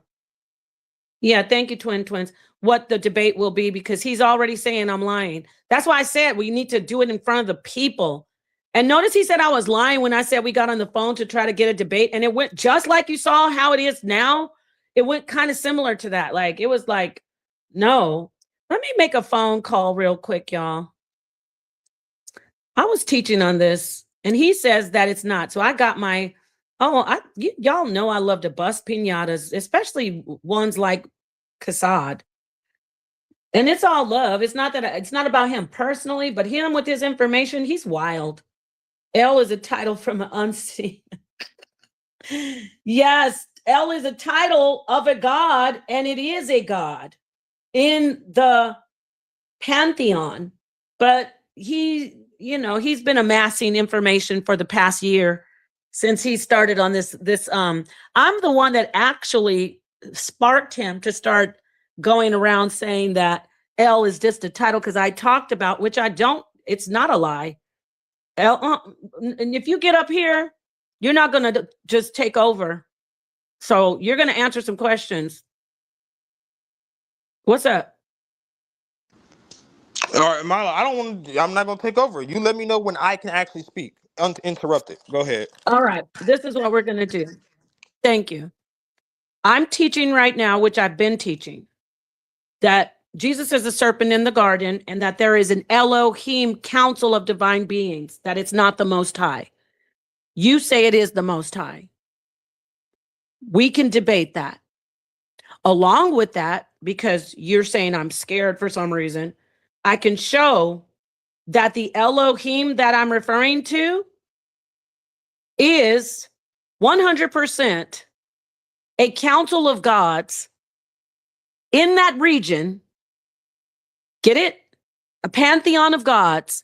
thank you, twins, what the debate will be, because he's already saying I'm lying. That's why I said we need to do it in front of the people. And notice he said I was lying when I said we got on the phone to try to get a debate. And it went just like you saw how it is now. It went kind of similar to that. Like, it was like, no. Let me make a phone call real quick, y'all. I was teaching on this, and he says that it's not. So I got my, y'all know I love to bust piñatas, especially ones like Kassad. And it's all love. It's not about him personally, but him with his information, he's wild. El is a title from an unseen. Yes, El is a title of a god, and it is a god in the pantheon. But he you know, he's been amassing information for the past year since he started on this. I'm the one that actually sparked him to start going around saying that L is just a title, because I talked about, which I don't, it's not a lie. L, and if you get up here, you're not going to just take over. So you're going to answer some questions. What's up? All right, Milo, I'm not going to take over. You let me know when I can actually speak uninterrupted. Go ahead. All right. This is what we're going to do. Thank you. I'm teaching right now, which I've been teaching, that Jesus is a serpent in the garden and that there is an Elohim council of divine beings, that it's not the Most High. You say it is the Most High. We can debate that. Along with that, because you're saying I'm scared for some reason, I can show that the Elohim that I'm referring to is 100% a council of gods in that region. Get it? A pantheon of gods.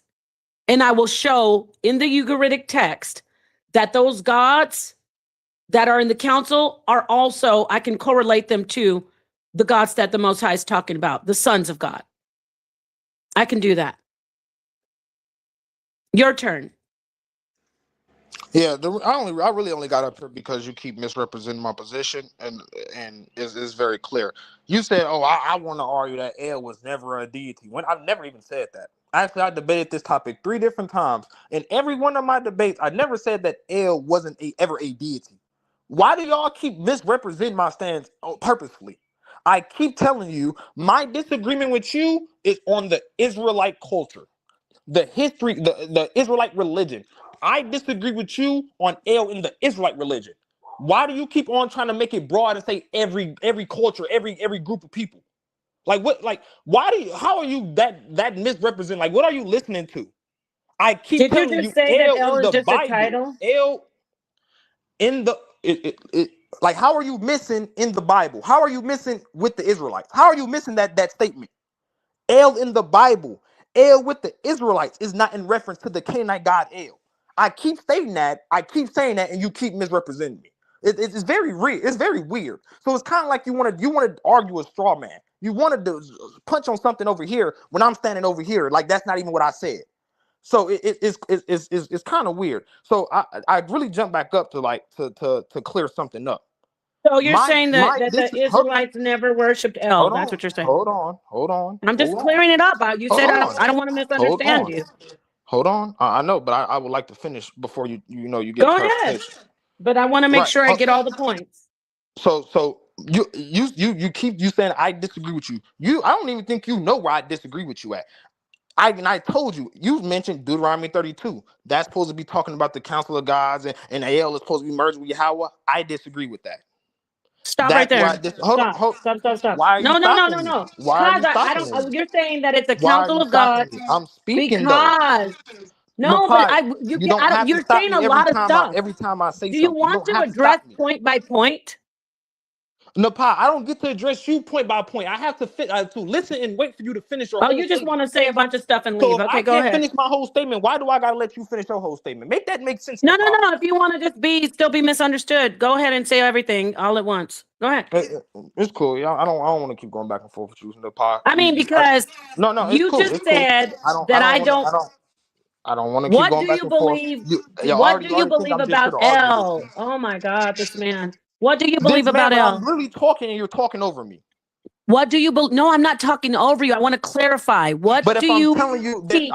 And I will show in the Ugaritic text that those gods that are in the council are also, I can correlate them to the gods that the Most High is talking about, the sons of God. I can do that. Your turn. Yeah, I really only got up here because you keep misrepresenting my position, and it's very clear. You said, "Oh, I want to argue that El was never a deity." When I've never even said that. Actually, I debated this topic 3 different times. In every one of my debates, I never said that El wasn't ever a deity. Why do y'all keep misrepresenting my stance purposefully? I keep telling you, my disagreement with you is on the Israelite culture, the history, the Israelite religion. I disagree with you on El in the Israelite religion. Why do you keep on trying to make it broad and say every culture, every group of people? Like what? Like why do you? How are you that misrepresent? Like what are you listening to? I keep telling you, say that El El in is the just a Bible, title? El in the like how are you missing in the Bible? How are you missing with the Israelites? How are you missing that statement? El in the Bible, El with the Israelites is not in reference to the Canaanite god El. I keep stating that, I keep saying that, and you keep misrepresenting me. It's very real. It's very weird. So it's kind of like you want to argue a straw man. You wanted to punch on something over here when I'm standing over here. Like that's not even what I said. So it's kind of weird. So I really jumped back up to clear something up. So you're saying that the Israelites never worshipped El. That's what you're saying. Hold on. I'm just clearing it up. You said I don't want to misunderstand you. Hold on. I know, but I would like to finish before you get Go ahead. But I want to make sure I get all the points. So you keep saying I disagree with you. I don't even think you know where I disagree with you at. I told you, you've mentioned Deuteronomy 32. That's supposed to be talking about the council of gods, and El is supposed to be merged with Yahweh. I disagree with that. Stop right there. Stop. Why are you stopping me? Why are you stopping me? You're saying that it's a council of God. I'm speaking because no, but you're saying a lot of stuff. Every time I say something. Do you want to address point by point? Napa, I don't get to address you point by point. I have to listen and wait for you to finish your whole you just want to say a bunch of stuff and leave. So okay, go ahead. Finish my whole statement. Why do I gotta let you finish your whole statement? Make sense. No. If you want to just still be misunderstood, go ahead and say everything all at once. Go ahead. It's cool. I don't want to keep going back and forth with you, Napa. I mean, because you just said that I don't. I don't want to keep going back and forth. What do you believe about El? Oh my God, this man. What do you believe about El? I'm literally talking and you're talking over me. What do you believe? No, I'm not talking over you. I want to clarify. What do you teach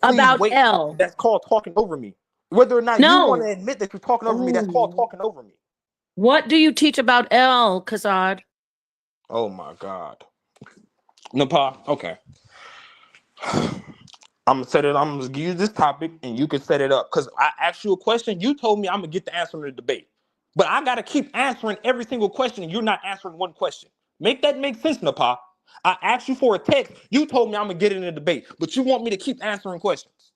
about El? That's called talking over me. Whether or not you want to admit that you're talking over me, that's called talking over me. What do you teach about El, Kazad? Oh my God. Napa, okay. I'm gonna give you this topic and you can set it up. Because I asked you a question, you told me I'm gonna get the answer in the debate. But I gotta keep answering every single question, and you're not answering one question. Make sense, Napa. I asked you for a text, you told me I'm gonna get it in the debate, but you want me to keep answering questions.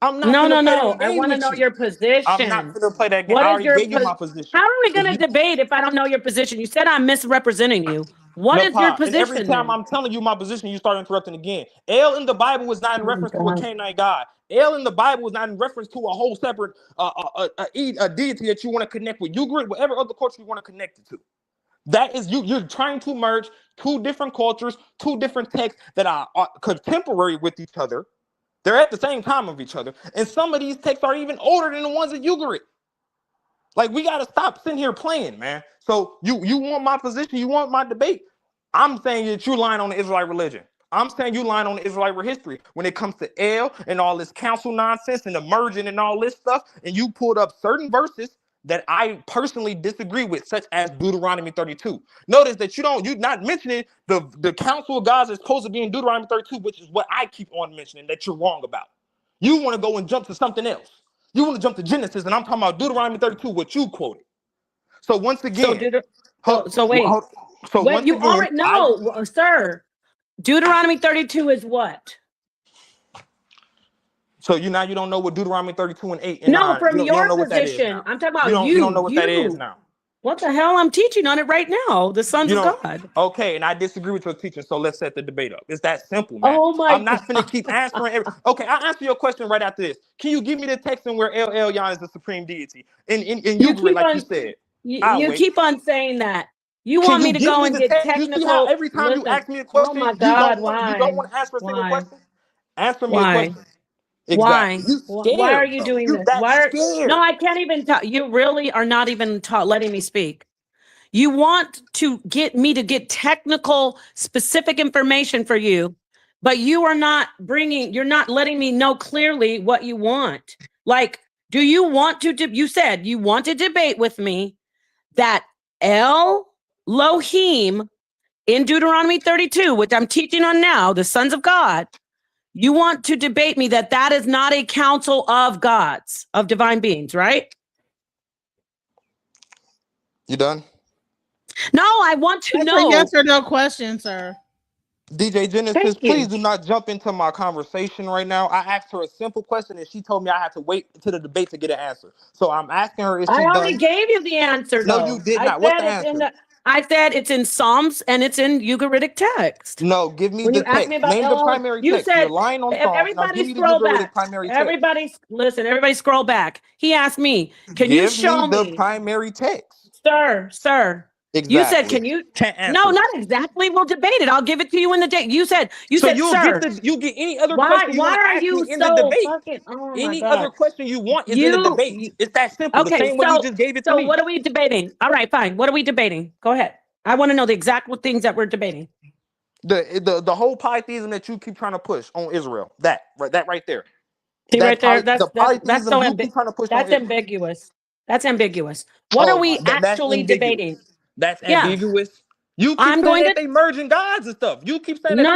I'm not. No. I want to know your position. I'm not gonna play that game. I already gave you my position. How are we gonna debate if I don't know your position? You said I'm misrepresenting you. What is your position? And every time I'm telling you my position, you start interrupting again. El in the Bible is not in reference to a Canaanite god. El in the Bible is not in reference to a whole separate a deity that you want to connect with. You agree, whatever other culture you want to connect it to. That is you're trying to merge two different cultures, two different texts that are contemporary with each other. They're at the same time of each other. And some of these texts are even older than the ones that you agree. Like, we got to stop sitting here playing, man. So you want my position, you want my debate. I'm saying that you're lying on the Israelite religion. I'm saying you're lying on the Israelite history when it comes to El and all this council nonsense and the merging and all this stuff. And you pulled up certain verses that I personally disagree with, such as Deuteronomy 32. Notice that you're not mentioning the council of God is supposed to be in Deuteronomy 32, which is what I keep on mentioning that you're wrong about. You want to go and jump to something else. You want to jump to Genesis, and I'm talking about Deuteronomy 32, what you quoted. So once again, sir. Deuteronomy 32 is what? So you don't know what Deuteronomy 32 and 8 and no, 9. From your position, I'm talking about you. You don't know what that is now. What the hell? I'm teaching on it right now. The sons of God. Okay, and I disagree with your teaching, so let's set the debate up. It's that simple, man. Oh my! I'm not going to keep answering. Okay, I'll answer your question right after this. Can you give me the text in where El Elyon is the supreme deity? And you agree, like you said. You keep on saying that. You want me to go and get technical? You see how every time you ask me a question, oh my God, you don't want to answer a single question? Answer me a question. Exactly. Why are you doing this? Scared. No, I can't even talk. You really are not even letting me speak. You want to get me to get technical, specific information for you, but you're not letting me know clearly what you want. Like, do you want to, you said you want to debate with me that Elohim in Deuteronomy 32, which I'm teaching on now, the sons of God, you want to debate me that is not a council of gods, of divine beings, right? You done? No, I want to know. A yes or no question, sir. DJ Genesis, please do not jump into my conversation right now. I asked her a simple question and she told me I had to wait until the debate to get an answer. So I'm asking her, is she done? I already gave you the answer, though. No, you did not. What's the answer? I said it's in Psalms and it's in Ugaritic text. No, give me the text. Name the primary text. You're lying on Psalms. Everybody scroll back. Everybody scroll back. He asked me, can you show me the primary text? Sir. Exactly. You said, can you? No, not exactly. We'll debate it. I'll give it to you in the day. You said, sir. You get any other question you want to ask me in the debate. Any other question you want is in the debate. It's that simple. Okay, the same way you just gave it to me. So what are we debating? All right, fine. What are we debating? Go ahead. I want to know the exact things that we're debating. The whole polytheism that you keep trying to push on Israel. That right there. See right there. That's so ambiguous. That's ambiguous. What are we actually debating? That's ambiguous. You keep saying that they merging gods and stuff. You keep saying that. No.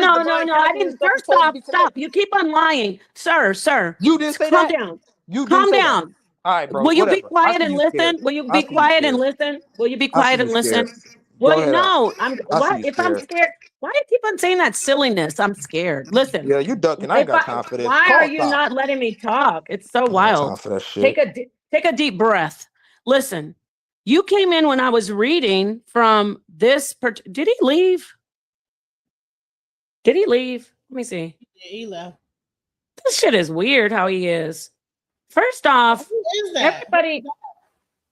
I didn't. First off, stop. You keep on lying, sir. You didn't say that. Calm down. All right, bro. Will you be quiet and listen? Will you be quiet and listen? Will you be quiet and listen? Well, no. If I'm scared, why do you keep on saying that silliness? I'm scared. Listen. Yeah, you ducking. I ain't got time for this. Why are you not letting me talk? It's so wild. Time for that shit. Take a deep breath. Listen. You came in when I was reading from this. Did he leave? Let me see. Yeah, he left. This shit is weird how he is. First off, everybody,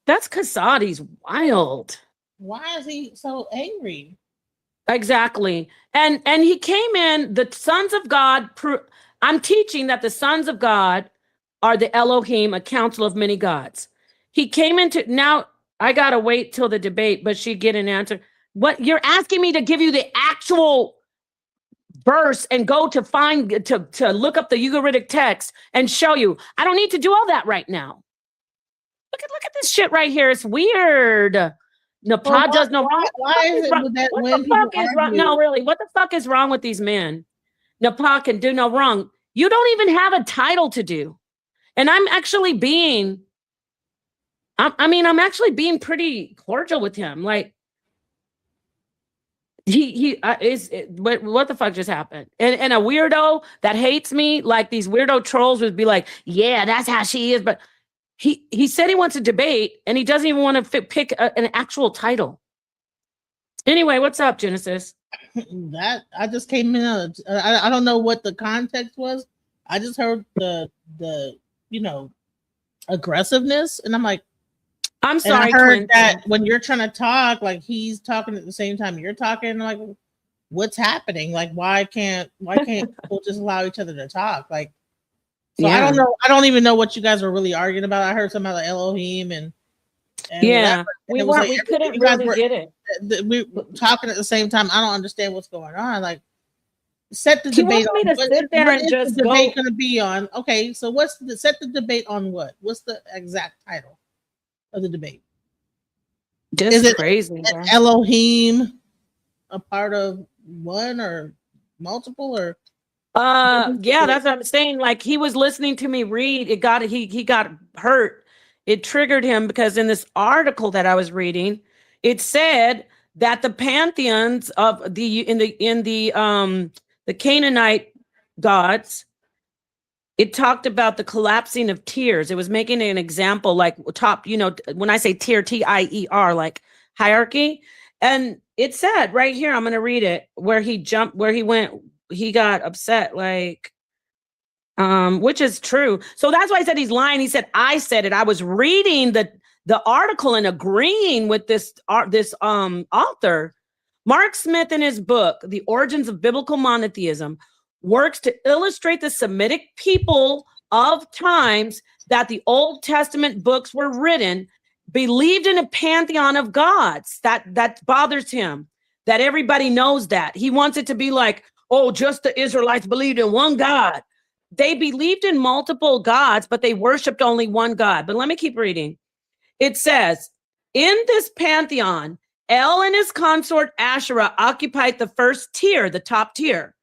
that's Kasadi's wild. Why is he so angry? Exactly. And he came in, the sons of God. I'm teaching that the sons of God are the Elohim, a council of many gods. He came into now. I gotta wait till the debate, but she get an answer. What you're asking me to give you the actual verse and go to find to look up the Ugaritic text and show you. I don't need to do all that right now. Look at this shit right here. It's weird. Napah does no wrong. Why is it that when people argue? No, really, what the fuck is wrong with these men? Napah can do no wrong. You don't even have a title to do, and I'm actually being. I'm actually being pretty cordial with him. Like what the fuck just happened? And a weirdo that hates me, like these weirdo trolls would be like, yeah, that's how she is. But he said he wants to debate and he doesn't even want to pick an actual title. Anyway, what's up, Genesis? That I just came in. I don't know what the context was. I just heard the aggressiveness, and I'm like, I'm sorry. And I heard Clinton. that when you're trying to talk, like he's talking at the same time you're talking. Like, what's happening? Like, why can't people just allow each other to talk? Like, so I don't know. I don't even know what you guys were really arguing about. I heard something about Elohim and yeah, we couldn't really get it. We were talking at the same time. I don't understand what's going on. Like, set the debate on what is the debate going to be on. Okay, so set the debate on what? What's the exact title of the debate? Is it crazy? Elohim a part of one or multiple or? Yeah, that's what I'm saying. Like, he was listening to me read. He got hurt. It triggered him because in this article that I was reading, it said that the pantheons of the Canaanite gods, it talked about the collapsing of tiers. It was making an example, like top, when I say tier, T-I-E-R, like hierarchy. And it said right here, I'm going to read it, where he got upset, like, which is true. So that's why I said he's lying. He said, I said it. I was reading the article and agreeing with this author. Mark Smith, in his book, The Origins of Biblical Monotheism, works to illustrate the Semitic people of times that the Old Testament books were written, believed in a pantheon of gods. That bothers him, that everybody knows that. He wants it to be like, oh, just the Israelites believed in one God. They believed in multiple gods, but they worshiped only one God. But let me keep reading. It says, in this pantheon, El and his consort Asherah occupied the first tier, the top tier,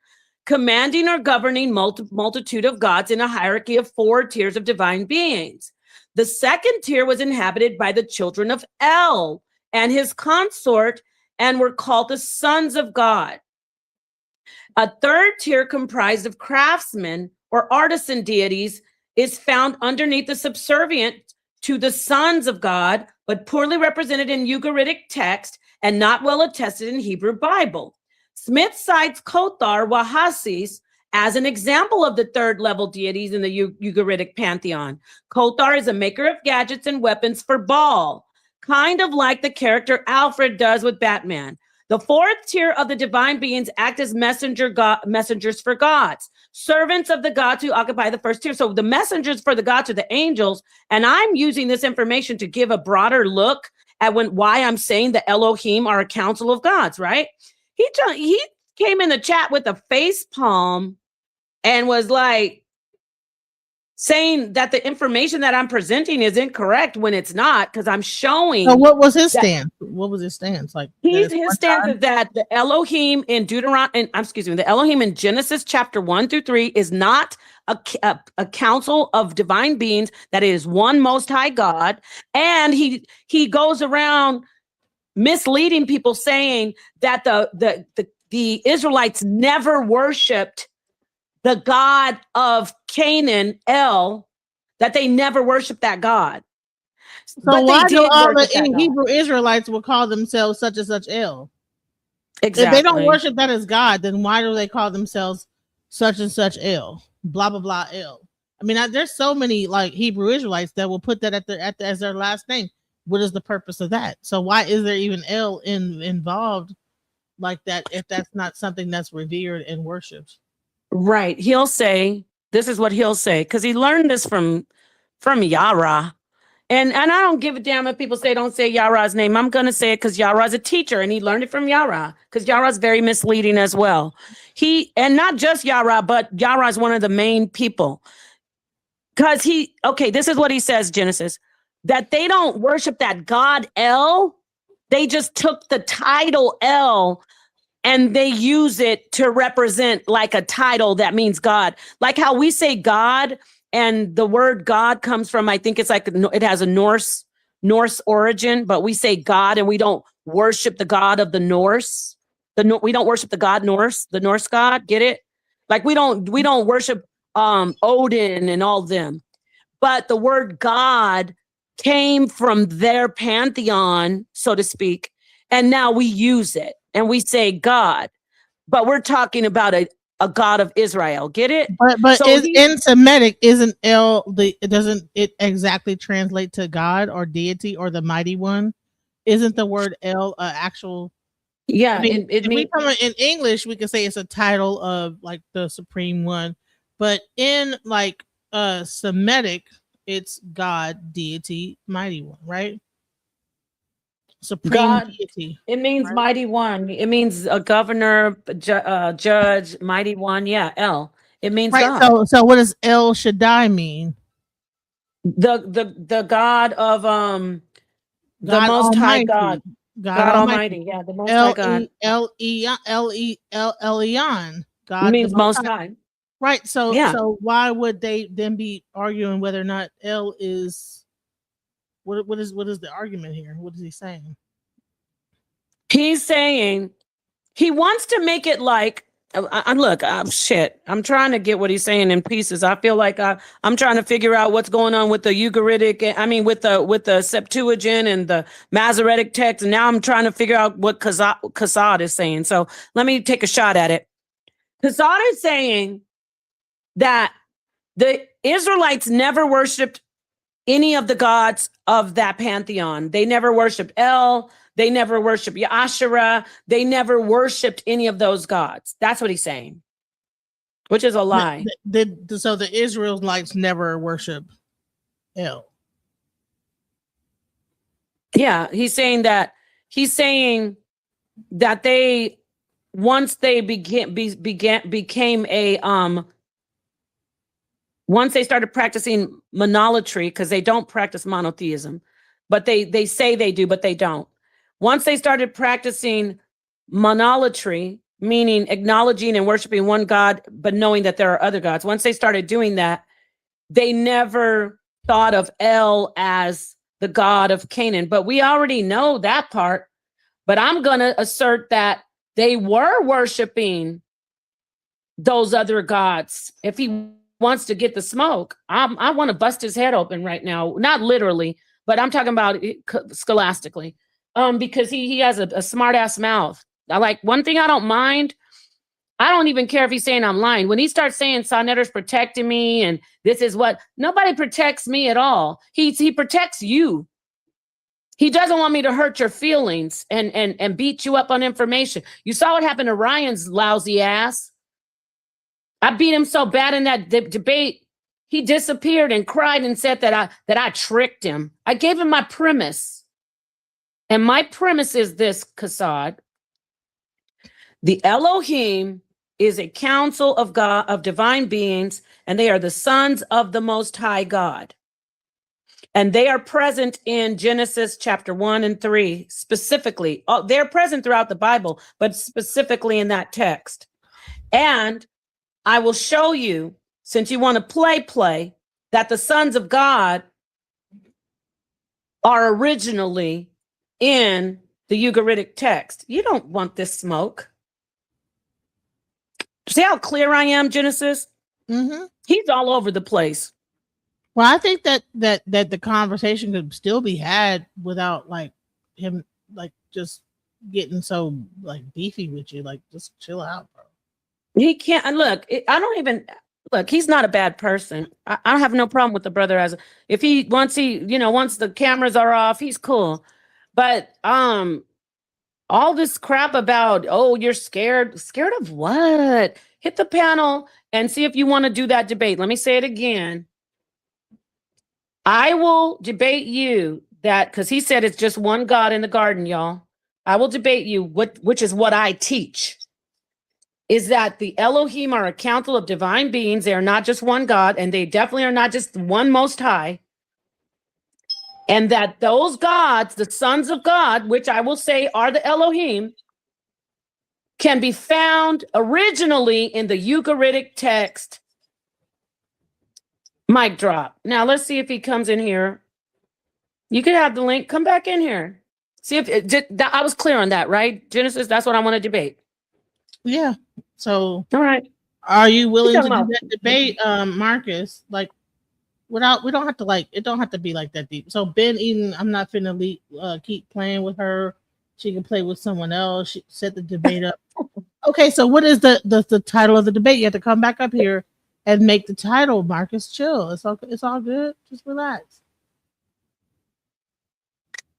commanding or governing multitude of gods in a hierarchy of 4 tiers of divine beings. The second tier was inhabited by the children of El and his consort and were called the sons of God. A third tier comprised of craftsmen or artisan deities is found underneath the subservient to the sons of God, but poorly represented in Ugaritic text and not well attested in Hebrew Bible. Smith cites Kothar Wahasis as an example of the third level deities in the Ugaritic pantheon. Kothar is a maker of gadgets and weapons for Baal, kind of like the character Alfred does with Batman. The fourth tier of the divine beings act as messengers for gods, servants of the gods who occupy the first tier. So the messengers for the gods are the angels. And I'm using this information to give a broader look at why I'm saying the Elohim are a council of gods, right? He came in the chat with a face palm and was like, saying that the information that I'm presenting is incorrect when it's not, because I'm showing. So what was his stance? What was his stance? Like his stance is that the Elohim in the Elohim in Genesis chapter 1-3 is not a council of divine beings, that is one most high God. And he goes around misleading people, saying that the Israelites never worshipped the God of Canaan, El, that they never worshiped that God. So but why do all the Hebrew Israelites will call themselves such and such El? Exactly. If they don't worship that as God, then why do they call themselves such and such El? Blah blah blah El. I mean, there's so many like Hebrew Israelites that will put that as their last name. What is the purpose of that? So why is there even El involved like that if that's not something that's revered and worshipped? Right. He'll say, this is what he'll say, because he learned this from Yara. And I don't give a damn if people say don't say Yara's name. I'm going to say it because Yara's a teacher and he learned it from Yara, because Yara's very misleading as well. And not just Yara, but Yara is one of the main people. Because this is what he says, Genesis, that they don't worship that God El. They just took the title El and they use it to represent like a title that means God. Like how we say God, and the word God comes from, I think it's like, it has a Norse origin, but we say God and we don't worship the God of the Norse. We don't worship the God Norse, the Norse God, get it? Like we don't worship Odin and all them. But the word God came from their pantheon, so to speak, And now we use it and we say God, but we're talking about a God of Israel. Get it? But so in Semitic, doesn't it exactly translate to God or deity or the mighty one? Isn't the word El actual? Yeah, I mean, in English, we can say it's a title of like the supreme one, but in like Semitic, it's God, deity, mighty one, right? Supreme God, deity. It means right? Mighty one. It means a governor, judge, mighty one. Yeah, El. It means right. God. So what does El Shaddai mean? The God of God the Most Almighty. High God. God Almighty. Yeah, the Most High God. Elion. God means Most High. Right. So so why would they then be arguing whether or not El is what is the argument here? What is he saying? He's saying he wants to make it like look, shit. I'm trying to get what he's saying in pieces. I feel like I'm trying to figure out what's going on with the Ugaritic. I mean, with the Septuagint and the Masoretic text. And now I'm trying to figure out what Qasad is saying. So let me take a shot at it. Qasad is saying that the Israelites never worshipped any of the gods of that pantheon. They never worshipped El. They never worshipped Asherah. They never worshipped any of those gods. That's what he's saying, which is a lie. So the Israelites never worship El. Yeah, he's saying that they once they became a once they started practicing monolatry, because they don't practice monotheism, but they say they do, but they don't. Once they started practicing monolatry, meaning acknowledging and worshiping one God, but knowing that there are other gods, once they started doing that, they never thought of El as the God of Canaan. But we already know that part. But I'm going to assert that they were worshiping those other gods. If he wants to get the smoke, I want to bust his head open right now. Not literally, but I'm talking about scholastically. Because he has a smart ass mouth. I like one thing I don't mind. I don't even care if he's saying I'm lying. When he starts saying Sonetter's protecting me and this is what, nobody protects me at all. He protects you. He doesn't want me to hurt your feelings and beat you up on information. You saw what happened to Ryan's lousy ass. I beat him so bad in that debate. He disappeared and cried and said that I tricked him. I gave him my premise. And my premise is this, Qasad. The Elohim is a council of God, of divine beings, and they are the sons of the Most High God. And they are present in Genesis chapter 1 and 3, specifically. They're present throughout the Bible, but specifically in that text. And I will show you, since you want to play, that the sons of God are originally in the Ugaritic text. You don't want this smoke. See how clear I am, Genesis? Mm-hmm. He's all over the place. Well, I think that the conversation could still be had without like him like just getting so like beefy with you. Like just chill out, bro. He can't look. I don't even look. He's not a bad person. I have no problem with the brother as if once the cameras are off, he's cool. But all this crap about, oh, you're scared. Scared of what? Hit the panel and see if you want to do that debate. Let me say it again. I will debate you that, because he said it's just one God in the garden, y'all. I will debate you, which is what I teach, is that the Elohim are a council of divine beings. They are not just one God, and they definitely are not just one Most High. And that those gods, the sons of God, which I will say are the Elohim, can be found originally in the Ugaritic text. Mic drop. Now let's see if he comes in here. You could have the link. Come back in here. See if I was clear on that, right? Genesis, that's what I want to debate. Yeah. So all right. Are you willing to do that debate, Marcus? Like we don't have to it don't have to be like that deep. So Ben Eden, I'm not finna keep playing with her She can play with someone else. She set the debate up. Okay, so what is the title of the debate? You have to come back up here and make the title. Marcus, chill. It's all good. Just relax.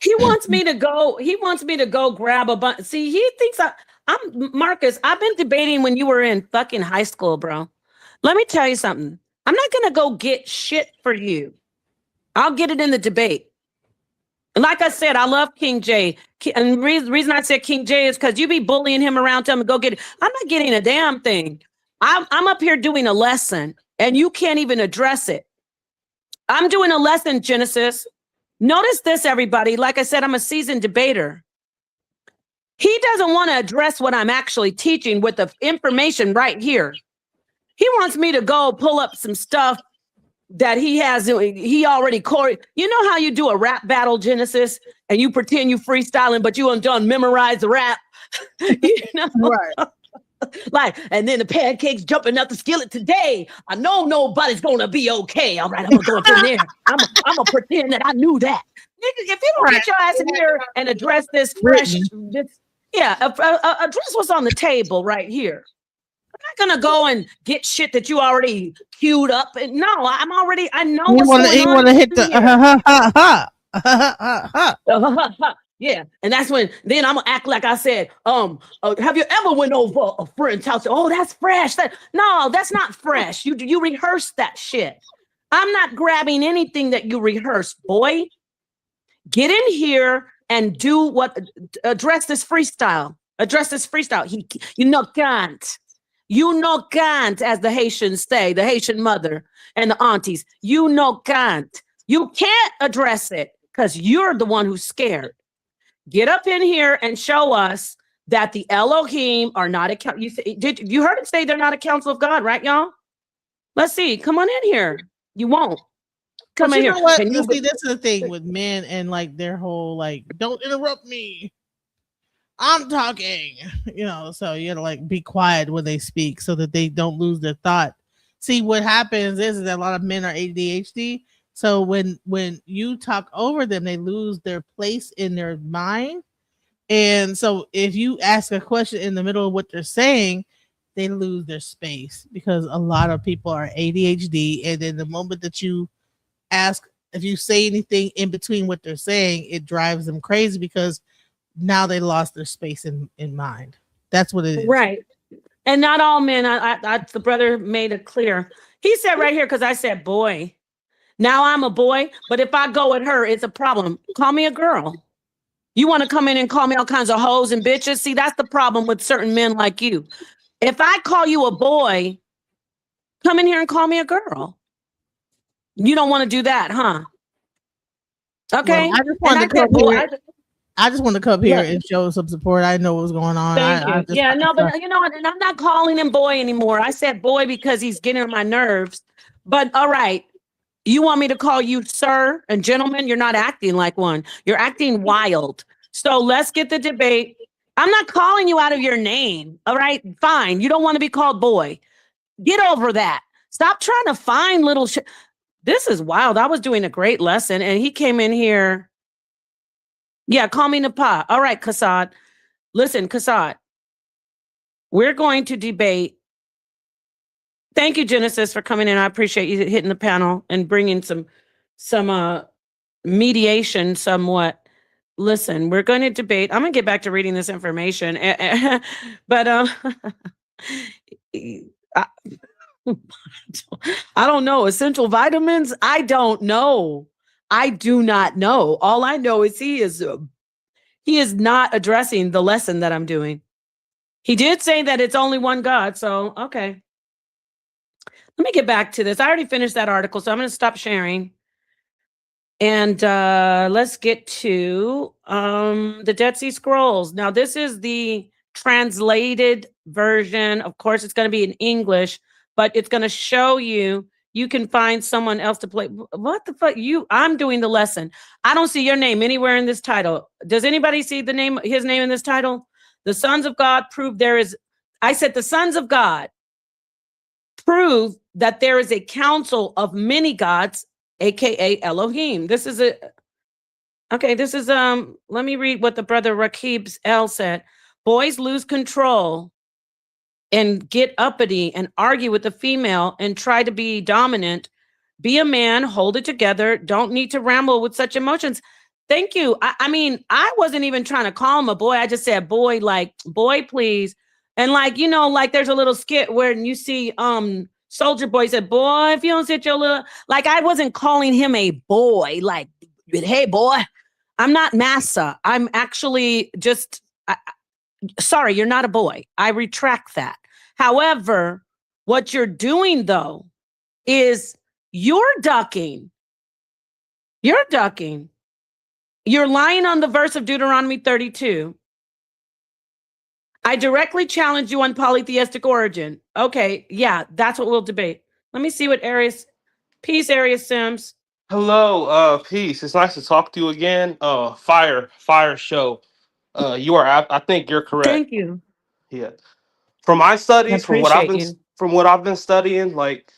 He wants me to go. He wants me to go grab a bunch. See, he thinks I'm Marcus. I've been debating when you were in fucking high school, bro. Let me tell you something. I'm not gonna go get shit for you. I'll get it in the debate. And like I said, I love King J. And the reason I said King J is because you be bullying him around, telling him to go get it. I'm not getting a damn thing. I'm up here doing a lesson, and you can't even address it. I'm doing a lesson, Genesis. Notice this, everybody. Like I said, I'm a seasoned debater. He doesn't want to address what I'm actually teaching with the information right here. He wants me to go pull up some stuff that he already called. You know how you do a rap battle, Genesis, and you pretend you freestyling, but you done memorize the rap? You know? Right. Like, and then the pancakes jumping out the skillet today. I know nobody's gonna be okay. All right, I'm gonna go up in there. I'm gonna pretend that I knew that. Nigga, if you don't get your ass in here and address this fresh, address what's on the table right here. I'm not gonna go and get shit that you already queued up. And no, I know what's going on. You want to hit the yeah, and that's when then I'm gonna act like I said, have you ever went over a friend's house? Oh, that's fresh. No, that's not fresh. You rehearsed that shit. I'm not grabbing anything that you rehearsed, boy. Get in here and address this freestyle. Address this freestyle. Can't. Can't, as the Haitians say, the Haitian mother and the aunties. Can't. You can't address it because you're the one who's scared. Get up in here and show us that the Elohim are not a you heard it say they're not a council of God, right, y'all? Let's see. Come on in here. You won't. Come in here. See, that's the thing with men and like their whole like, don't interrupt me. I'm talking, so you gotta like be quiet when they speak so that they don't lose their thought. See, what happens is that a lot of men are ADHD. So when you talk over them, they lose their place in their mind. And so if you ask a question in the middle of what they're saying, they lose their space because a lot of people are ADHD. And then the moment that you ask, if you say anything in between what they're saying, it drives them crazy because now they lost their space in mind. That's what it is. Right. And not all men, the brother made it clear. He said right here, because I said, boy, now I'm a boy, but if I go at her, it's a problem. Call me a girl. You want to come in and call me all kinds of hoes and bitches? See, that's the problem with certain men like you. If I call you a boy, come in here and call me a girl. You don't want to do that, huh? Okay. Well, I just want to come here and show some support. I know what's going on. But you know what? And I'm not calling him boy anymore. I said boy because he's getting on my nerves. But all right. You want me to call you sir and gentleman? You're not acting like one. You're acting wild. So let's get the debate. I'm not calling you out of your name. All right, fine. You don't want to be called boy. Get over that. Stop trying to find little shit. This is wild. I was doing a great lesson and he came in here. Yeah, call me Napa. All right, Kassad. Listen, Kassad, we're going to debate. Thank you, Genesis, for coming in. I appreciate you hitting the panel and bringing some mediation somewhat. Listen, we're going to debate. I'm going to get back to reading this information. But I don't know. Essential vitamins? I don't know. I do not know. All I know is he is not addressing the lesson that I'm doing. He did say that it's only one God. So, okay. Let me get back to this. I already finished that article, so I'm going to stop sharing. And let's get to the Dead Sea Scrolls. Now, this is the translated version. Of course, it's going to be in English, but it's going to show you can find someone else to play. What the fuck? I'm doing the lesson. I don't see your name anywhere in this title. Does anybody see his name in this title? The sons of God prove there is. I said the sons of God prove that there is a council of many gods, aka Elohim. This is Okay, this is let me read what the brother Rakib L said. Boys lose control and get uppity and argue with the female and try to be dominant. Be a man, hold it together. Don't need to ramble with such emotions. Thank you. I mean, I wasn't even trying to call him a boy. I just said, boy, like, boy, please. And like, you know, like there's a little skit where you see Soldier Boy said, boy, if you don't sit your little, like I wasn't calling him a boy, like, hey, boy. I'm not massa. I'm actually just, sorry, you're not a boy. I retract that. However, what you're doing though is you're ducking. You're ducking. You're lying on the verse of Deuteronomy 32. I directly challenge you on polytheistic origin. Okay, yeah, that's what we'll debate. Let me see what Arius, peace, Arius Sims. Hello, peace. It's nice to talk to you again. Fire show. You are. I think you're correct. Thank you. Yeah. From my studies, from what I've been studying, like,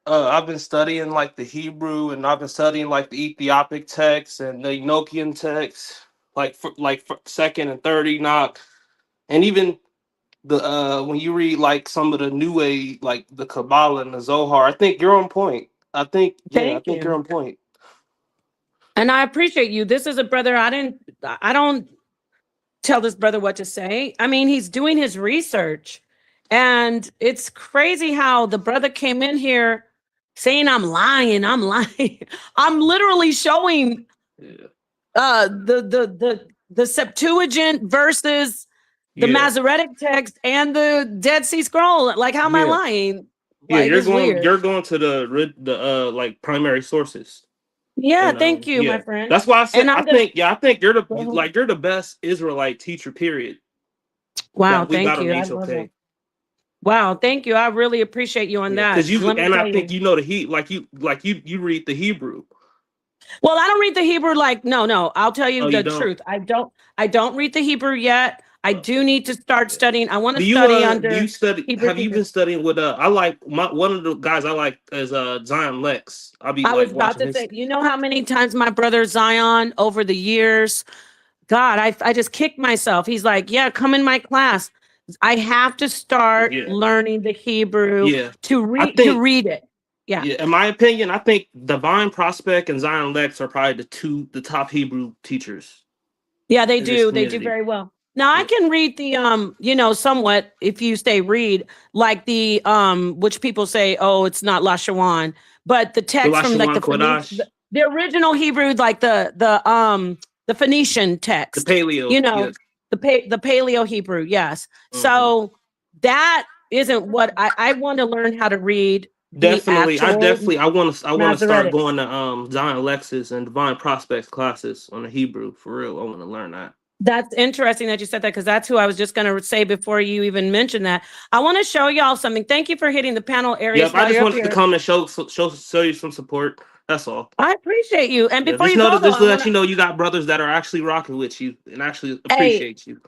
I've been studying like the Hebrew, and I've been studying like the Ethiopic text and the Enochian text, like for second and third Enoch, and even the when you read like some of the New Age, like the Kabbalah and the Zohar. I think you're on point. I think you're on point. And I appreciate you. This is a brother. I don't tell this brother what to say. I mean, he's doing his research. And it's crazy how the brother came in here saying I'm lying. I'm literally showing the Septuagint versus the Masoretic text and the Dead Sea Scroll. Like, how am I lying? Yeah, like, you're going to the like primary sources. Yeah, and, thank you, my friend. That's why I said I think you're the best Israelite teacher, period. Wow, thank you. Wow, thank you. I really appreciate you on that. I think you know you read the Hebrew. Well, I don't read the Hebrew no. I'll tell you the truth. I don't read the Hebrew yet. I do need to start studying. I want to study under. Have you been studying with I like one of the guys I like is Zion Lex. I was about to say, you know how many times my brother Zion over the years, God, I just kicked myself. He's like, yeah, come in my class. I have to start learning the Hebrew to read it. Yeah. In my opinion, I think Divine Prospect and Zion Lex are probably the top Hebrew teachers. Yeah, they do. They do very well. Now I can read the somewhat if you say read, like the which people say, oh, it's not Lashawan, but the text from like the original Hebrew, like the Phoenician text. The Paleo. The Paleo Hebrew, yes. Mm-hmm. So that isn't what I want to learn how to read. Definitely, I want to start going to Zion Lexus and Divine Prospects classes on the Hebrew for real. I want to learn that. That's interesting that you said that, because that's who I was just going to say before you even mentioned that. I want to show y'all something. Thank you for hitting the panel area. Yep, I just wanted to come and show you some support. That's all. I appreciate you. And before you go, just to let you know, you got brothers that are actually rocking with you and actually appreciate you.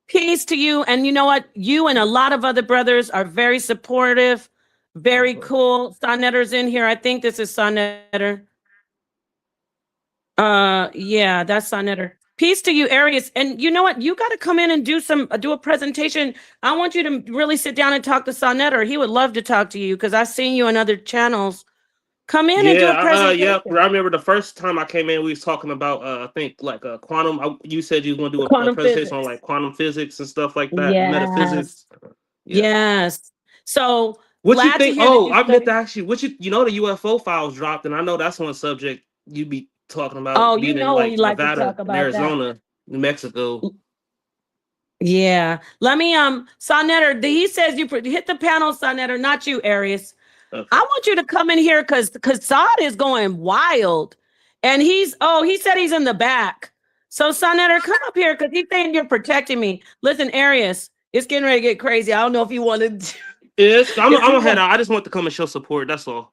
Peace to you. And you know what? You and a lot of other brothers are very supportive, very cool. Sonnetter's in here. I think this is Sonnetter. Yeah, that's Sonnetter. Peace to you, Arius. And you know what? You got to come in and do a presentation. I want you to really sit down and talk to Sonnetter. He would love to talk to you because I've seen you on other channels. Come in and do a presentation. I remember the first time I came in, we was talking about I think like quantum. You said you were going to do a presentation on like quantum physics and stuff like that, metaphysics. Yeah. Yes. So what you think? Oh, I meant to actually. The UFO files dropped, and I know that's one subject you'd be talking about. Oh, you know, we like Nevada, to talk about Arizona, New Mexico. Yeah. Let me Sonnetter, he says you hit the panel, Sonnetter, not you, Arius. Okay. I want you to come in here because Saad is going wild. And he said he's in the back. So Sonnetter, come up here because he's saying you're protecting me. Listen, Arius, it's getting ready to get crazy. I don't know if you wanted to. I'm gonna head out. I just want to come and show support. That's all.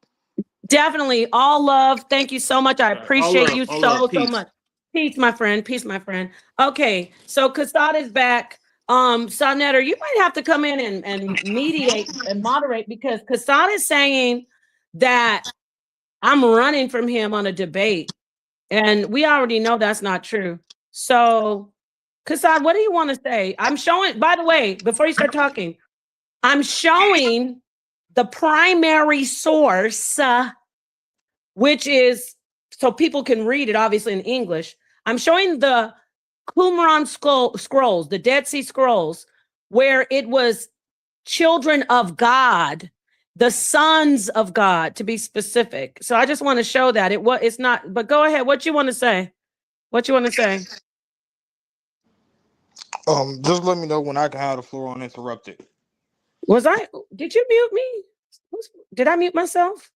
Definitely. All love. Thank you so much. I appreciate you so much. Peace, my friend. Peace, my friend. Okay. So Kassad is back. Sonnetter, you might have to come in and mediate and moderate, because Kassad is saying that I'm running from him on a debate. And we already know that's not true. So, Kasad, what do you want to say? I'm showing, by the way, before you start talking, I'm showing the primary source, which is, so people can read it, obviously, in English. I'm showing the Qumran scrolls, the Dead Sea Scrolls, where it was children of God, the sons of God, to be specific. So I just want to show that it's not, but go ahead. What you want to say? What you want to say? Just let me know when I can have the floor uninterrupted. Did you mute me? Did I mute myself?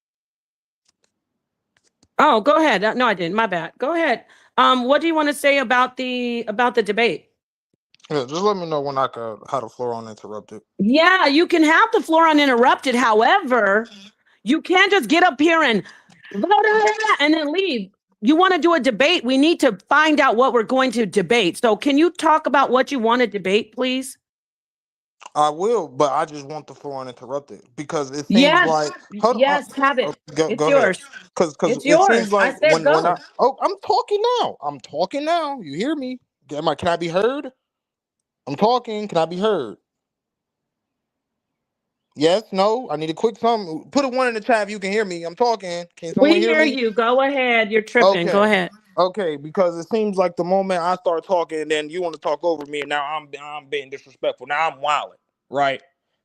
Oh, go ahead. No, I didn't. My bad. Go ahead. What do you want to say about the debate? Yeah, just let me know when I can have the floor uninterrupted. Yeah, you can have the floor uninterrupted. However, you can't just get up here and then leave. You want to do a debate? We need to find out what we're going to debate. So can you talk about what you want to debate, please? I will, but I just want the floor uninterrupted because it seems like have it. It's yours. Because it seems like when I'm talking now. I'm talking now. You hear me? Can I be heard? I'm talking. Can I be heard? Yes, no. I need a quick something. Put a 1 in the chat if you can hear me. I'm talking. Can someone hear me? We hear you. Go ahead. You're tripping. Okay. Go ahead. Okay, because it seems like the moment I start talking, and then you want to talk over me, and now I'm being disrespectful. Now I'm wilding, right?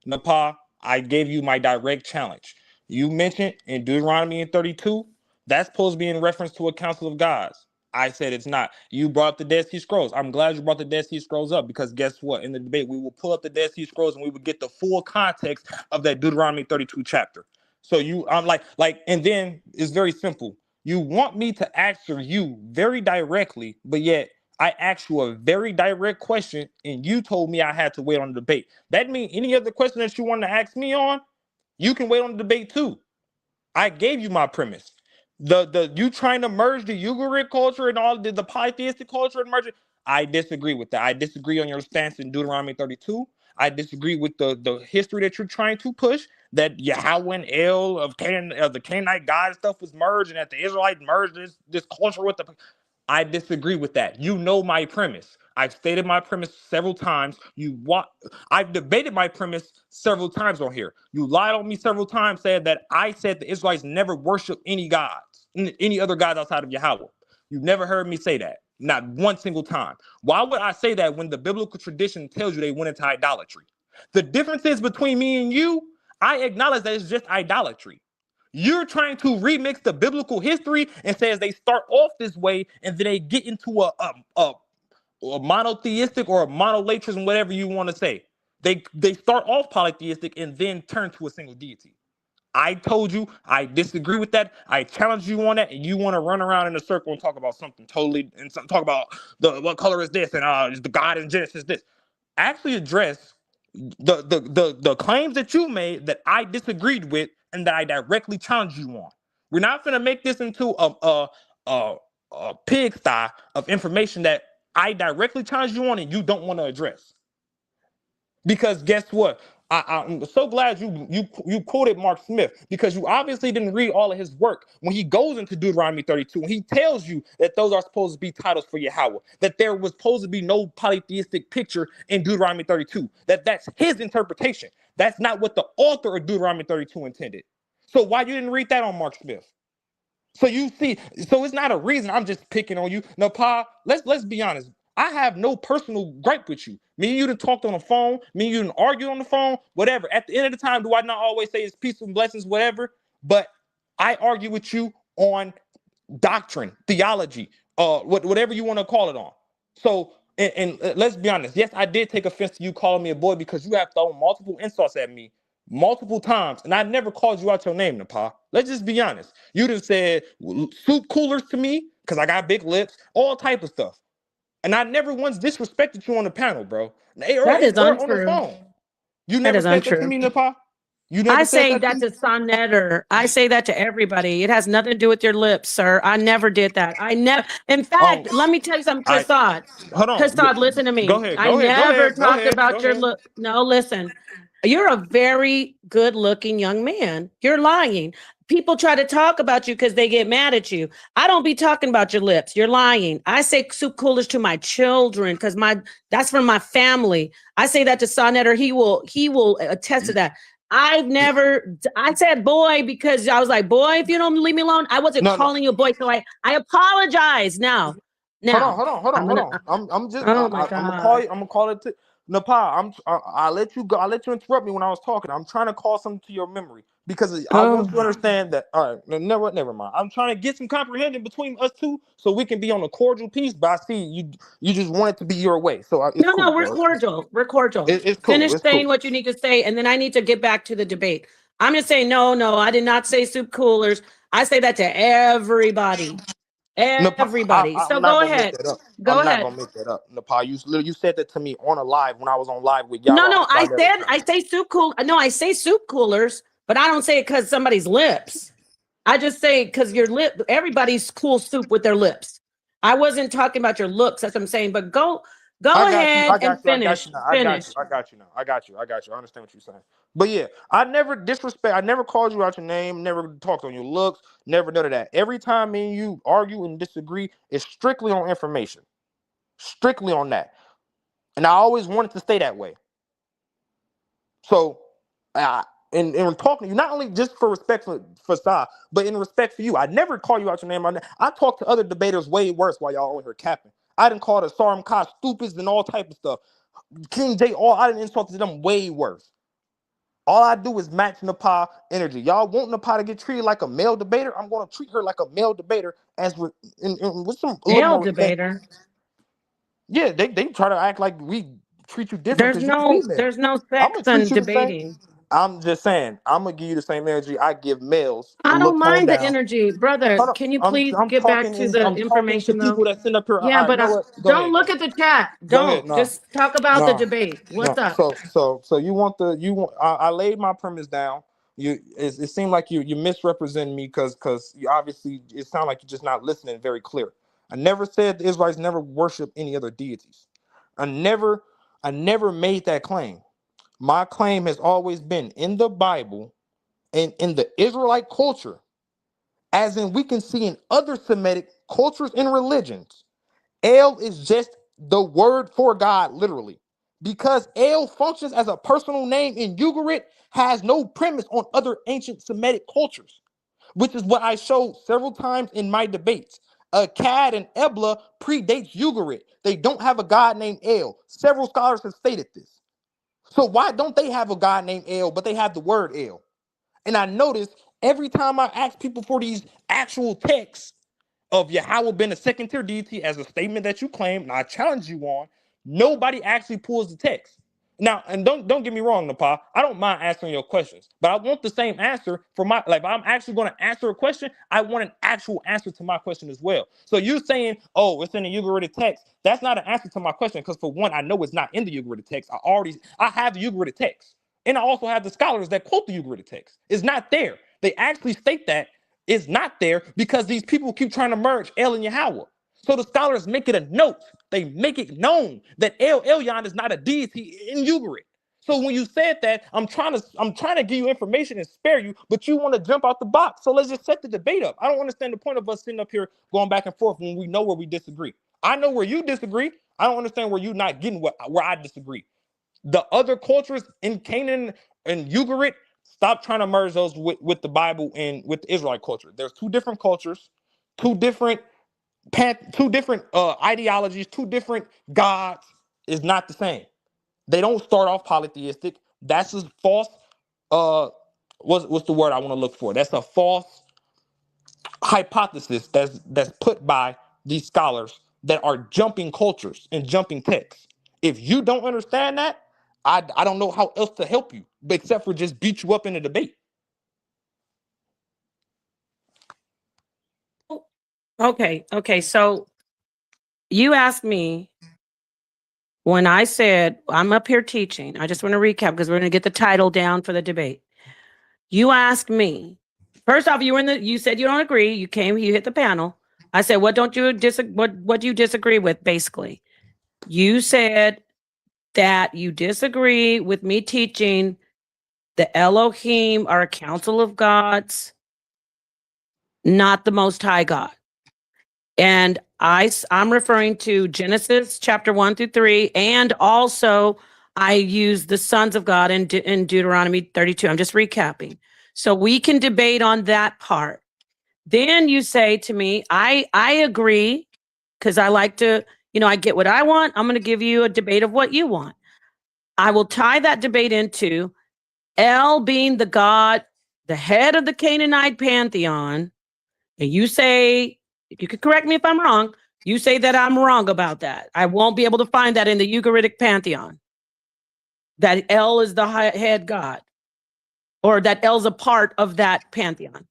Napa, I gave you my direct challenge. You mentioned in Deuteronomy 32, that's supposed to be in reference to a council of gods. I said it's not. You brought the Dead Sea Scrolls. I'm glad you brought the Dead Sea Scrolls up because guess what? In the debate, we will pull up the Dead Sea Scrolls and we would get the full context of that Deuteronomy 32 chapter. So I'm like, and then it's very simple. You want me to answer you very directly, but yet I asked you a very direct question and you told me I had to wait on the debate. That means any other question that you want to ask me on, you can wait on the debate too. I gave you my premise. You trying to merge the Ugaritic culture and all the polytheistic culture and merge it. I disagree with that. I disagree on your stance in Deuteronomy 32. I disagree with the history that you're trying to push, that Yahweh and El of the Canaanite God stuff was merged, and that the Israelites merged this culture with the. I disagree with that. You know my premise. I've stated my premise several times. I've debated my premise several times on here. You lied on me several times, said that I said the Israelites never worship any gods, any other gods outside of Yahweh. You've never heard me say that. Not one single time. Why would I say that when the biblical tradition tells you they went into idolatry? The difference is between me and you, I acknowledge that it's just idolatry. You're trying to remix the biblical history and says they start off this way and then they get into a monotheistic or a monolatrism, whatever you want to say. They start off polytheistic and then turn to a single deity. I told you I disagree with that. I challenge you on that, and you want to run around in a circle and talk about something totally and talk about what color is this and is the God in Genesis this. Actually address the claims that you made that I disagreed with and that I directly challenged you on. We're not going to make this into a pigsty of information that I directly challenged you on and you don't want to address. Because guess what? I'm so glad you quoted Mark Smith, because you obviously didn't read all of his work when he goes into Deuteronomy 32 and he tells you that those are supposed to be titles for Yahweh, that there was supposed to be no polytheistic picture in Deuteronomy 32, that's his interpretation. That's not what the author of Deuteronomy 32 intended. So why you didn't read that on Mark Smith? So you see, so it's not a reason I'm just picking on you. No, Pa, let's be honest. I have no personal gripe with you. Me and you done talked on the phone. Me and you done argued on the phone. Whatever. At the end of the time, do I not always say it's peace and blessings, whatever? But I argue with you on doctrine, theology, whatever you want to call it on. So, and let's be honest. Yes, I did take offense to you calling me a boy because you have thrown multiple insults at me multiple times, and I never called you out your name, Napa. Let's just be honest. You done said soup coolers to me because I got big lips, all type of stuff. And I never once disrespected you on the panel, bro. That is untrue. On the phone. You never said that to me, Napa? You never I say that to Sonetter. I say that to everybody. It has nothing to do with your lips, sir. I never did that. I never. In fact, let me tell you something, Kassad. Hold on. Kassad, listen to me. Go ahead. I never talked about your look. No, listen. You're a very good-looking young man. You're lying. people try to talk about you because they get mad at you. I don't be talking about your lips. You're lying. I say soup coolers to my children because that's from my family. I say that to Sonetter. He will attest to that. I said boy because I was like, boy, if you don't leave me alone, I wasn't calling you a boy. So I apologize now. Hold on. I'm gonna call you. I'm gonna call it to Nepal. I let you go. I let you interrupt me when I was talking. I'm trying to call something to your memory because I want you to understand that. All right, never mind. I'm trying to get some comprehension between us two so we can be on a cordial piece. But I see you just want it to be your way. So it's cool, no, we're cordial. We're cordial. It's cool. Finish saying what you need to say, and then I need to get back to the debate. I'm gonna say no. I did not say soup coolers. I say that to everybody. Everybody. So go ahead. I'm not gonna make that up. Nepal, you said that to me on a live when I was on live with y'all. No, I say soup cool. No, I say soup coolers, but I don't say it because somebody's lips. I just say because your lip. Everybody's cool soup with their lips. I wasn't talking about your looks. That's what I'm saying. But go ahead and finish. I got you now. I understand what you're saying. But yeah, I never disrespect. I never called you out your name. Never talked on your looks. Never none of that. Every time me and you argue and disagree, it's strictly on information. Strictly on that. And I always wanted to stay that way. So, in talking to you, not only just for respect for Sa, but in respect for you, I never call you out your name. I talked to other debaters way worse while y'all on here capping. I didn't call the Sarum Ka stupids and all type of stuff. King J, I didn't insult to them way worse. All I do is match Nepal energy. Y'all want Nepal to get treated like a male debater? I'm going to treat her like a male debater with some male debater. Yeah, they try to act like we treat you different. There's no sex in debating. I'm just saying, I'm gonna give you the same energy I give males. I don't mind the energy, brother. Can you please get back to the information though? People that send up here. Yeah, but don't look at the chat. Don't just talk about the debate. What's up? So you want I laid my premise down. It seemed like you misrepresenting me because you obviously it sounded like you're just not listening very clear. I never said the Israelites never worship any other deities. I never made that claim. My claim has always been in the Bible and in the Israelite culture, as in we can see in other Semitic cultures and religions. El is just the word for God, literally. Because El functions as a personal name in Ugarit, has no premise on other ancient Semitic cultures, which is what I showed several times in my debates. Akkad and Ebla predates Ugarit. They don't have a god named El. Several scholars have stated this. So why don't they have a god named El, but they have the word El? And I noticed every time I ask people for these actual texts of Yahweh being a second tier deity as a statement that you claim, and I challenge you on, nobody actually pulls the text. Now, and don't get me wrong, Nepal, I don't mind answering your questions, but I want the same answer for my, like, if I'm actually going to answer a question, I want an actual answer to my question as well. So you're saying, oh, it's in the Ugaritic text. That's not an answer to my question, because for one, I know it's not in the Ugaritic text. I have the Ugaritic text. And I also have the scholars that quote the Ugaritic text. It's not there. They actually state that it's not there because these people keep trying to merge El and Yahweh. So the scholars make it a note. They make it known that El Elyon is not a deity in Ugarit. So when you said that, I'm trying to give you information and spare you, but you want to jump out the box. So let's just set the debate up. I don't understand the point of us sitting up here going back and forth when we know where we disagree. I know where you disagree. I don't understand where you're not getting where I disagree. The other cultures in Canaan and Ugarit, stop trying to merge those with the Bible and with the Israelite culture. There's two different cultures, two different ideologies, two different gods. Is not the same. They don't start off polytheistic. That's a false. What's the word I want to look for? That's a false hypothesis that's put by these scholars that are jumping cultures and jumping texts. If you don't understand that, I don't know how else to help you, except for just beat you up in a debate. Okay. So you asked me when I said I'm up here teaching. I just want to recap because we're going to get the title down for the debate. You asked me. First off, you said you don't agree. You hit the panel. I said, what do you disagree with, basically? You said that you disagree with me teaching the Elohim are a council of gods not the Most High God. And I'm referring to Genesis chapter 1-3, and also I use the sons of God in Deuteronomy 32. I'm just recapping. So we can debate on that part. Then you say to me, I agree, because I like to, I get what I want. I'm going to give you a debate of what you want. I will tie that debate into El being the God, the head of the Canaanite pantheon. And you say, if you could correct me if I'm wrong, you say that I'm wrong about that. I won't be able to find that in the Ugaritic pantheon, that El is the head God, or that El's a part of that pantheon.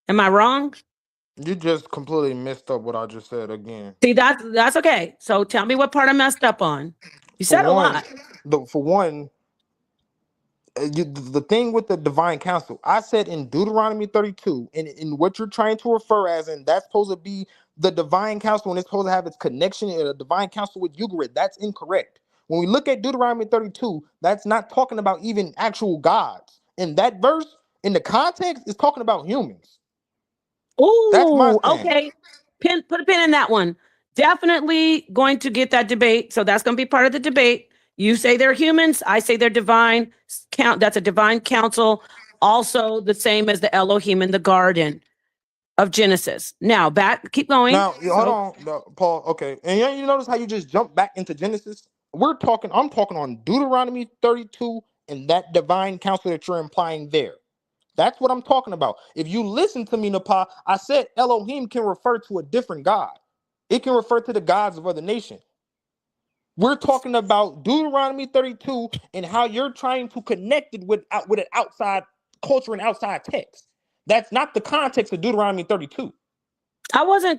Am I wrong? You just completely messed up what I just said again. See, that's okay. So tell me what part I messed up on. You said a lot. For one, the thing with the divine council, I said in Deuteronomy 32, and in what you're trying to refer as, and that's supposed to be the divine council, and it's supposed to have its connection in a divine council with Ugarit. That's incorrect. When we look at Deuteronomy 32, that's not talking about even actual gods. In that verse, in the context, it's talking about humans. Oh, okay. Put a pin in that one. Definitely going to get that debate. So that's going to be part of the debate. You say they're humans. I say they're divine. That's a divine council. Also the same as the Elohim in the garden of Genesis. Now, keep going. Now, hold on, Paul. Okay. And you notice how you just jump back into Genesis? I'm talking on Deuteronomy 32 and that divine counsel that you're implying there. That's what I'm talking about. If you listen to me, Napa, I said Elohim can refer to a different God. It can refer to the gods of other nations. We're talking about Deuteronomy 32 and how you're trying to connect it with an outside culture and outside text. That's not the context of Deuteronomy 32. I wasn't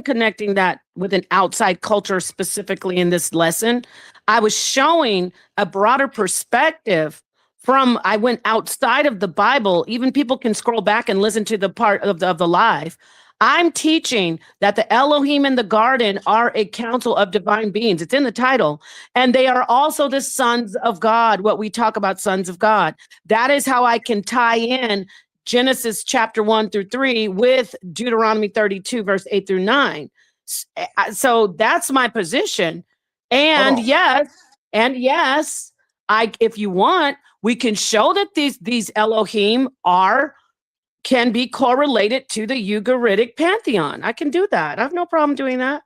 connecting that with an outside culture specifically in this lesson. I was showing a broader perspective I went outside of the Bible. Even people can scroll back and listen to the part of the live. I'm teaching that the Elohim in the garden are a council of divine beings. It's in the title. And they are also the sons of God, what we talk about sons of God. That is how I can tie in Genesis chapter 1-3 with Deuteronomy 32, verse 8-9. So that's my position. And yes, if you want, we can show that these Elohim can be correlated to the Ugaritic pantheon. I can do that. I have no problem doing that.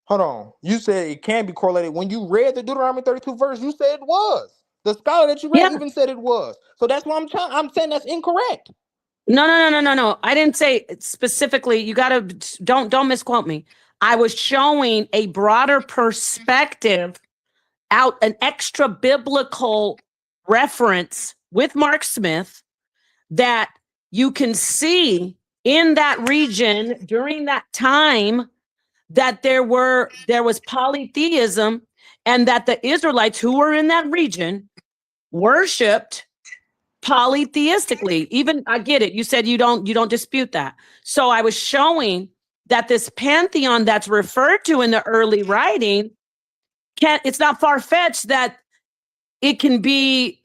Hold on. You said it can be correlated. When you read the Deuteronomy 32 verse, you said it was. The scholar that you read even said it was. So that's what I'm saying that's incorrect. No. I didn't say specifically. You don't misquote me. I was showing a broader perspective, an extra biblical reference with Mark Smith that you can see in that region during that time that there was polytheism, and that the Israelites who were in that region worshipped polytheistically. Even I get it. You said you don't dispute that. So I was showing that this pantheon that's referred to in the early writing it's not far-fetched that it can be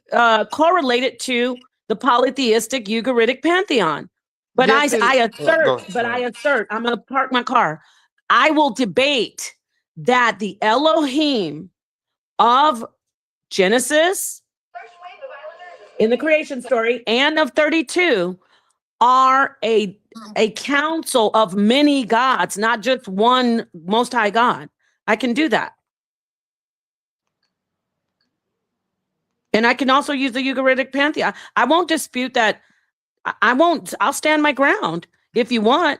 correlated to the polytheistic Ugaritic pantheon. But yes, I assert, I'm going to park my car. I will debate that the Elohim of Genesis in the creation story and of 32 are a council of many gods, not just one Most High God. I can do that. And I can also use the Ugaritic pantheon. I won't dispute that. I'll stand my ground. If you want,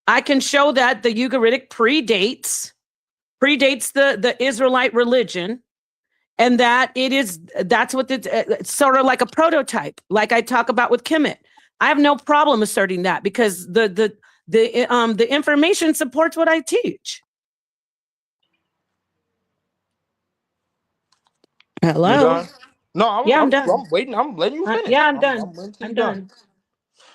I can show that the Ugaritic predates the Israelite religion, and that that's what it's sort of like a prototype, like I talk about with Kemet. I have no problem asserting that because the information supports what I teach. Hello? No, I'm done. I'm waiting. I'm letting you finish. I'm done. I'm done.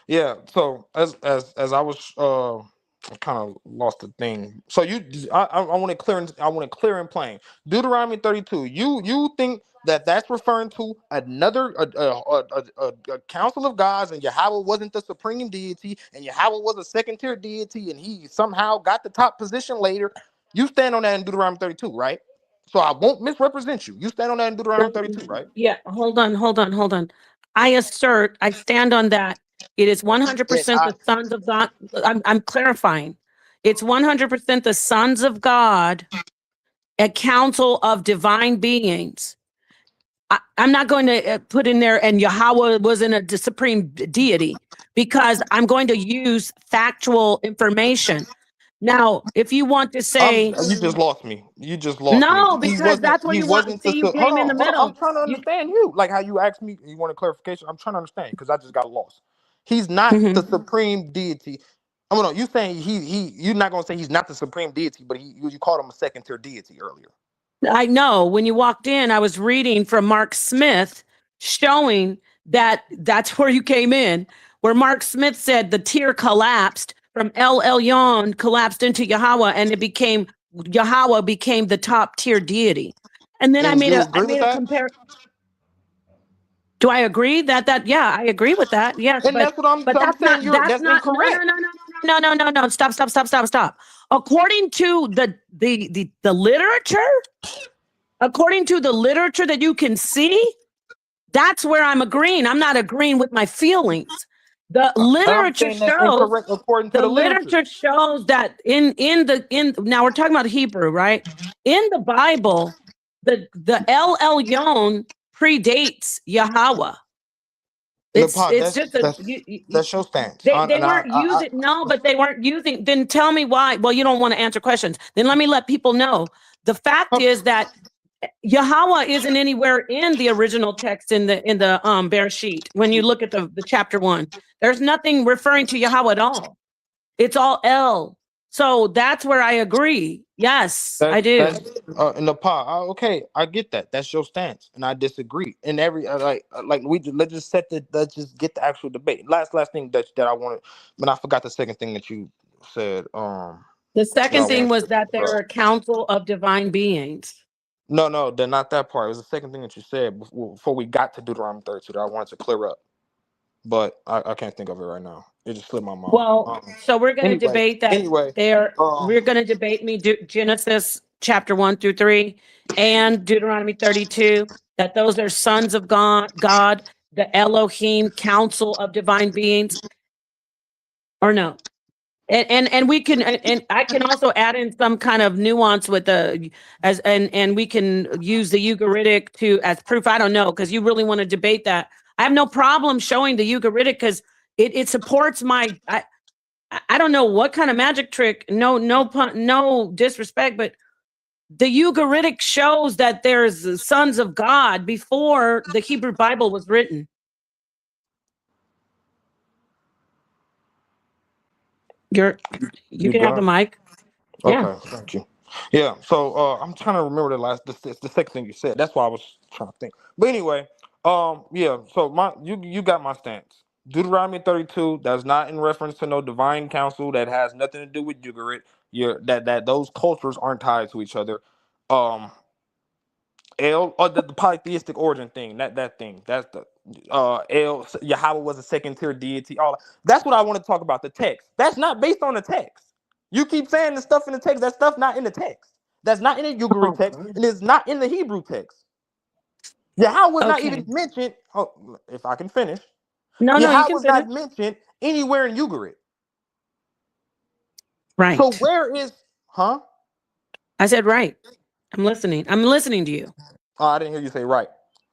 Yeah. So as I was kind of lost the thing. So I want to clear and plain. Deuteronomy 32. You think that's referring to another a council of gods, and Yahweh wasn't the supreme deity, and Yahweh was a second tier deity, and he somehow got the top position later. You stand on that in Deuteronomy 32, right? So I won't misrepresent you. You stand on that in Deuteronomy 32, right? Yeah, hold on. I stand on that. It is 100% the sons of God. I'm clarifying. It's 100% the sons of God, a council of divine beings. I'm not going to put in there and Yahweh wasn't a supreme deity, because I'm going to use factual information. Now, if you want to say, you just lost me. You just lost me. No, because that's what you want to see. You came in the middle. I'm trying to understand you. Like how you asked me, you want a clarification. I'm trying to understand because I just got lost. He's not the supreme deity. I mean, no, you saying you're not gonna say he's not the supreme deity, but you called him a second tier deity earlier. I know when you walked in, I was reading from Mark Smith, showing that that's where you came in, where Mark Smith said the tier collapsed from El Elyon, collapsed into Yahweh, and Yahweh became the top tier deity. And then I made a comparison. Do I agree yeah, I agree with that. Yes, and that's what I'm saying. That's incorrect. No. Stop. According to the literature, that you can see, that's where I'm agreeing. I'm not agreeing with my feelings. The literature shows. According to the literature shows that now we're talking about Hebrew, right? In the Bible, the El Elyon predates Yahweh. That's your stance. They weren't using but they weren't using. Then tell me why. Well, you don't want to answer questions. Then let me let people know. The fact is that Yahweh isn't anywhere in the original text in the Bereshit. When you look at the chapter 1, there's nothing referring to Yahweh at all. It's all El. So that's where I agree. Yes, I do. In the part, okay, I get that. That's your stance, and I disagree. And let's just get the actual debate. Last thing that I wanted, but I forgot the second thing that you said. The second thing was that they're a council of divine beings. No, they're not that part. It was the second thing that you said before we got to Deuteronomy 32 that I wanted to clear up, but I can't think of it right now. It just slipped my mind. Well, so we're going to debate that. We're going to debate Genesis chapter 1 through 3 and Deuteronomy 32, that those are sons of God, the Elohim council of divine beings, or no? And we can, and I can also add in some kind of nuance with and we can use the Ugaritic as proof. I don't know, because you really want to debate that. I have no problem showing the Ugaritic because it supports my. I don't know what kind of magic trick. No disrespect, but the Ugaritic shows that there's sons of God before the Hebrew Bible was written. You can have the mic. Okay, yeah. Thank you. Yeah, so I'm trying to remember the second thing you said. That's why I was trying to think. But anyway, yeah. So you got my stance. Deuteronomy 32 that's not in reference to no divine council, that has nothing to do with Ugarit. That those cultures aren't tied to each other. The polytheistic origin thing. That thing. That's the Yahweh was a second tier deity. That's what I want to talk about. The text. That's not based on the text. You keep saying the stuff in the text. That stuff not in the text. That's not in the Ugaritic text, and it's not in the Hebrew text. Yahweh was not even mentioned. Oh, if I can finish. No, Yahweh was not mentioned anywhere in Ugaritic. Right. So where is? I said right. I'm listening. I'm listening to you. Oh, I didn't hear you say right.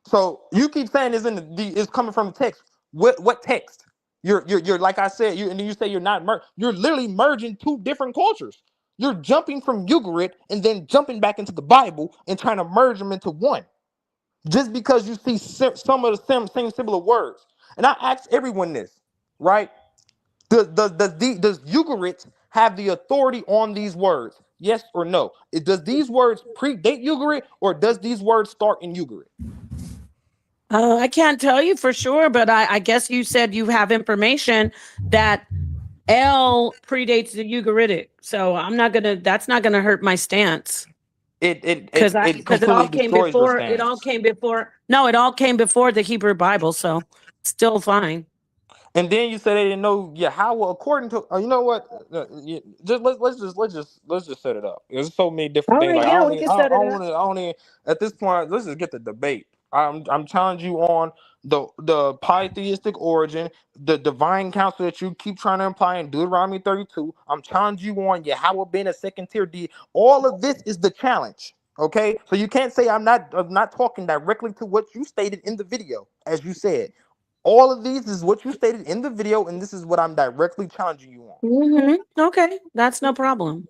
So you keep saying it's coming from the text. What text? You're like I said, and you say you're not you're literally merging two different cultures. You're jumping from Ugaritic and then jumping back into the Bible and trying to merge them into one. Just because you see some of the same similar words. And I ask everyone this, right? Does Ugaritic have the authority on these words? Yes or no? Does these words predate Ugaritic, or does these words start in Ugaritic? I can't tell you for sure, but I guess you said you have information that El predates the Ugaritic. So that's not gonna hurt my stance. because it all came before. It all came before. No, it all came before the Hebrew Bible, so still fine. And then you said they didn't know Yahweh according to. You know what? Just let's just set it up. There's so many different things. Right, Like yeah, we can set it up. I don't even. At this point, let's just get the debate. I'm challenging you on the polytheistic origin, the divine counsel that you keep trying to imply in Deuteronomy 32. I'm challenging you on Yahweh being a second tier deity. All of this is the challenge. Okay, so you can't say I'm not talking directly to what you stated in the video, as you said. All of these is what you stated in the video, and this is what I'm directly challenging you on. Okay, that's no problem.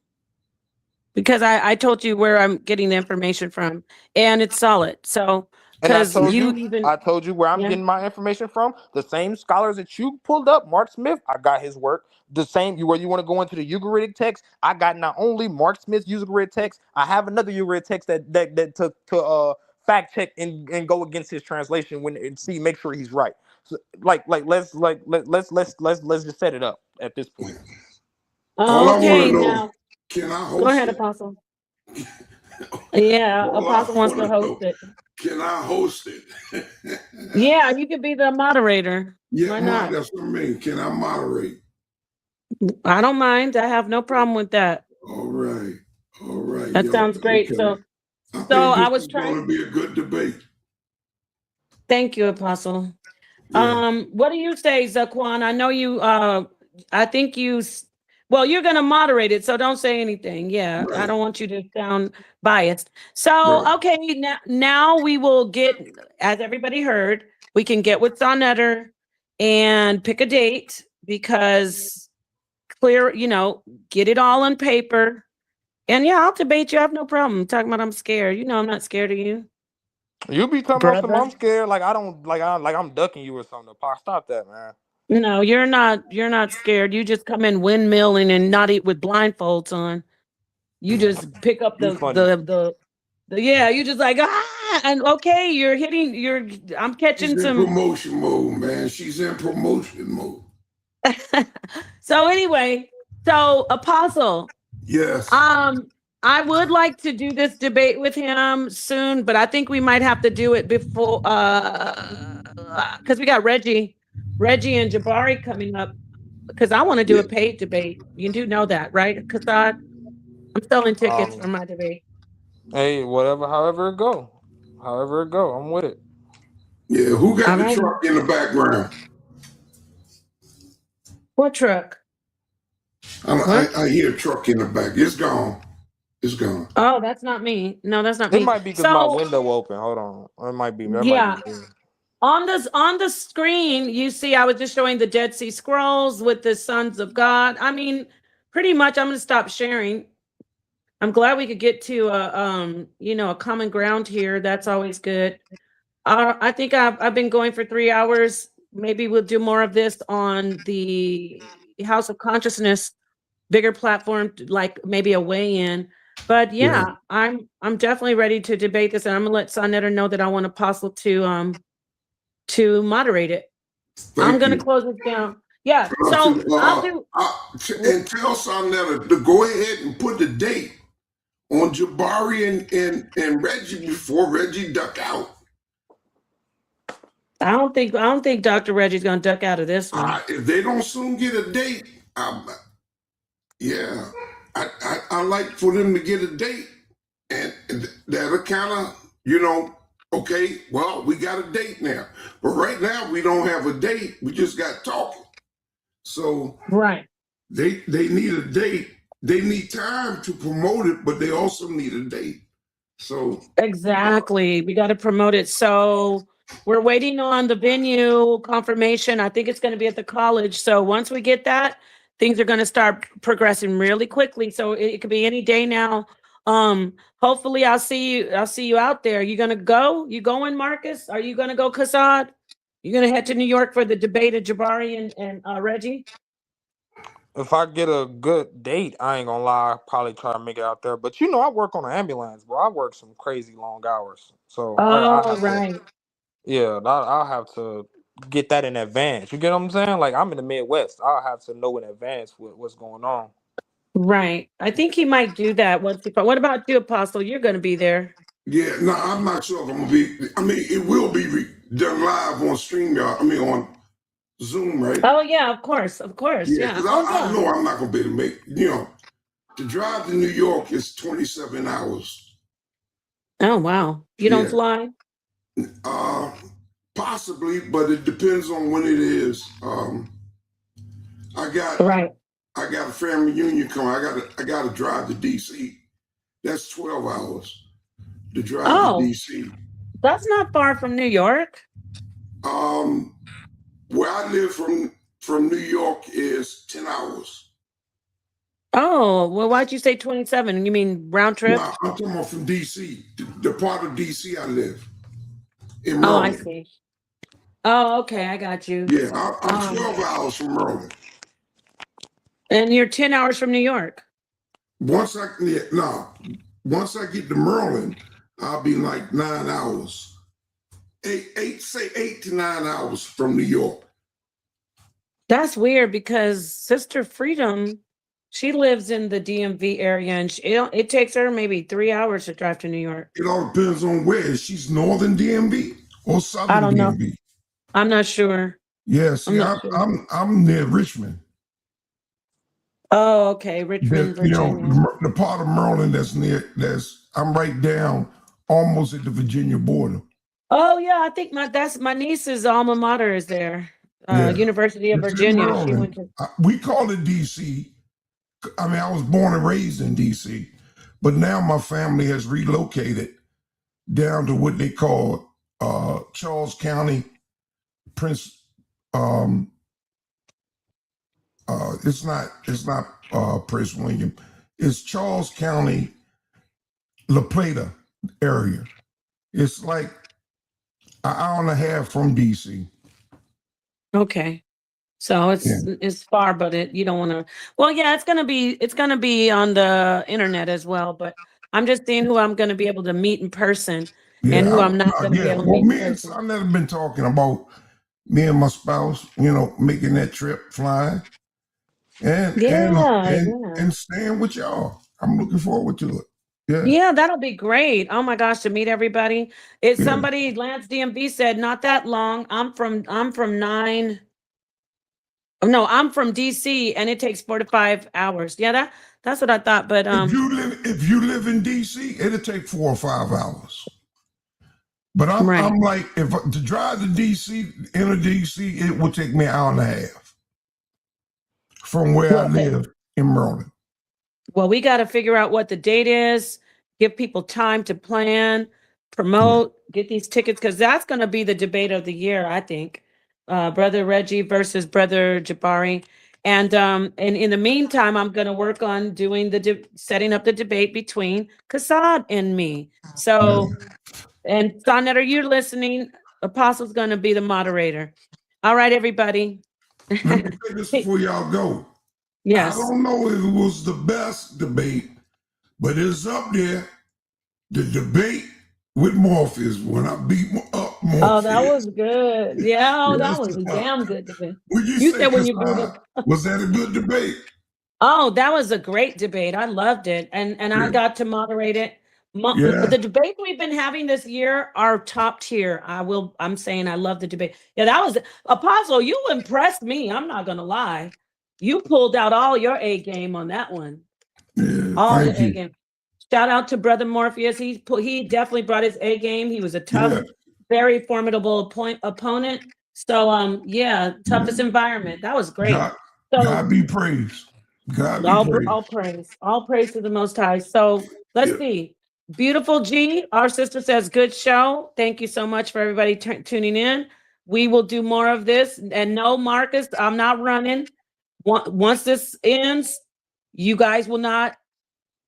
Because I told you where I'm getting the information from, and it's solid. So, because I told you where I'm getting my information from. The same scholars that you pulled up, Mark Smith, I got his work. The same where you want to go into the Ugaritic text, I got not only Mark Smith's Ugaritic text, I have another Ugaritic text that to fact check and go against his translation and make sure he's right. So, let's just set it up at this point. Okay, now can I host? Go ahead, Apostle. Yeah, Apostle wants to host it. Can I host it? Yeah, you could be the moderator. Yeah, why not? That's what I mean. Can I moderate? I don't mind. I have no problem with that. All right. That sounds great. Okay. So I was trying to be a good debate. Thank you, Apostle. Yeah. What do you say, Zaquan? I know you. I think you. Well, you're going to moderate it, so don't say anything. Yeah, right. I don't want you to sound biased. So, right. Okay, now we will get, as everybody heard, we can get with Sonetter and pick a date because get it all on paper. And yeah, I'll debate you. I have no problem talking about I'm scared. I'm not scared of you. You be talking about something I'm scared, I'm ducking you or something. Stop that, man. No, you're not scared. You just come in windmilling and not eat with blindfolds on. You just pick up the you just like, and okay, I'm catching She's some in promotion mode, man. She's in promotion mode. So anyway, Apostle. Yes. I would like to do this debate with him soon, but I think we might have to do it before because we got Reggie and Jabari coming up because I want to do a paid debate. You do know that, right, Kassad? I'm selling tickets for my debate. Hey, however it go, I'm with it. Yeah, who got the truck in the background? What truck? I hear a truck in the back. It's gone. Oh, that's not me. No, that's not me. It might be because my window open. Hold on. It might be. Yeah. On the screen, you see, I was just showing the Dead Sea Scrolls with the sons of God. I mean, pretty much, I'm going to stop sharing. I'm glad we could get to a common ground here. That's always good. I think I've been going for 3 hours. Maybe we'll do more of this on the House of Consciousness, bigger platform, like maybe a weigh-in. But yeah, I'm definitely ready to debate this, and I'm gonna let Sonetter know that I want Apostle to moderate it. I'm gonna close this down. Yeah, so I'll do. And tell Sonetter to go ahead and put the date on Jabari and Reggie before Reggie duck out. I don't think Dr. Reggie's gonna duck out of this one. If they don't soon get a date, I like for them to get a date, and that'll kind of, okay, well, we got a date now. But right now, we don't have a date. We just got talking. So right, they need a date. They need time to promote it, but they also need a date. So exactly, we got to promote it. So we're waiting on the venue confirmation. I think it's going to be at the college. So once we get that, things are going to start progressing really quickly. So it could be any day now. Hopefully I'll see you out there. You going to go? You going, Marcus? Are you going to go, Kassad? You going to head to New York for the debate of Jabari and Reggie? If I get a good date, I ain't gonna lie, I'll probably try to make it out there. But I work on an ambulance, bro. I work some crazy long hours. So right. I'll have to get that in advance. You get what I'm saying? Like, I'm in the Midwest. I'll have to know in advance what's going on. Right. I think he might do that once. What about you, Apostle? You're going to be there. Yeah, no, I'm not sure if I'm gonna be. I mean, it will be done live on StreamYard. I mean, on Zoom, right? Oh yeah, of course, Yeah, yeah. because I know I'm not gonna be able to make. To drive to New York is 27 hours. Oh wow, you don't fly? Possibly, but it depends on when it is. I got a family reunion coming. I got to drive to DC. That's 12 hours to drive to DC. That's not far from New York. Where I live from New York is 10 hours. Oh, well, why'd you say 27? You mean round trip? No, I'm talking about from DC, the part of DC I live in Maryland. Oh, I see. Oh, okay, I got you. Yeah, I'm 12 hours from Maryland. And you're 10 hours from New York. Once I get to Maryland, I'll be like 9 hours. 8 to 9 hours from New York. That's weird because Sister Freedom, she lives in the DMV area, and it takes her maybe 3 hours to drive to New York. It all depends on where. She's northern DMV or southern I don't know. DMV. I'm not sure. Yeah, see, I'm near Richmond. Oh, okay, Richmond, Virginia. The part of Maryland I'm right down almost at the Virginia border. Oh yeah, I think my niece's alma mater is there. University of Virginia. She went to... We call it DC. I mean, I was born and raised in DC, but now my family has relocated down to what they call Charles County, Prince. It's not Prince William. It's Charles County, La Plata area. It's like an hour and a half from DC. Okay. So it's far, but you don't want to. Well, yeah, it's gonna be on the internet as well. But I'm just seeing who I'm gonna be able to meet in person and who I'm not gonna be able to meet in person. I've never been talking about me and my spouse, making that trip, flying, and staying with y'all. I'm looking forward to it. Yeah, that'll be great. Oh my gosh, to meet everybody. Somebody, Lance DMV said not that long. I'm from DC, and it takes 4 to 5 hours. Yeah, that's what I thought. But if you live in DC, it'll take 4 or 5 hours. But I'm like, if to drive to DC, enter DC, it will take me an hour and a half from where I live in Maryland. Well, we got to figure out what the date is, give people time to plan, promote, get these tickets, because that's going to be the debate of the year, I think. Brother Reggie versus Brother Jabari. And in the meantime, I'm going to work on doing setting up the debate between Kassad and me. So, and Sonnet, are you listening? Apostle's going to be the moderator. All right, everybody. Let me say this before y'all go. Yes. I don't know if it was the best debate, but it's up there. The debate with Morpheus when I beat up Morpheus. Oh, that was good. Yeah, that was a damn good debate. You said when you was that a good debate? Oh, that was a great debate. I loved it, and I got to moderate it. The debates we've been having this year are top tier. I'm saying I love the debate. Yeah, that was Apostle. You impressed me. I'm not gonna lie. You pulled out all your A game on that one. All your A game. Shout out to Brother Morpheus. He definitely brought his A game. He was a tough, very formidable opponent. So toughest environment. That was great. God be praised. All praise to the Most High. So let's see. Beautiful G, our sister says, good show. Thank you so much for everybody tuning in. We will do more of this. And no, Marcus, I'm not running. Once this ends, you guys will not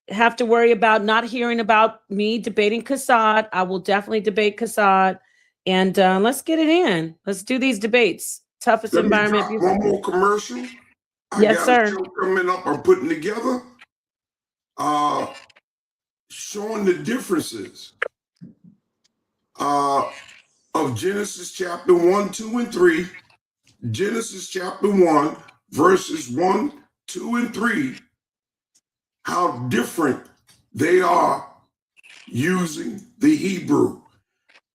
have to worry about not hearing about me debating Kassad. I will definitely debate Kassad. And let's get it in. Let's do these debates. Toughest environment. One more commercial. Yes, sir. A show coming up I'm putting together. Showing the differences of Genesis chapter 1, 2, and 3. Genesis chapter 1, verses 1, 2, and 3 how different they are using the Hebrew.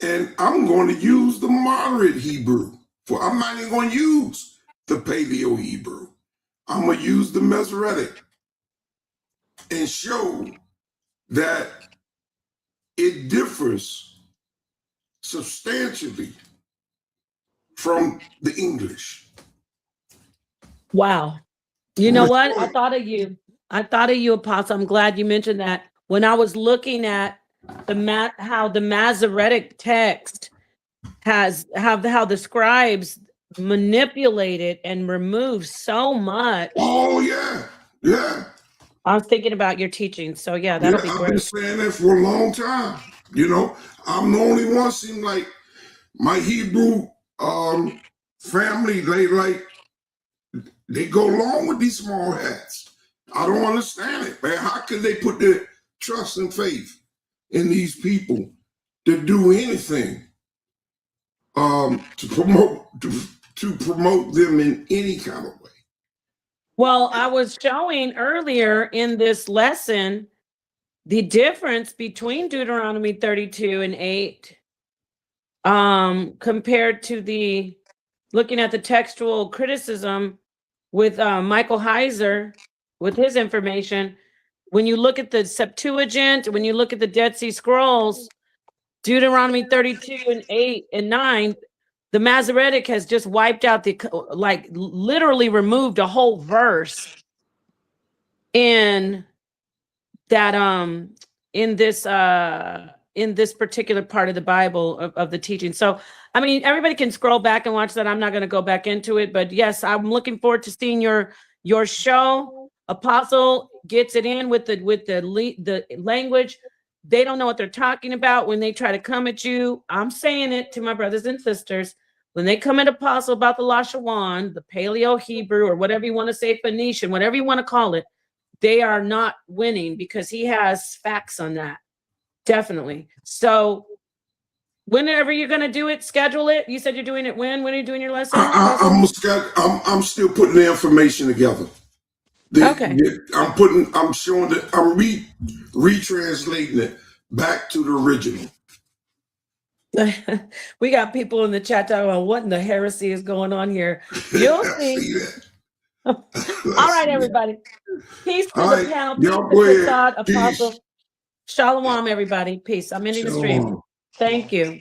And I'm going to use the moderate Hebrew. I'm not even going to use the Paleo Hebrew. I'm going to use the Masoretic and show that it differs substantially from the English. Wow. You know what? I thought of you. I thought of you, Apostle. I'm glad you mentioned that. When I was looking at how the Masoretic text has how the scribes manipulated and removed so much. Oh yeah, yeah. I was thinking about your teaching, so yeah, that'll be great. I've been saying that for a long time. You know, I'm the only one. Seem like my Hebrew family, they go along with these small hats. I don't understand it, man. How can they put their trust and faith in these people to do anything to promote them in any kind of way? Well, I was showing earlier in this lesson the difference between Deuteronomy 32 and 8 compared to looking at the textual criticism with Michael Heiser with his information. When you look at the Septuagint, when you look at the Dead Sea Scrolls, Deuteronomy 32 and 8 and 9, the Masoretic has just wiped out literally removed a whole verse in that in this particular part of the Bible of the teaching. So I mean, everybody can scroll back and watch that. I'm not going to go back into it, but yes, I'm looking forward to seeing your show. Apostle gets it in with the language. They don't know what they're talking about when they try to come at you. I'm saying it to my brothers and sisters. When they come at Apostle about the Lashawan, the Paleo Hebrew, or whatever you want to say, Phoenician, whatever you want to call it, they are not winning because he has facts on that. Definitely. So whenever you're going to do it, schedule it. You said you're doing it when? When are you doing your lesson? I'm still putting the information together. Okay. I'm showing that I'm retranslating it back to the original. We got people in the chat talking about what in the heresy is going on here. You'll see. All right, everybody. Peace to the panel. Peace to Todd, Apostle. Shalom, everybody. Peace. I'm ending the stream. Thank you.